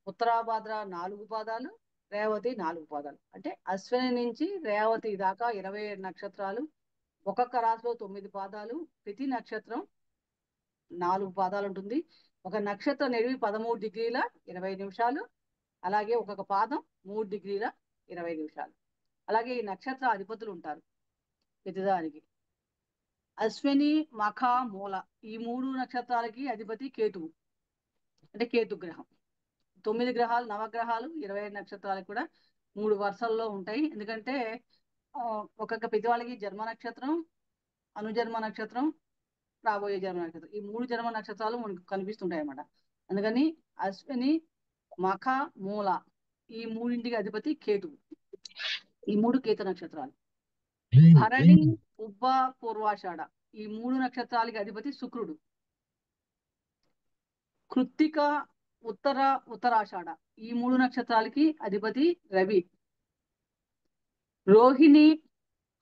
ఉత్తరాభాద్ర 4 పాదాలు, రేవతి 4 పాదాలు. అంటే అశ్విని నుంచి రేవతి దాకా 27 నక్షత్రాలు, ఒక్కొక్క రాశిలో 9 పాదాలు, ప్రతి నక్షత్రం 4 పాదాలు ఉంటుంది. ఒక నక్షత్రం నిడివి 13 డిగ్రీల 20 నిమిషాలు, అలాగే ఒక్కొక్క పాదం 3 డిగ్రీల 20 నిమిషాలు. అలాగే ఈ నక్షత్ర అధిపతులు ఉంటారు ప్రతిదానికి. అశ్విని, మఖ, మూల ఈ 3 నక్షత్రాలకి అధిపతి కేతువు, అంటే కేతు గ్రహం. 9 గ్రహాలు నవగ్రహాలు 27 నక్షత్రాలు కూడా 3 వరుసల్లో ఉంటాయి. ఎందుకంటే ఒక్కొక్క ప్రతి వాళ్ళకి జన్మ నక్షత్రం, అనుజన్మ నక్షత్రం, రాబోయే జన్మ నక్షత్రం, ఈ 3 జన్మ నక్షత్రాలు మనకు కనిపిస్తుంటాయి అన్నమాట. అందుకని అశ్విని, మఖ, మూల ఈ మూడింటికి అధిపతి కేతు. ఈ 3 కేతు నక్షత్రాలు. భరణి, ఉబ్బ, పూర్వాషాఢ ఈ 3 నక్షత్రాలకి అధిపతి శుక్రుడు. కృత్తిక, ఉత్తరాషాఢ ఈ 3 నక్షత్రాలకి అధిపతి రవి. రోహిణి,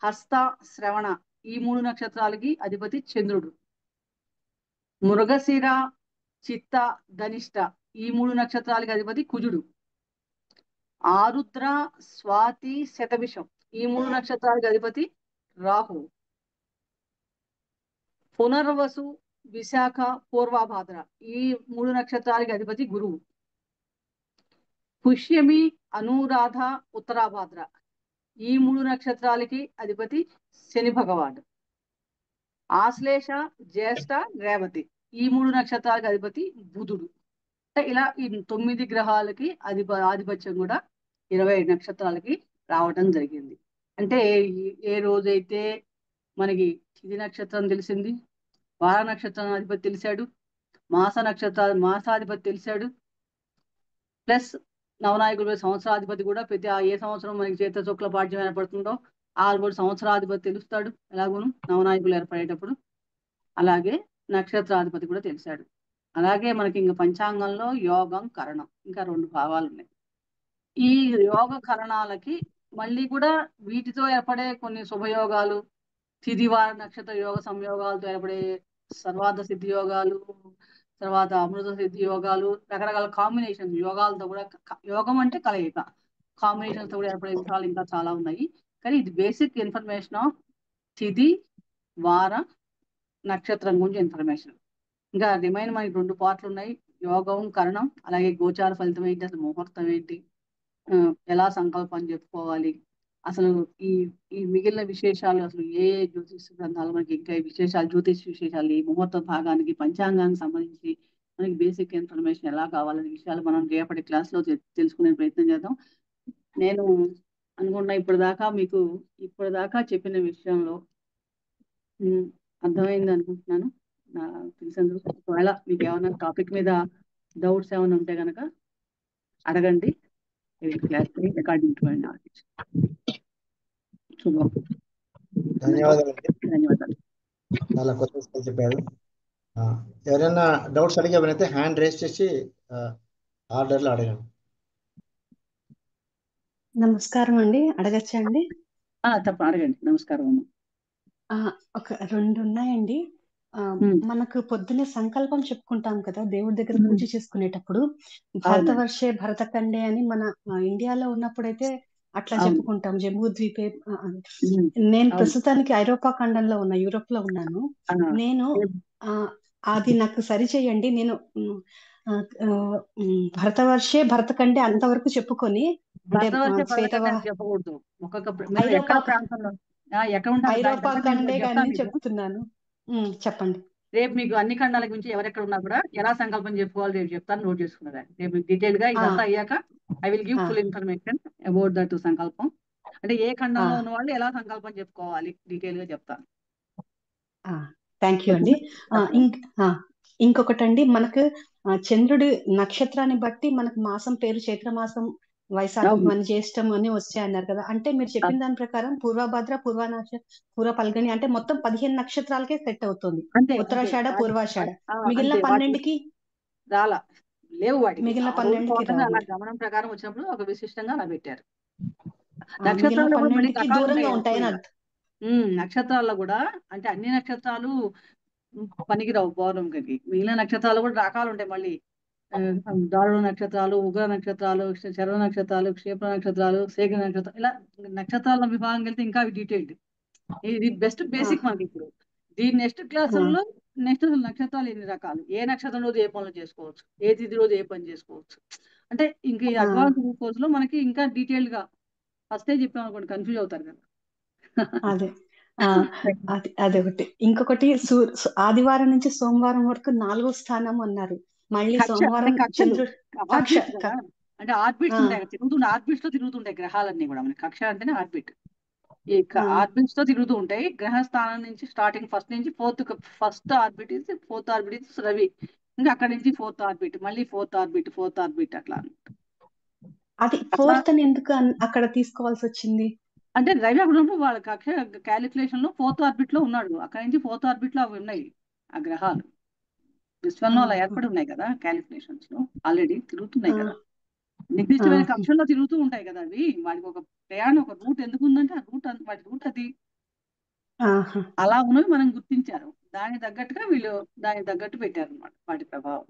హస్త, శ్రవణ ఈ 3 నక్షత్రాలకి అధిపతి చంద్రుడు. మృగశిర, చిత్త, ధనిష్ట ఈ 3 నక్షత్రాలకి అధిపతి కుజుడు. ఆరుద్ర, స్వాతి, శతభిషం ఈ 3 నక్షత్రాలకి అధిపతి రాహు. పునర్వసు, విశాఖ, పూర్వభాద్ర ఈ 3 నక్షత్రాలకి అధిపతి గురువు. పుష్యమి, అనురాధ, ఉత్తరాభాద్ర ఈ 3 నక్షత్రాలకి అధిపతి శని భగవానుడు. ఆశ్లేష, జ్యేష్ఠ, రేవతి ఈ 3 నక్షత్రాలకి అధిపతి బుధుడు. ఇలా ఈ 9 గ్రహాలకి ఆధిపత్యం కూడా 25 నక్షత్రాలకి రావటం జరిగింది. అంటే ఏ రోజైతే మనకి తిథి నక్షత్రం తెలిసింది, వార నక్షత్రం అధిపతి తెలిసాడు, మాసాధిపతి తెలిసాడు, ప్లస్ నవనాయకుడు సంవత్సరాధిపతి కూడా ప్రతి ఏ సంవత్సరం మనకి చైత్ర శుక్ల పాఠ్యం ఏర్పడుతుందో ఆ సంవత్సరాధిపతి తెలుస్తాడు ఎలాగోను నవనాయకులు ఏర్పడేటప్పుడు. అలాగే నక్షత్రాధిపతి కూడా తెలిసాడు. అలాగే మనకి ఇంకా పంచాంగంలో యోగం, కరణం ఇంకా 2 భావాలు ఉన్నాయి. ఈ యోగ కరణాలకి మళ్ళీ కూడా వీటితో ఏర్పడే కొన్ని శుభయోగాలు, తిథివార నక్షత్ర యోగ సంయోగాలతో ఏర్పడే సర్వార్థ సిద్ధి యోగాలు, తర్వాత అమృత సిద్ధి యోగాలు, రకరకాల కాంబినేషన్ యోగాలతో కూడా, యోగం అంటే కలయిక, కాంబినేషన్స్ తో కూడా ఏర్పడే విషయాలు ఇంకా చాలా ఉన్నాయి. కానీ ఇది బేసిక్ ఇన్ఫర్మేషన్ ఆఫ్ తిథి, వార, నక్షత్రం గురించి ఇన్ఫర్మేషన్. ఇంకా రిమైన్ మనకి 2 పార్ట్లు ఉన్నాయి, యోగం, కరణం, అలాగే గోచార ఫలితం ఏంటి, అసలు ముహూర్తం ఏంటి, ఎలా సంకల్పం చెప్పుకోవాలి, అసలు ఈ మిగిలిన విశేషాలు, అసలు ఏ జ్యోతిష్ గ్రంథాలు మనకి ఇంకా విశేషాలు, జ్యోతిష్ విశేషాలు, ఈ ముహూర్త భాగానికి పంచాంగానికి సంబంధించి మనకి బేసిక్ ఇన్ఫర్మేషన్ ఎలా కావాలనే విషయాలు మనం రేపటి క్లాస్లో తెలుసుకునే ప్రయత్నం చేద్దాం. నేను అనుకుంటున్నా ఇప్పటిదాకా చెప్పిన విషయంలో అర్థమైంది అనుకుంటున్నాను. తెలిసినందుకు ఒకవేళ మీకు ఏమైనా టాపిక్ మీద డౌట్స్ ఏమైనా ఉంటే కనుక అడగండి. According to my knowledge. ధన్యవాదాలు. చాలా కొత్త విషయాలు చెప్పారు. ఎవరైనా డౌట్స్ అడిగేవరైతే హ్యాండ్ రేస్ చేసి ఆర్డర్లో అడగండి. నమస్కారం అండి, అడగచ్చా అండి? తప్ప అడగండి. నమస్కారం. ఒక 2 ఉన్నాయండి. మనకు పొద్దున్నే సంకల్పం చెప్పుకుంటాం కదా దేవుడి దగ్గర పూజ చేసుకునేటప్పుడు, భరతవర్షే భరతఖండే అని మన ఇండియాలో ఉన్నప్పుడైతే అట్లా చెప్పుకుంటాం, జమ్మూ ద్వీపే. నేను ప్రస్తుతానికి ఐరోపా ఖండంలో ఉన్నా, యూరోప్ లో ఉన్నాను. నేను అది నాకు సరి చేయండి. నేను భరతవర్షే భరతఖండే అంతవరకు చెప్పుకొని చెప్పకూడదు. ఐరోపా ఖండే కానీ చెప్తున్నాను. చెప్పండి. రేపు మీకు అన్ని ఖండాల గురించి ఎవరెక్కడ ఉన్నా కూడా ఎలా సంకల్పం చెప్పుకోవాలి రేపు చెప్తాను, నోట్ చేసుకున్నదాన్ని. రేపు డీటెయిల్ గా ఇదంతా అయ్యాక I will give full information about that సంకల్పం. అంటే ఏ ఖండంలో ఉన్న వాళ్ళు ఎలా సంకల్పం చెప్పుకోవాలి డీటెయిల్ గా చెప్తాను. థ్యాంక్ యూ అండి. ఇంకొకటండి, మనకు చంద్రుడి నక్షత్రాన్ని బట్టి మనకు మాసం పేరు చైత్ర మాసం, వైశాఖం, మన జ్యేష్టం అని వచ్చాయన్నారు కదా. అంటే మీరు చెప్పిన దాని ప్రకారం పూర్వభద్ర, పూర్వ పల్గని అంటే మొత్తం 15 నక్షత్రాలకే సెట్ అవుతుంది. ఉత్తరాషాఢ, పూర్వాషాఢ, మిగిలిన 12కి రాలా లేవు. వాటికి మిగిలిన 12కి అలా గమనం ప్రకారం వచ్చినప్పుడు ఒక విశిష్టంగా అలా పెట్టారు. దూరంగా ఉంటాయని అర్థం. నక్షత్రాల్లో కూడా అంటే అన్ని నక్షత్రాలు పనికిరావు పౌర్ణమికి. మిగిలిన నక్షత్రాలు కూడా రకాలు ఉంటాయి. మళ్ళీ దారుణ నక్షత్రాలు, ఉగ్ర నక్షత్రాలు, శరవ నక్షత్రాలు, క్షేత్ర నక్షత్రాలు, శేఖర నక్షత్రాలు, ఇలా నక్షత్రాల విభాగం వెళ్తే ఇంకా డీటెయిల్డ్. ఇది బెస్ట్ బేసిక్ మనకి. ఇప్పుడు దీని నెక్స్ట్ క్లాసుల్లో నెక్స్ట్ నక్షత్రాలు ఎన్ని రకాలు, ఏ నక్షత్రం రోజు ఏ పనులు చేసుకోవచ్చు, ఏ తిథి రోజు ఏ పని చేసుకోవచ్చు, అంటే ఇంకా ఈ అడ్వాన్స్ కోర్స్ లో మనకి ఇంకా డీటెయిల్డ్ గా ఫస్టే చెప్పాం అనుకోండి కన్ఫ్యూజ్ అవుతారు కదా. అదొకటి. ఇంకొకటి ఆదివారం నుంచి సోమవారం వరకు 4వ స్థానం అన్నారు. మళ్ళీ కక్ష అంటే సోమవారం కక్షలు చంద్రుడు కక్ష ఆర్బిట్స్ కదా, అంటే ఆర్బిట్స్ ఆ, ఉంటాయి కదా, తిరుగుతుండే ఆర్బిట్స్ లో తిరుగుతుంటాయి గ్రహాలన్నీ కూడా. మనకి కక్ష అంటేనే ఆర్బిట్. ఈ ఆ, ఆర్బిట్స్ తో తిరుగుతూ ఉంటాయి. గ్రహ స్థానం నుంచి స్టార్టింగ్ ఫస్ట్ నుంచి first orbit is fourth orbit is Ravi. ఇంకా అక్కడి నుంచి ఫోర్త్ ఆర్బిట్, మళ్ళీ ఫోర్త్ ఆర్బిట్ అట్లా అన్నమాట. అది అట్లా ఫోర్త్ అని ఎందుకు అక్కడ తీసుకోవాల్సి వచ్చింది? అంటే రవి అక్కడ ఉన్నప్పుడు వాళ్ళ కక్ష క్యాలిక్యులేషన్ లో ఫోర్త్ ఆర్బిట్ లో ఉన్నాడు. అక్కడి నుంచి ఫోర్త్ ఆర్బిట్ లో అవి ఉన్నాయి ఆ గ్రహాలు. విశ్వంలో అలా ఏర్పడి ఉన్నాయి కదా క్యాలిక్యులేషన్స్ లో, ఆల్రెడీ తిరుగుతున్నాయి కదా. నిర్దిష్టమైన ఆహా, కక్షల్లో తిరుగుతూ ఉంటాయి కదా అవి. వాటికి ఒక ప్రయాణం, ఒక రూట్ ఎందుకు ఉందంటే ఆ రూట్ వాటి రూట్ అది. ఆహా. అలా ఉన్నవి మనం గుర్తించారు. దానికి తగ్గట్టుగా వీళ్ళు దానికి తగ్గట్టు పెట్టారు అనమాట వాటి ప్రభావం.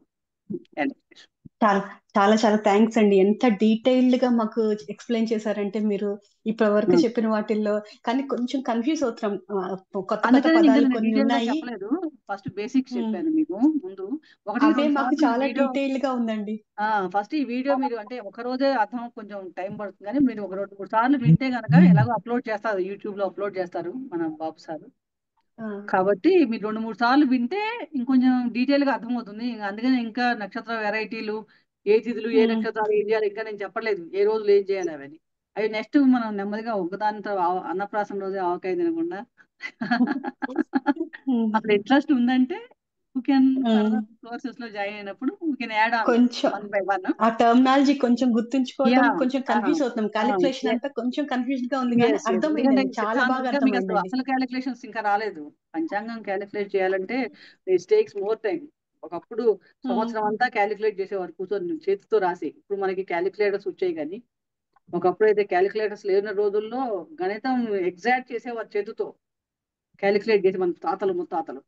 క్యాలిక్యులేషన్. చాలా చాలా చాలా థ్యాంక్స్ అండి. ఎంత డీటెయిల్డ్ గా మాకు ఎక్స్ప్లెయిన్ చేశారంటే మీరు ఇప్పటి వరకు చెప్పిన వాటిల్లో. కానీ కొంచెం కన్ఫ్యూజ్ అవుతాం. కొత్త కొత్త అందుకనే ఇంకా పదాలు నేను కొన్ని డీటెయిల్ గా ఉన్నాయి. చెప్పలేదు. ఫస్ట్ బేసిక్స్ ఉమ్, చెప్పాను మీకు ముందు. ఒకటి అవే రెండు మాకు సార్లు ఈ చాలా వీడియో డీటెయిల్డ్ గా ఉందండి. ఫస్ట్ ఈ వీడియో మీరు అంటే ఒక రోజే అర్థం, కొంచెం టైం పడుతుంది. కానీ మీరు ఒక 2-3 సార్లు వింటే కనుక, ఎలాగో అప్లోడ్ చేస్తారు, యూట్యూబ్ లో అప్లోడ్ చేస్తారు మన బాబు సార్. ఆ, కాబట్టి మీరు 2-3 సార్లు వింటే ఇంకొంచెం డీటెయిల్ గా అర్థమవుతుంది. అందుకని ఇంకా నక్షత్ర వెరైటీలు, ఏ తిథులు, ఏ ఉమ్, నక్షత్రాలు ఏం చేయాలి ఇంకా నేను చెప్పలేదు, ఏ రోజులు ఏం చేయాలి అవన్నీ. అవి నెక్స్ట్ మనం నెమ్మదిగా ఒకదానితో అన్నప్రాసం రోజే ఆవకాయ తినకుండా ఉమ్, అసలు ఇంట్రెస్ట్ ఉందంటే you can um. Further courses లో జాయిన్ అయినప్పుడు యూ కెన్ యాడ్ ఆన్ కొంచెం 1 by 1. ఆ టర్మినాలజీ కొంచెం గుర్తుంచుకోవడం యా కొంచెం కన్ఫ్యూజ్ అవుతున్నాం. క్యాలిక్యులేషన్ అంతా కొంచెం కన్ఫ్యూజన్ గా ఉంది, కానీ ఎస్ ఎస్ ఎందుకంటే అర్థమైందండి, చాలా బాగా సిద్ధాంతం మీకు అర్థమైందండి. అసలు క్యాలిక్యులేషన్స్ ఇంకా రాలేదు. పంచాంగం క్యాలిక్యులేట్ చేయాలంటే ఇట్ టేక్స్ మోర్ టైం. ఒకప్పుడు ఉమ్, సంవత్సరం అంతా క్యాలిక్యులేట్ చేసేవారు కూర్చొని చేతితో రాసి. ఇప్పుడు మనకి క్యాలిక్యులేటర్స్ వచ్చాయి. కానీ ఒకప్పుడు అయితే క్యాలిక్యులేటర్స్ లేని రోజుల్లో గణితం ఎగ్జాక్ట్ చేసేవారు చేతితో క్యాలిక్యులేట్ చేసి, మన తాతలు ముత్తాతలు.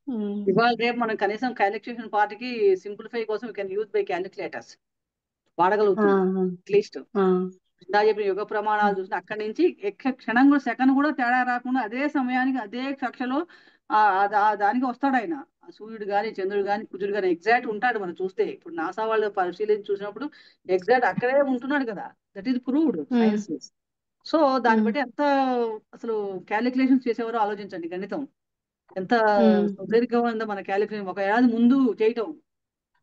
ఉమ్, ఇవాళ రేపు మనం కనీసం క్యాలిక్యులేషన్ పార్ట్కి సింప్లిఫై కోసం కెన్ యూజ్ బై క్యాలిక్యులేటర్స్ ఆ, వాడగలుగుతున్నాం అట్లీస్ట్. ఆ, ఇందా చెప్పిన యుగ ప్రమాణాలు చూసిన అక్కడి నుంచి క్షణం కూడా సెకండ్ కూడా తేడా రాకుండా అదే సమయానికి అదే కక్షలో దానికి వస్తాడు ఆయన. ఆ సూర్యుడు గాని, చంద్రుడు గాని, కుజుడు గాని ఎగ్జాక్ట్ ఉంటాడు. మనం చూస్తే ఇప్పుడు నాసా వాళ్ళు పరిశీలించి చూసినప్పుడు ఎగ్జాక్ట్ అక్కడే ఉంటున్నాడు కదా. That is proved um, science. So దాన్ని ఉమ్, బట్టి ఎంత అసలు క్యాలిక్యులేషన్స్ చేసేవారో ఆలోచించండి. గణితం ఎంత ఉమ్, సుదీర్ఘంగా ఉందో మన క్యాలిక్యులేషన్. ఒక ఏడాది ముందు చేయటం,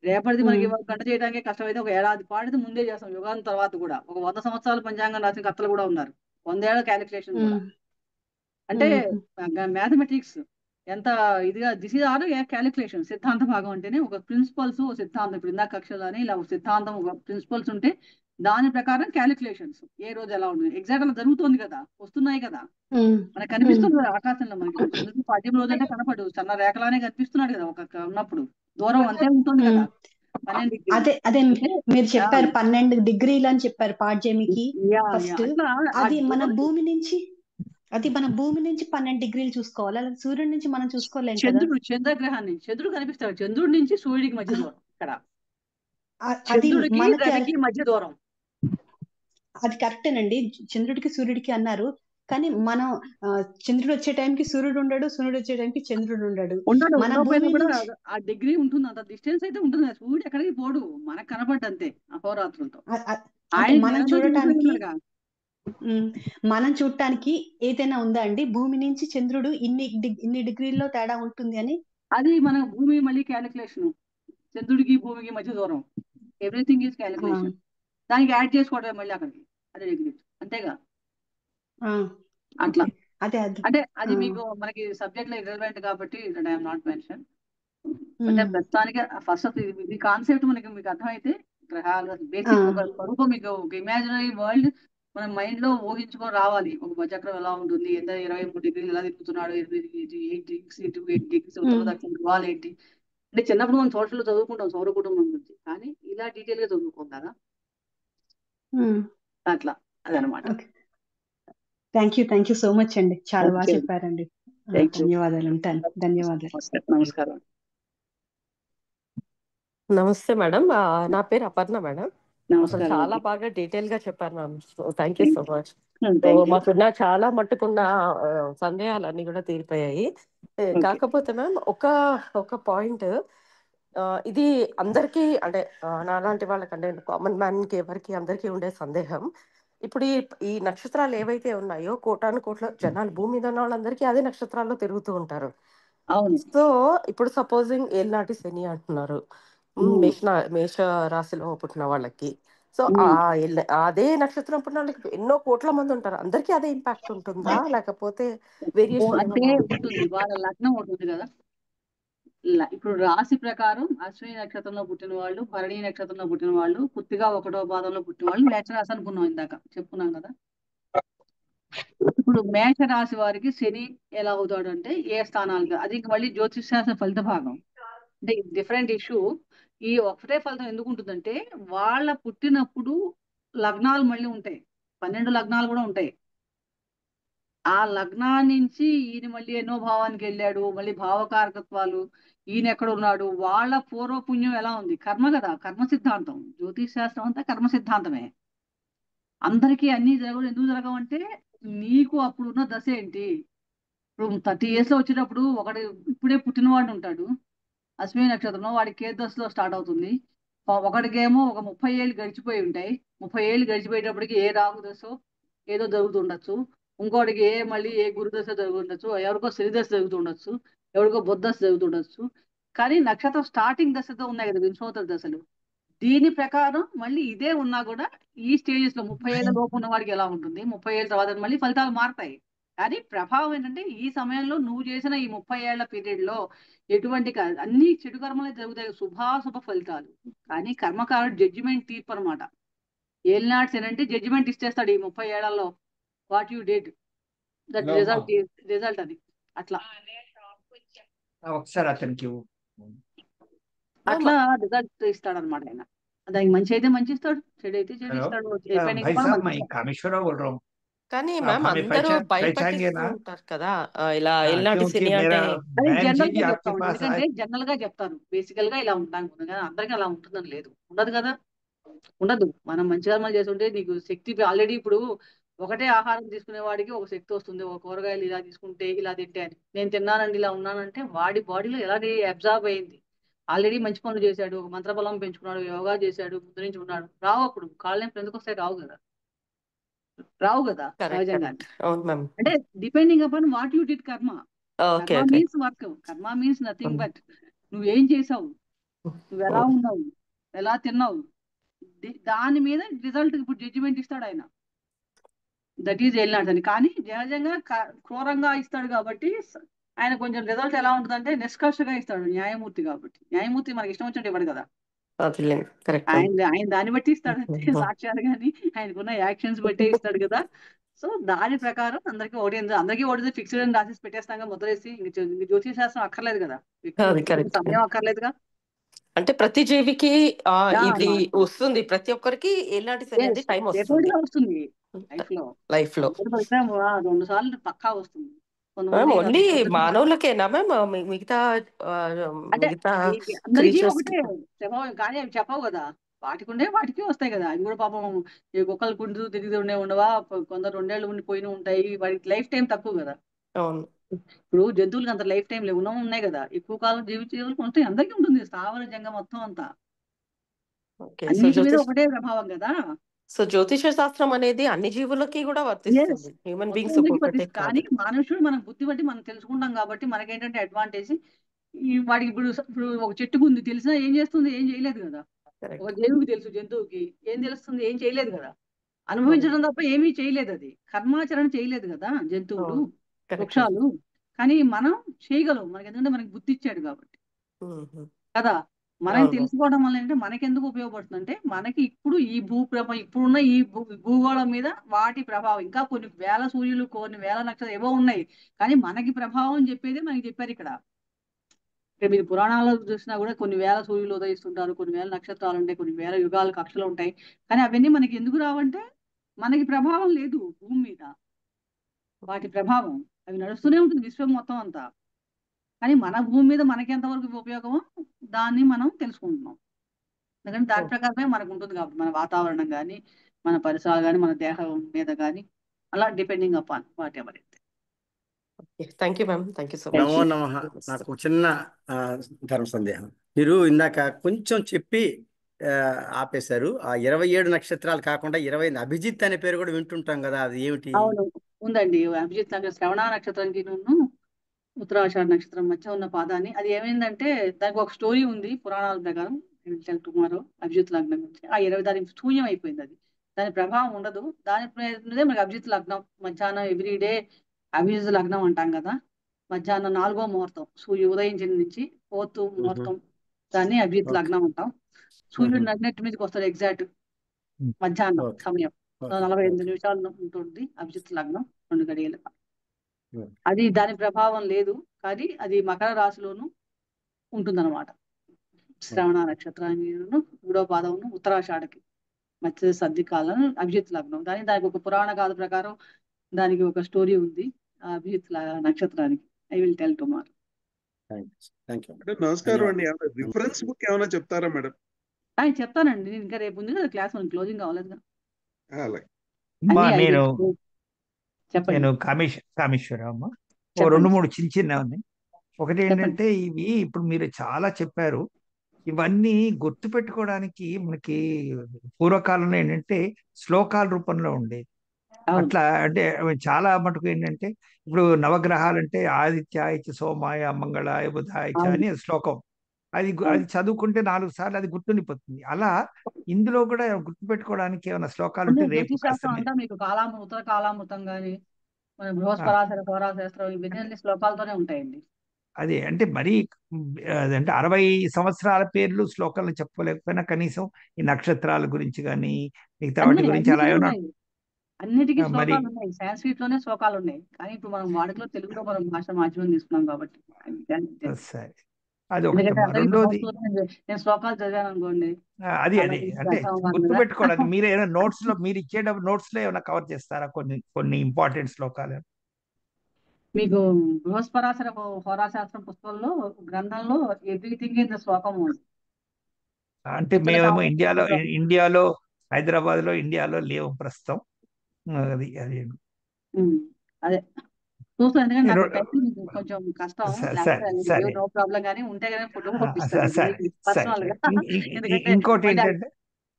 రేపటిది మనకి ఉమ్, ఇవాళ గంట చేయడానికే కష్టమైతే ఒక ఏడాది పాటిది ముందే చేస్తాం. యుగాల తర్వాత కూడా ఒక 100 సంవత్సరాలు పంచాంగం రాసిన కర్తలు కూడా ఉన్నారు. 100 ఏళ్ల క్యాలిక్యులేషన్ కూడా. ఉమ్, అంటే ఉమ్, మ్యాథమెటిక్స్ ఎంత ఇదిగా, దిస్ ఇస్ ఆర్ క్యాలిక్యులేషన్. సిద్ధాంత భాగం అంటేనే ఒక ప్రిన్సిపల్స్, ఒక సిద్ధాంతం. ఇప్పుడు ఇందాక కక్షలు అని ఇలా ఒక సిద్ధాంతం, ఒక ప్రిన్సిపల్స్ ఉంటే దాని ప్రకారం క్యాలిక్యులేషన్స్ ఏ రోజు ఎలా ఉంటుంది ఎగ్జాక్ట్ అలా జరుగుతుంది కదా, వస్తున్నాయి కదా. ఉమ్, మనకు ఉమ్, కనిపిస్తుంది కదా ఆకాశంలో. మనకి ఇప్పుడు చంద్రుడు 10 రోజు అంటే కనపడు, సన్న రేఖలానే కనిపిస్తున్నాడు కదా ఒక ఉన్నప్పుడు. దూరం అంతే ఉంటుంది ఉమ్. కదా, 12 డిగ్రీలు. అదే అదే అంటే మీరు ఆ, చెప్పారు 12 డిగ్రీలు అని చెప్పారు పాడ్యమికి యా యా ఫస్ట్. అట్లా ఆ అది మన దూరం. భూమి నుంచి అది మన భూమి నుంచి 12 డిగ్రీలు చూసుకోవాలి, అలా సూర్యుడి నుంచి మనం చూసుకోలేం కదా. చంద్రగ్రహాన్ని చంద్రుడు కనిపిస్తాడు. చంద్రుడి నుంచి సూర్యుడికి మధ్య దూరం ఇక్కడ. అది చంద్రుడికి మనకి రవికి మధ్య దూరం. అది కరెక్టేనండి. చంద్రుడికి సూర్యుడికి అన్నారు, కానీ మనం చంద్రుడు వచ్చే టైంకి సూర్యుడు ఉండడు, సూర్యుడు వచ్చే టైంకి చంద్రుడు ఉండడు. మన ఉండకపోయినా భూమి కూడా నుంచి ఆ డిగ్రీ ఉంటుంది, అంత డిస్టెన్స్ అయితే ఉంటుంది కదా. సూర్యుడు ఎక్కడికి పోడు, మనకు కనపడ్డ అంతే అహోరాత్రులతో. అంటే ఆయన మనం నెలతో తిరుగుతూనే చూడటానికి ఉన్నాడుగా. మనం చూడటానికి ఏదైనా ఉందా అండి భూమి నుంచి చంద్రుడు ఇన్ని డిగ్రీల్లో తేడా ఉంటుంది అని? అది మన భూమి మళ్ళీ క్యాలిక్యులేషన్. చంద్రుడికి భూమికి మధ్య దూరం, ఎవ్రీథింగ్ ఈజ్ క్యాలిక్యులేషన్. దానికి యాడ్ చేసుకోవడం మళ్ళీ అక్కడికి అదే డిగ్రీ, అంతేగా. అట్లా అదే అదే అంటే అది మీకు మనకి సబ్జెక్ట్ లో ఇర్రెలవెంట్ కాబట్టి ఐఎమ్ నాట్ మెన్షన్. అంటే ప్రస్తుతానికి ఫస్ట్ ఈ కాన్సెప్ట్ మీకు అర్థమైతే గ్రహాలు బేసిక్ ఒక స్వరూపం, మీకు ఒక ఇమాజినరీ వరల్డ్ మన మైండ్ లో ఊహించుకొని రావాలి. ఒక బచక్రం ఎలా ఉంటుంది, ఎంత 23 డిగ్రీలు ఎలా తిరుగుతున్నాడు, 8 డిగ్రీస్ 8 డిగ్రీస్ ఉత్తర దక్షిణ ధ్రువాలు ఏంటి. అంటే చిన్నప్పుడు మనం సోషల్ చదువుకుంటాం సౌర కుటుంబం గురించి, కానీ ఇలా డీటెయిల్ గా చదువుకోం కదా. అట్లా అదనమాట. థ్యాంక్ యూ సో మచ్ అండి, చాలా బాగా చెప్పారండి. ధన్యవాదాలు, ఉంటాను. ధన్యవాదాలు. నమస్కారం. నమస్తే మేడం, నా పేరు అపర్ణ మేడం. అసలు చాలా బాగా డీటెయిల్ గా చెప్పారు ma'am. Thank you so much. మాకున్న చాలా మట్టుకున్న సందేహాలన్నీ కూడా తీరిపోయాయి. కాకపోతే మ్యామ్ ఒక పాయింట్, ఇది అందరికీ అంటే నాలాంటి వాళ్ళకంటే కామన్ మ్యాన్ కి ఎవరికి అందరికీ ఉండే సందేహం. ఇప్పుడు ఈ నక్షత్రాలు ఏవైతే ఉన్నాయో కోటాను కోట్ల జనాలు భూమి మీద ఉన్న వాళ్ళందరికీ అదే నక్షత్రాల్లో తిరుగుతూ ఉంటారు. అవును. సో ఇప్పుడు సపోజింగ్ ఏళ్ళనాటి శని అంటున్నారు, మేష రాశిలో పుట్టిన వాళ్ళకి. సో అదే నక్షత్రం పుట్టిన వాళ్ళకి ఎన్నో కోట్ల మంది ఉంటారు, అందరికీ అదే ఇంపాక్ట్ ఉంటుందా, లేకపోతే వేరియేషన్ అంటే ఏమైనా ఉంటుంది, వాళ్ళ లగ్నం ఉంటుంది కదా. ఇప్పుడు రాశి ప్రకారం అశ్విని నక్షత్రంలో పుట్టిన వాళ్ళు, భరణి నక్షత్రంలో పుట్టిన వాళ్ళు, పూర్తిగా 1వ పాదంలో పుట్టిన వాళ్ళు మేషరాశి అనుకున్నాం, ఇందాక చెప్పుకున్నాం కదా. ఇప్పుడు మేష రాశి వారికి శని ఎలా అవుతాడు అంటే ఏ స్థానాలుగా, అది ఇంక మళ్ళీ జ్యోతిష్ శాస్త్ర ఫలిత భాగం, అంటే డిఫరెంట్ ఇష్యూ. ఈ ఒకటే ఫలితం ఎందుకు ఉంటుందంటే వాళ్ళ పుట్టినప్పుడు లగ్నాలు మళ్ళీ ఉంటాయి, 12 లగ్నాలు కూడా ఉంటాయి. ఆ లగ్నాన్ని నుంచి ఈయన మళ్ళీ ఎన్నో భావానికి వెళ్ళాడు, మళ్ళీ భావకారకత్వాలు, ఈయన ఎక్కడ ఉన్నాడు, వాళ్ళ పూర్వపుణ్యం ఎలా ఉంది, కర్మ కదా, కర్మ సిద్ధాంతం. జ్యోతిష్ శాస్త్రం అంతా కర్మ సిద్ధాంతమే. అందరికీ అన్ని జరగవు. ఎందుకు జరగవంటే నీకు అప్పుడున్న దశ ఏంటి. ఇప్పుడు 30 years లో వచ్చేటప్పుడు ఒకటి ఇప్పుడే పుట్టినవాడు ఉంటాడు అశ్విని నక్షత్రంలో, వాడికి ఏ దశలో స్టార్ట్ అవుతుంది. ఒకడికేమో ఒక 30 ఏళ్ళు గడిచిపోయి ఉంటాయి, 30 ఏళ్ళు గడిచిపోయేటప్పటికి ఏ రాహు దశో ఏదో జరుగుతుండొచ్చు, ఇంకోటికి మళ్ళీ ఏ గురు దశ జరుగుతుండొచ్చు, ఎవరికో శని దశ జరుగుతుండొచ్చు, ఎవరికో బుధ దశ జరుగుతుండొచ్చు. కానీ నక్షత్రం స్టార్టింగ్ దశతో ఉన్నాయి కదా వింశోత్తర దశలు, దీని ప్రకారం మళ్ళీ ఇదే ఉన్నా కూడా ఈ స్టేజెస్ లో 30 ఏళ్ళ లోపు ఉన్న వాడికి ఎలా ఉంటుంది, 30 ఏళ్ళ తర్వాత మళ్ళీ ఫలితాలు మారుతాయి. కానీ ప్రభావం ఏంటంటే ఈ సమయంలో నువ్వు చేసిన ఈ 30 ఏళ్ల పీరియడ్ లో ఎటువంటి అన్ని చెడు కర్మలే జరుగుతాయి, శుభాశుభ ఫలితాలు. కానీ కర్మకారుడు జడ్జిమెంట్ తీర్పు అనమాట. ఏలినాడు శని అంటే జడ్జిమెంట్ ఇచ్చేస్తాడు ఈ 30 ఏళ్లలో, what you did, that result అది. అట్లా ఒకసారి అతనికి అట్లా రిజల్ట్ ఇస్తాడు అనమాట ఆయన. దానికి మంచి అయితే మంచి ఇస్తాడు, చెడు అయితే చెడు ఇస్తాడు. भाई साहब मैं कामेश्वरराव बोल रहा हूँ। కానీ आप మ్యామ్ हमें అందరూ पहचानेंगे భయపెట్టిస్తూ ना? ఉంటారు కదా, ఇలా ఎల్నాటి क्योंकि శని मेरा అంటే అది बहन జనరల్ जी గా आपके చెప్తాం, पास ఎందుకంటే आए। జనరల్ గా చెప్తారు. బేసికల్ గా ఇలా ఉంటాను కానీ అందరికీ అలా ఉంటుందని లేదు, ఉండదు కదా, ఉండదు. మనం మంచి కర్మలు చేస్తుంటే నీకు శక్తి ఆల్రెడీ ఇప్పుడు ఒకటే ఆహారం తీసుకునే వాడికి ఒక శక్తి వస్తుంది, ఒక కూరగాయలు ఇలా తీసుకుంటే ఇలా తింటే అని. నేను తిన్నానండి ఇలా ఉన్నానంటే వాడి బాడీలో ఎలాంటి అబ్జార్బ్ అయింది, ఆల్రెడీ మంచి పనులు చేశాడు, ఒక మంత్రబలం పెంచుకున్నాడు, యోగా చేశాడు, ముందు నుంచి ఉన్నాడు. రావు అప్పుడు కాళ్ళని ఎందుకు వస్తాయి, రావు కదా, రావు కదా కరెక్ట్ సహజంగా. కరెక్ట్ అవును మ్యామ్. అంటే depending upon what you did కర్మ. ఓకే కర్మ ఓకే మీన్స్ వర్క్, కర్మ మీన్స్ నథింగ్ బట్ నువ్వేం చేసావు, నువ్వు ఎలా ఉన్నావు, ఎలా తిన్నావు, దాని మీద రిజల్ట్ ఇప్పుడు జడ్జిమెంట్ ఇస్తాడు ఆయన. దట్ ఈజ్ వెళ్ళినాడు అని. కానీ సహజంగా క్రూరంగా ఇస్తాడు కాబట్టి ఆయన కొంచెం రిజల్ట్ ఎలా ఉంటుందంటే నిష్కర్షగా ఇస్తాడు, న్యాయమూర్తి కాబట్టి. న్యాయమూర్తి మనకి ఇష్టం వచ్చినట్టు ఇవ్వడు కదా, కరెక్ట్ ఆయన దాన్ని బట్టి ఇస్తాడు అంతే, సాక్ష్యాలు కానీ ఆయనకున్న యాక్షన్స్ బట్టే ఇస్తాడు కదా. సో దాని ప్రకారం అందరికీ ఒకటి ఫిక్స్డ్ అని రాసేసి పెట్టేస్తాం కదా, ముద్రేసి. ఇంక జ్యోతిష శాస్త్రం అక్కర్లేదు కదా, సమయం అక్కర్లేదుగా. అంటే ప్రతి జీవికి ఇది Yeah, వస్తుంది, ప్రతి ఒక్కరికి ఎలాంటి శని అనేది టైం వస్తుంది వస్తుంది లైఫ్ లో. లైఫ్ లో. 2 సార్లు పక్కా వస్తుంది. ఓన్లీ మానవులకేనా మ్యామ్, మిగతా అంటే మిగతా అందరికీ క్రీచర్స్ ఒకటే స్వభావం, కానీ అవి చెప్పవు కదా, వాటికి ఉండే వాటికి వస్తాయి కదా. అవి కూడా పాపం ఈ కుక్కలు కుంటూ తిరిగి ఉండవా, కొందరు 2 ఏళ్ళు ఉండి పోయిన ఉంటాయి, వాటికి లైఫ్ టైం తక్కువ కదా. అవును. ఇప్పుడు జంతువులకి అంత లైఫ్ టైం లేవు, ఉన్నాయి కదా, ఎక్కువ కాలం జీవించేవాళ్ళకి ఉంటాయి, అందరికీ ఉంటుంది. స్థావర జంగం మొత్తం అంతా అన్నిటి మీద ఒకటే ప్రభావం కదా. సో జ్యోతిష శాస్త్రం అనేది అన్ని జీవులకి కూడా వర్తిస్తుంది, హ్యూమన్ బీయింగ్స్ ఒక్కొక్కటే కానీ కాదు. మనుషుడు మనం బుద్ధి బట్టి మనం తెలుసుకుంటాం కాబట్టి మనకేంటంటే అడ్వాంటేజ్. వాడికి ఇప్పుడు ఒక చెట్టుకు ఉంది, తెలిసినా ఏం చేస్తుంది, ఏం చేయలేదు కదా. ఒక జంతువుకి తెలుసు, జంతువుకి ఏం తెలుస్తుంది, ఏం చేయలేదు కదా, అనుభవించడం తప్ప ఏమీ చేయలేదు, అది కర్మాచరణ చేయలేదు కదా జంతువులు, వృక్షాలు. కానీ మనం చేయగలం, మనకి ఎందుకంటే మనకి బుద్ధి ఇచ్చాడు కాబట్టి కదా. మనం తెలుసుకోవడం వల్ల ఏంటంటే మనకెందుకు ఉపయోగపడుతుంది అంటే మనకి ఇప్పుడు ఈ ఇప్పుడున్న ఈ భూగోళం మీద వాటి ప్రభావం, ఇంకా కొన్ని వేల సూర్యులు, కొన్ని వేల నక్షత్రాలు ఏవో ఉన్నాయి, కానీ మనకి ప్రభావం చెప్పేదే మనకి చెప్పారు ఇక్కడ. మీరు పురాణాలు చూసినా కూడా కొన్ని వేల సూర్యులు ఉదయిస్తుంటారు, కొన్ని వేల నక్షత్రాలు ఉంటాయి, కొన్ని వేల యుగాలు కక్షలు ఉంటాయి. కానీ అవన్నీ మనకి ఎందుకు రావంటే మనకి ప్రభావం లేదు భూమి మీద, వాటి ప్రభావం అవి నడుస్తూనే ఉంటుంది విశ్వం మొత్తం అంతా. కానీ మన భూమి మీద మనకి ఎంతవరకు ఉపయోగమో దాన్ని మనం తెలుసుకుంటున్నాం. ఎందుకంటే దాని ప్రకారమే మనకు ఉంటుంది కాబట్టి, మన వాతావరణం కానీ, మన పరిసరాలు కానీ, మన దేహం మీద కానీ, అలా depending upon what ever. Thank you ma'am, thank you so much. నమో నమః. నాకు చిన్న ధర్మ సందేహం. మీరు ఇందాక కొంచెం చెప్పి ఆపేశారు. ఆ 27 నక్షత్రాలు కాకుండా 28 అభిజిత్ అనే పేరు కూడా వింటుంటాం కదా, అది ఏమిటి? అవును ఉందండి, అభిజిత్ నక్షత్రం శ్రవణ నక్షత్రానికి ఉత్తరాషాఢ నక్షత్రం మధ్య ఉన్న పాదాన్ని. అది ఏమైందంటే దానికి ఒక స్టోరీ ఉంది పురాణాల ప్రకారం. టుమారో అభిజిత్ లగ్నం గురించి. ఆ 20 దానికి శూన్యం అయిపోయింది అది. దాని ప్రభావం ఉండదు. దాని మీదే మనకి అభిజిత్ లగ్నం మధ్యాహ్నం ఎవ్రీడే అభిజిత్ లగ్నం అంటాం కదా. మధ్యాహ్నం 4వ ముహూర్తం సూర్యుడు ఉదయించిన నుంచి 4th ముహూర్తం దాన్ని అభిజిత్ ఓకే. లగ్నం అంటాం. సూర్యుడు నడినెట్టి మీదకి వస్తాడు ఎగ్జాక్ట్ మధ్యాహ్నం ఓకే. సమయం. ఓకే. 48 ఓకే. నిమిషాలు ఉంటుంది అభిజిత్ లగ్నం 2 గడియలు. ఓకే. అది దాని ప్రభావం లేదు, కానీ అది మకర రాశిలోను ఉంటుందన్నమాట. శ్రవణ నక్షత్రాన్ని 3వ పాదమును ఉత్తరాషాఢకి మధ్య సర్ది కాలం అభిజిత్ లగ్నం. దానికి ఒక పురాణ గాథ ప్రకారం దానికి ఒక స్టోరీ ఉంది ఆ అభిజిత్ నక్షత్రానికి. I will tell tomorrow. Thank you. Madam నమస్కారం అండి. ధన్యవాదాలు. రిఫరెన్స్ బుక్ ఏమైనా చెప్తారా మేడం? చెప్తానండి. నేను ఇంకా రేపు ఉంది కదా క్లాస్, మనం క్లోజింగ్ అవ్వలేదుగా. అలాగే అన్ని నేను చెప్పండి. నేను కామేశ్వరమ్మ. ఓ చెప్పండి. 2-3 చిన్న ఉన్నాయి. ఒకటి ఏంటంటే ఇవి ఇప్పుడు మీరు చాలా చెప్పారు. ఇవన్నీ గుర్తు పెట్టుకోవడానికి మనకి పూర్వకాలంలో ఏంటంటే శ్లోకాల రూపంలో ఉండేది. అవును. అట్లా అంటే అవి చాలా మటుకు ఏంటంటే ఇప్పుడు నవగ్రహాలు అంటే ఆదిత్యాయ చ సోమాయ మంగళాయ బుధాయ చ అవును. అని శ్లోకం. అది అవును. చదువుకుంటే 4 సార్లు అది గుర్తుండిపోతుంది. అలా ఇందులో కూడా గుర్తు పెట్టుకోవడానికి ఏమైనా శ్లోకాలు ఉంది. ఉంటే రేపు జ్యోతిష్ కాస్త శాస్త్రం అంతా మీకు ఉత్తర కాలామృతం గాని మన బృహస్పరాశర హోరాశాస్త్రం ఇవన్నీ అన్ని శ్లోకాలతోనే ఉంటాయండి. అదే అంటే మరి అదంటే 60 సంవత్సరాల పేర్లు శ్లోకాలను చెప్పుకోలేకపోయినా కనీసం ఈ నక్షత్రాల గురించి కానీ మిగతా వాటి గురించి అలా అన్నిటికీ ఏమైనా ఉన్నాయి. అన్నిటికీ మరి శ్లోకాలు ఉన్నాయి. సాంస్క్రిట్ లోనే శ్లోకాలు ఉన్నాయి. కానీ ఇప్పుడు మనం వాడుకలో తెలుగులో మనం భాష మాధ్యమం తీసుకున్నాం కాబట్టి సరే అది ఎందుకంటే ఒకటమ్మా. అందరికీ రెండోది నేను శ్లోకాలు చదివాను అనుకోండి, అది చాలా అంటే కష్టం అవ్వాలి గుర్తు కదా. పెట్టుకోవడానికి మీరు ఏమైనా నోట్స్ లో మీరు ఇచ్చేటప్పుడు నోట్స్ లో ఏమైనా కవర్ చేస్తారా కొన్ని ఇంపార్టెంట్ శ్లోకాలు? మీకు బృహస్పరాశర హోరాశాస్త్రం పుస్తకంలో గ్రంథంలో ఎవ్రీథింగ్ ఇన్ ద శ్లోకం ఉంది. అంటే ఉత్తర మేమేమో కాలామృతం. ఇండియాలో హైదరాబాద్ లో ఇండియాలో లేవు ప్రస్తుతం. అది అది అదే చూస్తాను, ఎందుకంటే నాకు రో- టైపింగ్ కొంచెం కష్టం. సరే లేకపోతే నో ప్రాబ్లం, కానీ ఉంటే కానీ ఫోటో పంపిస్తాను మీకు పర్సనల్ గా. ఎందుకంటే ఇంకోటి మళ్ళీ ఏంటంటే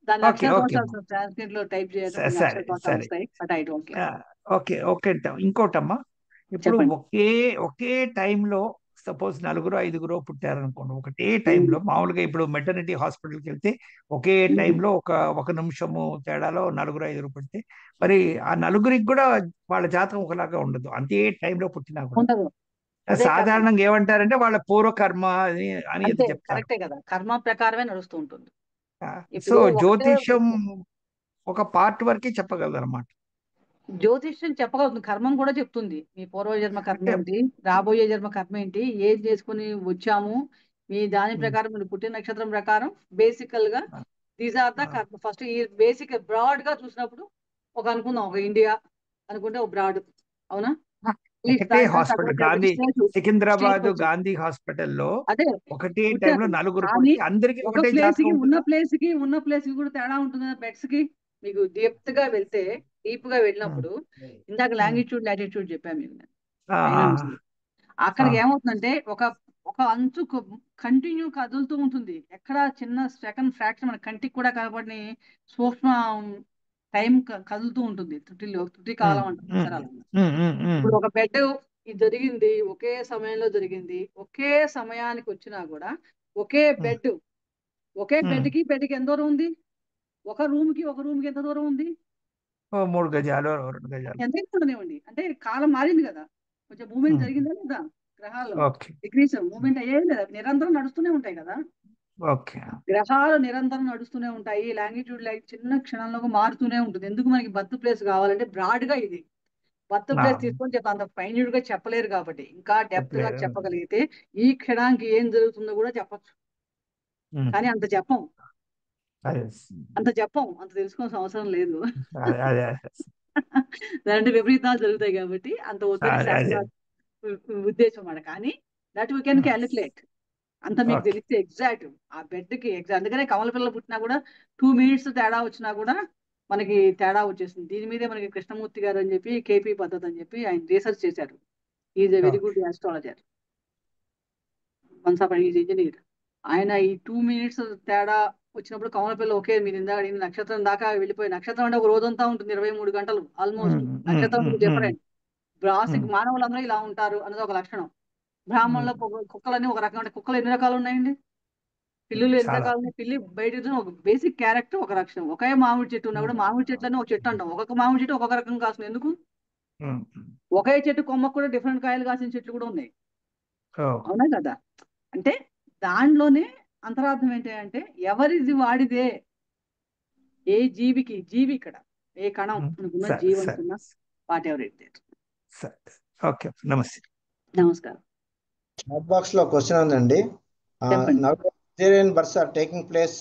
దాని ఓకే అక్షర ఓకే దోషాలు సాంస్క్రిట్ లో టైప్ చేయడం కొన్ని సరే అక్షర దోషాలు సరే వస్తాయి. But I don't care. Okay okay ఇంకోటమ్మా. ఇప్పుడు చెప్పండి. ఒకే టైంలో సపోజ్ 4-5 పుట్టారనుకోండి ఒకటే టైంలో. మామూలుగా ఇప్పుడు మెటర్నిటీ హాస్పిటల్కి వెళ్తే ఒకే టైంలో ఒక నిమిషము తేడాలో 4-5 పుడితే మరి ఆ నలుగురికి కూడా వాళ్ళ జాతకం ఒకలాగా ఉండదు అంతే టైంలో పుట్టినా కూడా. ఉండదు. అదే కర్మ. సాధారణంగా ఏమంటారంటే వాళ్ళ పూర్వకర్మ అని ఏదో అంతే, చెప్తారు. కరెక్టే కదా. కర్మ ప్రకారమే నడుస్తూ ఉంటుంది. సో ఇప్పుడు ఒకటే జ్యోతిష్యం ఒక పార్ట్ వరకే చెప్పగలరు అనమాట. జ్యోతిష్యం చెప్పగలుగుతుంది, కర్మం కూడా చెప్తుంది. మీ పూర్వజన్మ కర్మ అంటే ఏంటి, రాబోయే జన్మ కర్మ ఏంటి, ఏం చేసుకుని వచ్చాము, మీ దాని ఉమ్, ప్రకారం మీరు పుట్టిన నక్షత్రం ప్రకారం బేసికల్ గా దీస్ ఆర్ ద ఆ, కర్మ. ఫస్ట్ ఈ బేసిక్ బ్రాడ్ గా చూసినప్పుడు అనుకుందాం, ఒక ఇండియా అనుకుంటే ఒక బ్రాడ్, అవునా? ఒకటే హాస్పిటల్ గాంధీ సికింద్రాబాద్ స్టేట్ గాంధీ హాస్పిటల్లో అదే ఒకటే టైంలో పుట్టారు. 4 కానీ పుడితే అందరికి ఒక ఒకటే ప్లేస్ జాతకం కి ఉంటుందా? ఉన్న ప్లేస్ కి కూడా తేడా ఉంటుంది కదా. బెడ్స్ కి మీకు డెప్త్ గా వెళ్తే, డీప్ గా ఉమ్, వెళ్ళినప్పుడు, ఇందాక ఉమ్, లాంగిట్యూడ్ లాటిట్యూడ్ చెప్పాను మీకు నేను. ఆ, పైన ఆ, నుంచి ఆ, అక్కడికి ఏమవుతుందంటే ఒక ఒక అంచు కంటిన్యూ కదులుతూ ఉంటుంది. ఎక్కడ చిన్న సెకండ్ ఫ్రాక్షన్ మన కంటికి కూడా కనపడని సూక్ష్మ టైం కదులుతూ ఉంటుంది. తుటి ఉమ్, కాలం అంటారు ఉమ్, అక్షరాలు. ఉమ్. ఇప్పుడు ఒక బెడ్ ఇది జరిగింది, ఒకే సమయంలో జరిగింది, ఒకే సమయానికి వచ్చినా కూడా ఒకే బెడ్ కి ఎంత దూరం ఉంది, ఒక రూమ్ కి ఎంత దూరం ఉంది, 3 గజాలు 2 గజాలు. ఎంత ఉండనివ్వండి. అంటే కాలం మారింది కదా, కొంచెం మూమెంట్ ఉమ్, జరిగిందా లేదా, గ్రహాల్లో ఓకే డిగ్రీస్ మూమెంట్ అయ్యేది కదా, నిరంతరం నడుస్తూనే ఉంటాయి కదా. ఓకే గ్రహాలు నిరంతరం నడుస్తూనే ఉంటాయి. లాంగిట్యూడ్ చిన్న క్షణంలో మారుతూనే ఉంటుంది. ఎందుకు మనకి బర్త్ ప్లేస్ కావాలంటే బ్రాడ్ గా ఇది బర్త్ ఆ, ప్లేస్ తీసుకొని చెప్తా, అంత ఫైన్యూడ్ గా చెప్పలేరు కాబట్టి. ఇంకా డెప్త్ గా చెప్పలేదు. చెప్పగలిగితే ఈ క్షణానికి ఏం జరుగుతుందో కూడా చెప్పచ్చు. ఉమ్, కానీ అంత చెప్పం, అదే అంత తెలుసుకోవాల్సిన అవసరం లేదు. అదే అదే దాంట్లో విపరీతాలు జరుగుతాయి కాబట్టి అంత వద్దని అదే శాస్త్ర అదే. ఉద్దేశం మాట. కానీ దట్ వీ కెన్ క్యాలిక్యులేట్. అంత మీకు ఓకే తెలిస్తే ఎగ్జాక్ట్ ఆ బెడ్ కి ఎగ్జాక్ట్. అందుకనే కమల పిల్లలు పుట్టినా కూడా 2 minutes తేడా వచ్చినా కూడా మనకి తేడా వచ్చేస్తుంది. దీని మీదే మనకి కృష్ణమూర్తి గారు అని చెప్పి కేపీ పద్ధతి అని చెప్పి ఆయన రీసెర్చ్ చేశారు. Is a very okay good astrologer. Once upon is engineer. ఆయన ఈ 2 minutes తేడా వచ్చినప్పుడు కమల పిల్ల ఓకే, మీరు ఇందాక అడిగిన నక్షత్రం దాకా వెళ్ళిపోయి, నక్షత్రం అంటే ఒక రోజంతా ఉంటుంది, 23 గంటలు ఆల్మోస్ట్. నక్షత్రం డిఫరెంట్. రాశికి మానవులందరూ ఇలా ఉంటారు అన్నది ఒక లక్షణం. బ్రాహ్మణుల కుక్కలన్నీ ఒక రకం. అంటే కుక్కలు ఎన్ని రకాలు ఉన్నాయండి? పిల్లులు ఎన్ని చాలా రకాలు ఉన్నాయి? పిల్లి బయట ఒక బేసిక్ క్యారెక్టర్ ఒక రక్షణ. ఒకే మామిడి చెట్టు ఉన్నా కూడా మామిడి చెట్లు అని ఒక చెట్టు అంటాం. ఒక్కొక్క మామిడి చెట్టు ఒక్కొక్క రకం కాస్తుంది. ఎందుకు? ఒకే చెట్టు కొమ్మకు కూడా డిఫరెంట్ కాయలు కాసిన చెట్లు కూడా ఉన్నాయి. అవునా కదా? అంటే దానిలోనే అంతరార్థం ఏంటి అంటే ఎవరిది వాడిదే. ఏ జీవికి జీవి ఇక్కడ ఏ కణం అనుకున్న జీవి అనుకున్న what ever it is. Okay, నమస్తే. నమస్కారం. చాట్ బాక్స్ లో క్వశ్చన్ ఉందండి. చెప్పండి. Nigerian births are taking place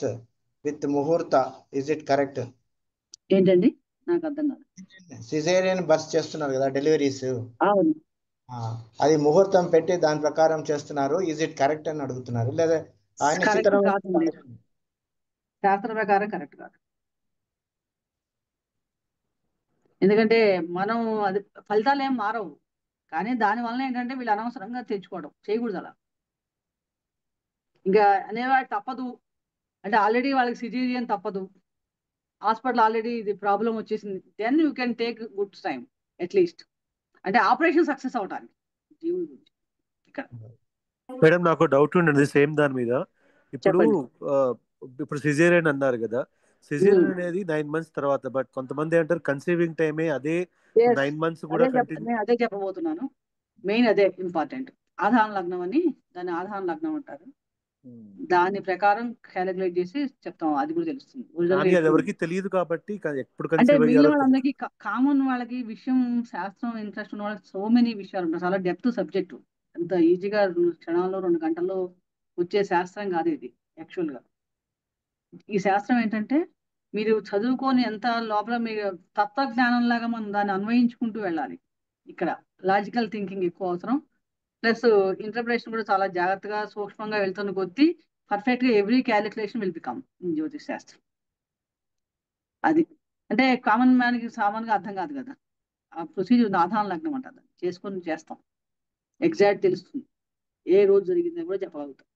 with ముహూర్త. Is it correct? ఏంటండి? నాకు అర్థం కాదు. సిజేరియన్ బర్త్ చేస్తున్నారు కదా డెలివరీస్, అవును. అది ముహూర్తం పెట్టి దాని ప్రకారం చేస్తున్నారు. ఇస్ ఇట్ కరెక్ట్ అని అడుగుతున్నారు. లేదా ఆయన కరెక్ట్ కాదండి. శాస్త్ర ప్రకారం కరెక్ట్ కాదు. ఎందుకంటే మనం అది ఫలితాలు ఏం మారవు. కానీ దానివల్ల ఏంటంటే వీళ్ళు అనవసరంగా తెచ్చుకోవడం చేయకూడదు అలా. ఇంకా అనేవాడు తప్పదు అంటే ఆల్రెడీ వాళ్ళకి సిజేరియన్ తప్పదు, హాస్పిటల్ ఆల్రెడీ ఇది ప్రాబ్లం వచ్చేసింది, then you can take good time at least. అంటే ఆపరేషన్ సక్సెస్ అవటానికి జీవుల గురించి. ఇక్కడ మేడం నాకు డౌట్ ఉండండి సేమ్ దాని మీద. ఇప్పుడు చెప్పండి. ఇప్పుడు సిజేరియన్ అన్నారు కదా, సిజేరియన్ అనేది 9 months తర్వాత, బట్ కొంతమంది అంటారు కన్సీవింగ్ టైమే అదే 9 months కూడా కంటిన్యూ. నేను అదే చెప్పబోతున్నాను. మెయిన్ అదే ఇంపార్టెంట్. ఆధాన లగ్నం అని దాన్ని ఆధాన లగ్నం అంటారు. దాని ప్రకారం క్యాలిక్యులేట్ చేసి చెప్తాం. అది కూడా తెలుస్తుంది. కానీ అది ఎవరికి తెలియదు కాబట్టి ఎప్పుడు అంటే కన్సీవ్ మిగిలిన అయ్యారో వాళ్ళందరికీ కామన్ వాళ్ళకి విషయం శాస్త్రం ఇంట్రెస్ట్ ఉన్న వాళ్ళకి సో మెనీ విషయాలు ఉంటాయి. చాలా డెప్త్ సబ్జెక్టు. అంత ఈజీగా క్షణాల్లో 2 గంటల్లో వచ్చే శాస్త్రం కాదు ఇది. యాక్చువల్గా ఈ శాస్త్రం ఏంటంటే మీరు చదువుకొని ఎంత లోపల మీరు తత్వజ్ఞానంలాగా మనం దాన్ని అన్వయించుకుంటూ వెళ్ళాలి. ఇక్కడ లాజికల్ థింకింగ్ ఎక్కువ అవసరం. ప్లస్ ఇంటర్ప్రిటేషన్ కూడా చాలా జాగ్రత్తగా సూక్ష్మంగా వెళ్తున్న కొద్దీ పర్ఫెక్ట్గా every calculation will become in జ్యోతిష్ శాస్త్రం. అది అంటే కామన్ మ్యాన్కి సామాన్గా అర్థం కాదు కదా. ఆ ప్రొసీజర్ ఆధాన లగ్నం అంటారు. చేసుకొని చేస్తాం. ఎగ్జాక్ట్ తెలుస్తుంది. ఏ రోజు జరిగిందని కూడా చెప్పగలుగుతాం.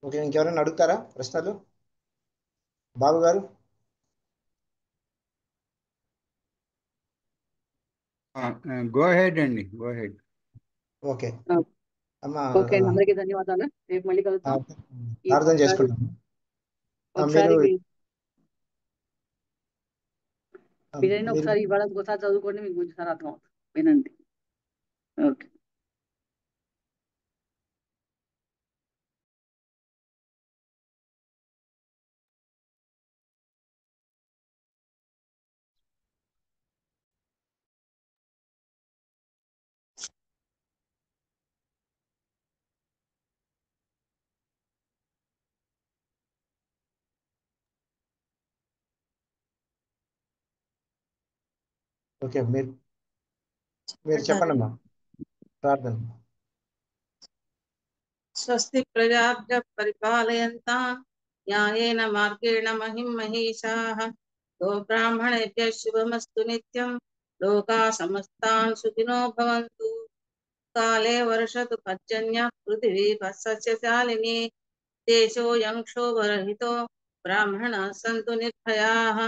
ఓకే, ఇంకెవరైనా అడుగుతారా ప్రశ్నలు? బాబు గారు. గో హెడ్ అండి, గో హెడ్. ఓకే అమ్మా, ఓకే, అందరికీ ధన్యవాదాలు. రేపు మళ్ళీ కలుద్దాం. అర్థం చేసుకుంటాము. ఒకసారి మీరు ఒకసారి ఇవాళ ఒకసారి చదువుకోండి, మీకు కొంచెం అర్థం అవుతుంది. వినండి. ఓకే. ఓకే, మీరు చెప్పండి అమ్మా ప్రార్థన. స్వస్తి ప్రజాభ్యః పరిపాలయంతాం న్యాయేన మార్గేణ మహిం మహీషాః గోబ్రాహ్మణేభ్యः శుభమస్తు నిత్యం లోకాः సమస్తాः సుఖినో భవంతు. కాలే వర్షతు పర్జన్యః పృథివీ సస్యశాలినీ దేశోऽयं క్షోభరహితో బ్రాహ్మణాः సంతు నిర్భయాः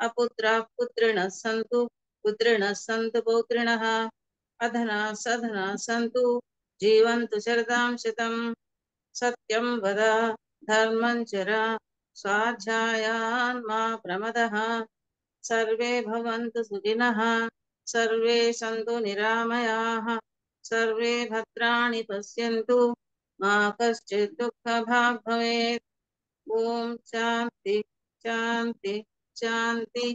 అపుత్రాः పుత్రిణः సంతు పుత్రిణः సంతు పౌత్రిణः అధనాः సధనాः సంతు జీవంతు శరదాం శతం. సత్యం వద ధర్మం చర స్వాధ్యాయాన్ మా ప్రమదః. సర్వే భవంతు సుఖినః సర్వే సంతు నిరామయాః సర్వే భద్రాణి పశ్యంతు మా కశ్చిత్ దుఃఖభాగ్ భవేత్. ఓం శాంతి శాంతి శాంతి.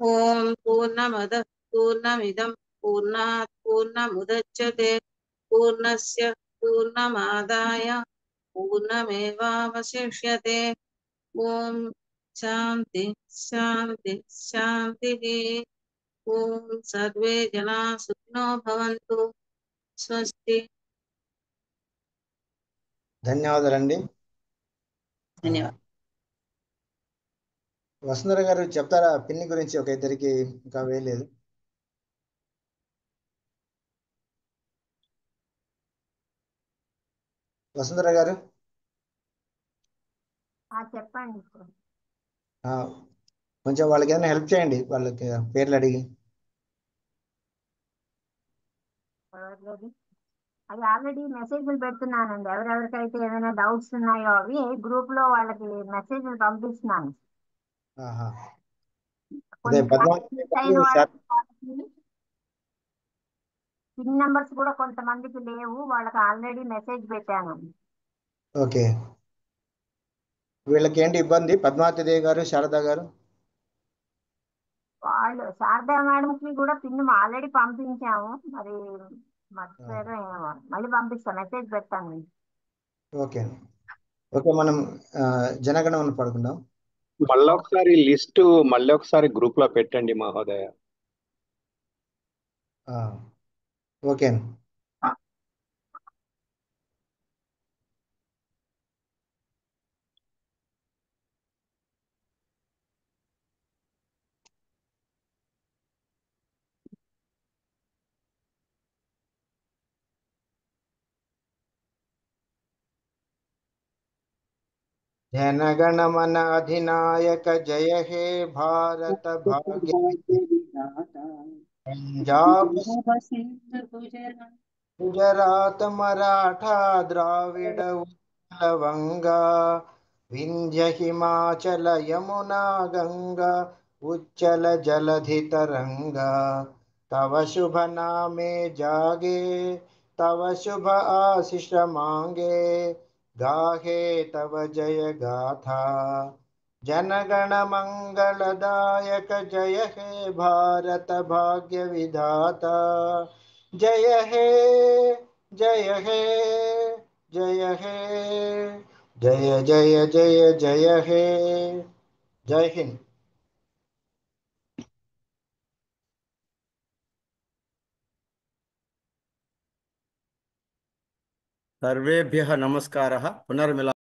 ఓం పూర్ణమదః పూర్ణమిదం పూర్ణాత్ పూర్ణముదచ్యతే పూర్ణస్య పూర్ణమాదాయ పూర్ణమేవావశిష్యతే. ఓం శాంతి శాంతి శాంతి. ఓం సర్వే జనా సుఖినో భవంతు. స్వస్తి. ధన్యవాదాలండి. ధన్యవాదాలు. వసుంధర గారు చెప్తారా పిన్ని గురించి? ఒక ఇద్దరికి ఇంకా వేయలేదు. వసుంధర గారు చెప్పండి. కొంచెం వాళ్ళకి ఏదైనా హెల్ప్ చేయండి, వాళ్ళకి పేర్లు అడిగి. అది ఆల్రెడీ మెసేజ్లు పెడుతున్నానండి. ఎవరెవరికైతే ఏమైనా డౌట్స్ ఉన్నాయో అవి గ్రూప్ లో వాళ్ళకి మెసేజ్లు పంపిస్తున్నాను. ఆహా. అదే కొన్ని పద్మావతి మిస్ అయిన గారు వాళ్ళకి పిన్ నెంబర్స్ కూడా కొంతమందికి లేవు, వాళ్ళకి ఆల్రెడీ మెసేజ్ పెట్టాను. ఓకే. వీళ్ళకి ఏంటి ఇబ్బంది, పద్మావతి దేవి గారు, శారద గారు? వాళ్ళు శారదా మేడం కి కూడా పిన్ ఆల్రెడీ పంపించాము, మరి మర్చిపోయారో ఏమో. మళ్ళీ పంపిస్తాను, మెసేజ్ పెడతాను. ఓకే. ఓకే, మనం జనగణమన పడుకుందాం. మళ్ళొకసారి లిస్టు మళ్ళీ ఒకసారి గ్రూప్ లో పెట్టండి మహోదయ. ఓకే. जनगणमन अधिनायक जय हे भारत भाग्य पंजाब गुजरात मराठा द्राविड उत्कल वंगा विंध्य हिमाचल यमुना गंगा उच्चल जलधि तरंगा तव शुभ नामे जागे तव शुभ आशीष मांगे गाहे तव जय गाथा जनगण मंगलदायक जय हे भारत भाग्य विधाता जय हे जय हे जय हे जय जय जय जय हे। जय हिंद। सर्वेभ्यः नमस्कारः। पुनर्मिलामः।